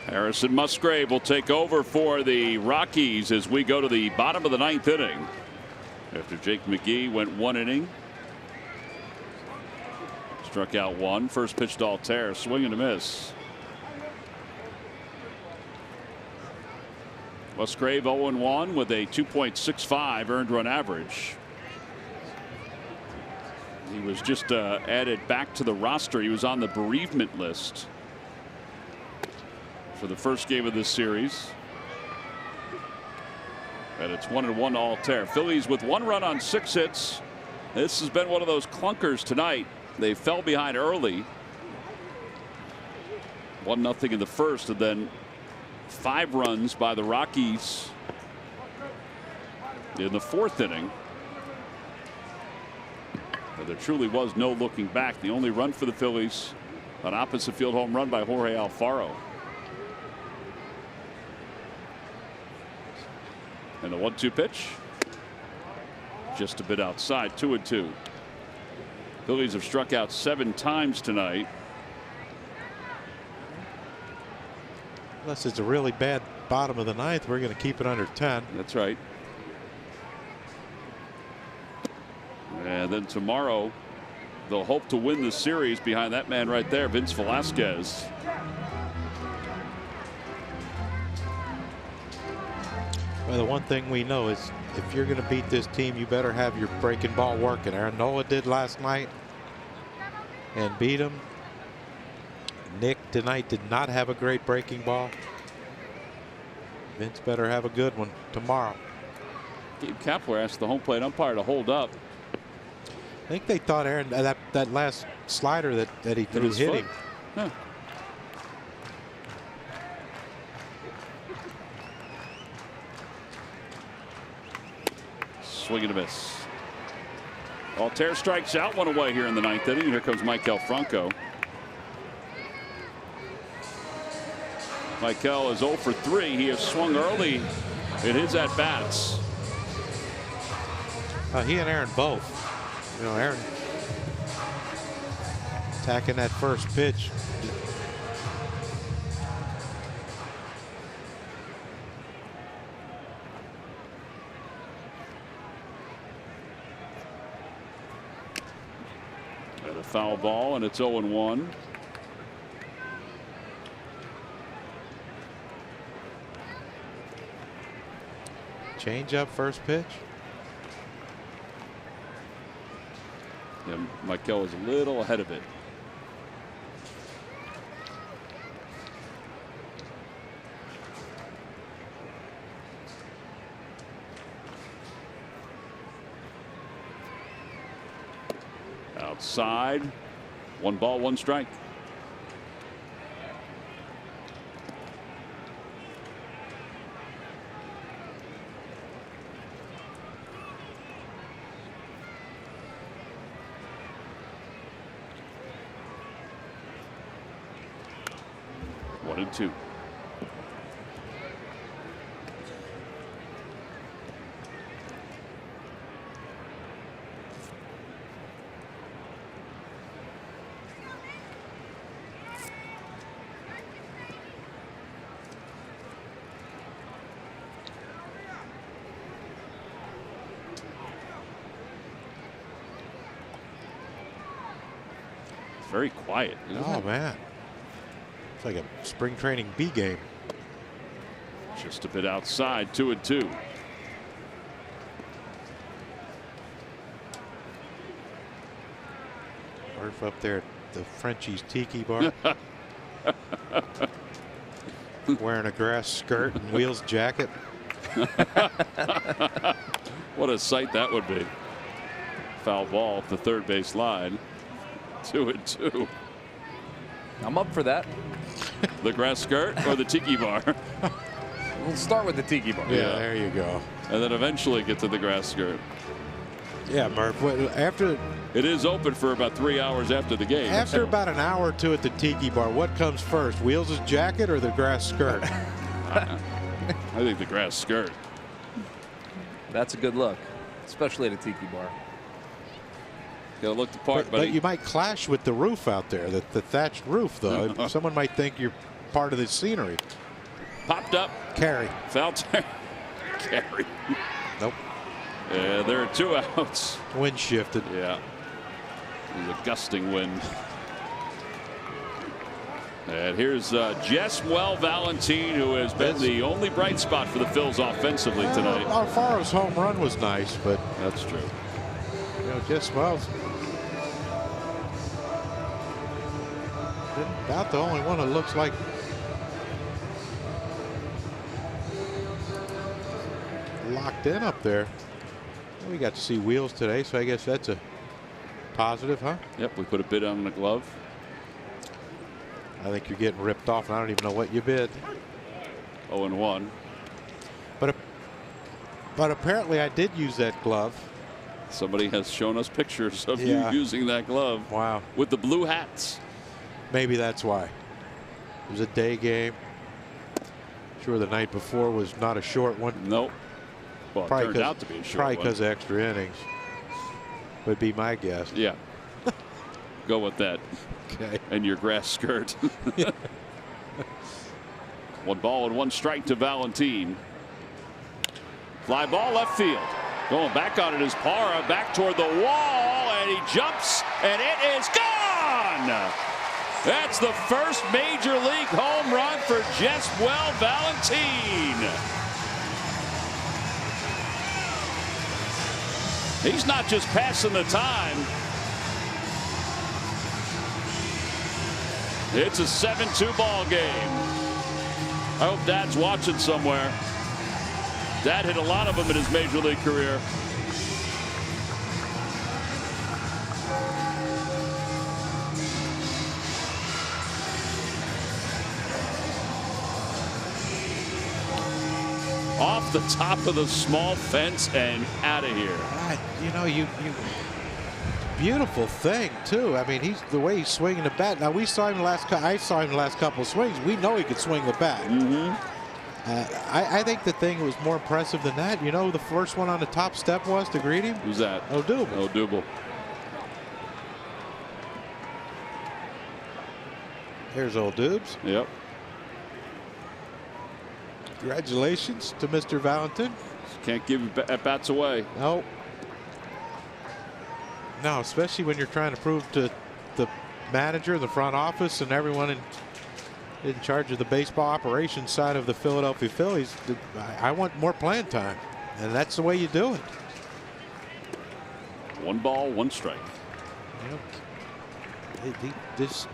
Harrison Musgrave will take over for the Rockies as we go to the bottom of the 9th inning. After Jake McGee went 1 inning. Struck out 1. First pitch to Altair. Swing and a miss. Musgrave 0-1 with a 2.65 earned run average. He was just added back to the roster. He was on the bereavement list for the first game of this series. And it's 1-1 to Altair. Phillies with 1 run on 6 hits. This has been one of those clunkers tonight. They fell behind early. 1-0 in the first, and then 5 runs by the Rockies in the 4th inning. But there truly was no looking back. The only run for the Phillies, an opposite field home run by Jorge Alfaro. And the 1-2 pitch. Just a bit outside, 2-2. Phillies have struck out 7 times tonight. Unless it's a really bad bottom of the ninth, we're going to keep it under 10. That's right. And then tomorrow, they'll hope to win the series behind that man right there, Vince Velasquez. Well, the one thing we know is if you're going to beat this team, you better have your breaking ball working. Aaron Nola did last night and beat him. Nick tonight did not have a great breaking ball. Vince better have a good one tomorrow. Gabe Kapler asked the home plate umpire to hold up. I think they thought Aaron that last slider that he threw hit him. Huh. Swing and a miss. Altair strikes out, 1 away here in the 9th inning. Here comes Michael Franco. Michael is 0 for 3. He has swung early in his at-bats. He and Aaron both. You know, Aaron attacking that first pitch. And a foul ball, and it's 0-1. Change up first pitch. Yeah, Michael is a little ahead of it. Outside. 1 ball, 1 strike. One and 2. Very quiet. Oh man. It's like a spring training B game. Just a bit outside, 2-2. Murph up there at the Frenchie's Tiki Bar. Wearing a grass skirt and Wheels jacket. What a sight that would be. Foul ball up the third base line. 2-2. I'm up for that. The grass skirt or the tiki bar? We'll start with the tiki bar. Yeah, there you go. And then eventually get to the grass skirt. Yeah, Murph. After it is open for about 3 hours after the game. After about an hour or two at the tiki bar, what comes first, Wheels' jacket or the grass skirt? I think the grass skirt. That's a good look, especially at a tiki bar. Gotta look the part, but you might clash with the roof out there, the thatched roof, though. Someone might think you're part of the scenery. Popped up. Carry. Foul turn. Carry. Nope. There are 2 outs. Wind shifted. Yeah. It was a gusting wind. And here's Jeswell Valentine, who has been the only bright spot for the Phils offensively tonight. Alfaro's home run was nice, but that's true. You know, Jeswell's about the only one that looks like locked in up there. We got to see Wheels today, so I guess that's a positive, huh? Yep, we put a bid on the glove. I think you're getting ripped off, and I don't even know what you bid. 0-1. But apparently I did use that glove. Somebody has shown us pictures of you using that glove. Wow. With the blue hats. Maybe that's why. It was a day game. Sure, the night before was not a short one. Nope. Well, it turned out to be a short probably one. because of extra innings. Would be my guess. Yeah. Go with that. Okay. And your grass skirt. 1 ball and 1 strike to Valentin. Fly ball left field. Going back on it is Parra, back toward the wall, and he jumps, and it is gone! That's the first major league home run for Jeswell Valentin. He's not just passing the time. It's a 7-2 ball game. I hope Dad's watching somewhere. Dad hit a lot of them in his major league career. Off the top of the small fence and out of here. You know, beautiful thing too. I mean, the way he's swinging the bat. Now I saw him the last couple of swings. We know he could swing the bat. I think the thing was more impressive than that. You know, the first one on the top step was to greet him. Who's that? Odubel. Odubel. Here's old Dubes. Yep. Congratulations to Mr. Valentin. Can't give at bats away. No. No, especially when you're trying to prove to the manager, the front office, and everyone in charge of the baseball operations side of the Philadelphia Phillies, I want more playing time, and that's the way you do it. 1 ball, 1 strike. That's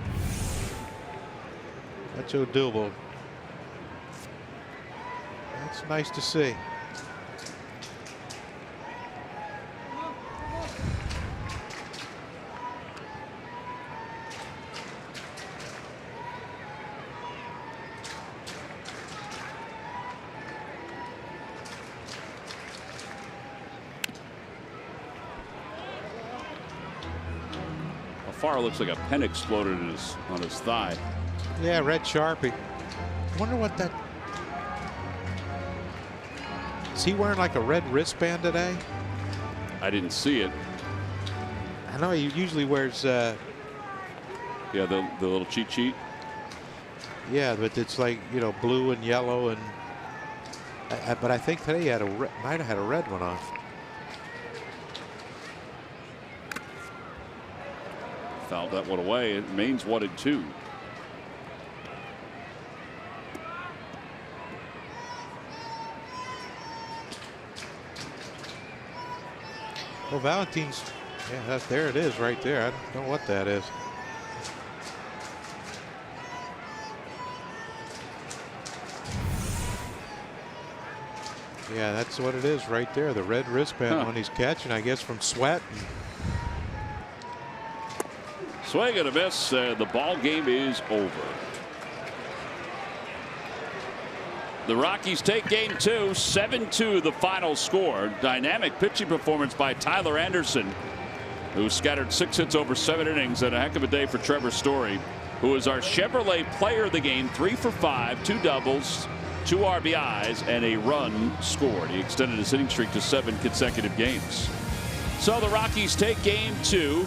Odubel. That's nice to see. Far looks like a pen exploded on his thigh. Yeah, red Sharpie. I wonder what that. Is he wearing like a red wristband today? I didn't see it. I know he usually wears. Yeah, the little cheat sheet. Yeah, but it's like, you know, blue and yellow, and but I think today he might have had a red one on. Fouled that one away. It remains 1-2. Well, Valentin's, yeah, there it is right there. I don't know what that is. Yeah, that's what it is right there. The red wristband when he's catching, I guess, from sweat. Swing and a miss. The ball game is over. The Rockies take game 2, 7-2 the final score. Dynamic pitching performance by Tyler Anderson, who scattered 6 hits over 7 innings, and a heck of a day for Trevor Story, who is our Chevrolet player of the game. 3 for 5, 2 doubles, 2 RBIs, and a run scored. He extended his hitting streak to 7 consecutive games. So the Rockies take game 2.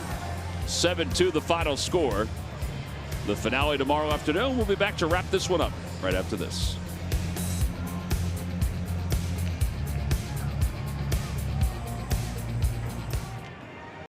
7-2 the final score. The finale tomorrow afternoon. We'll be back to wrap this one up right after this.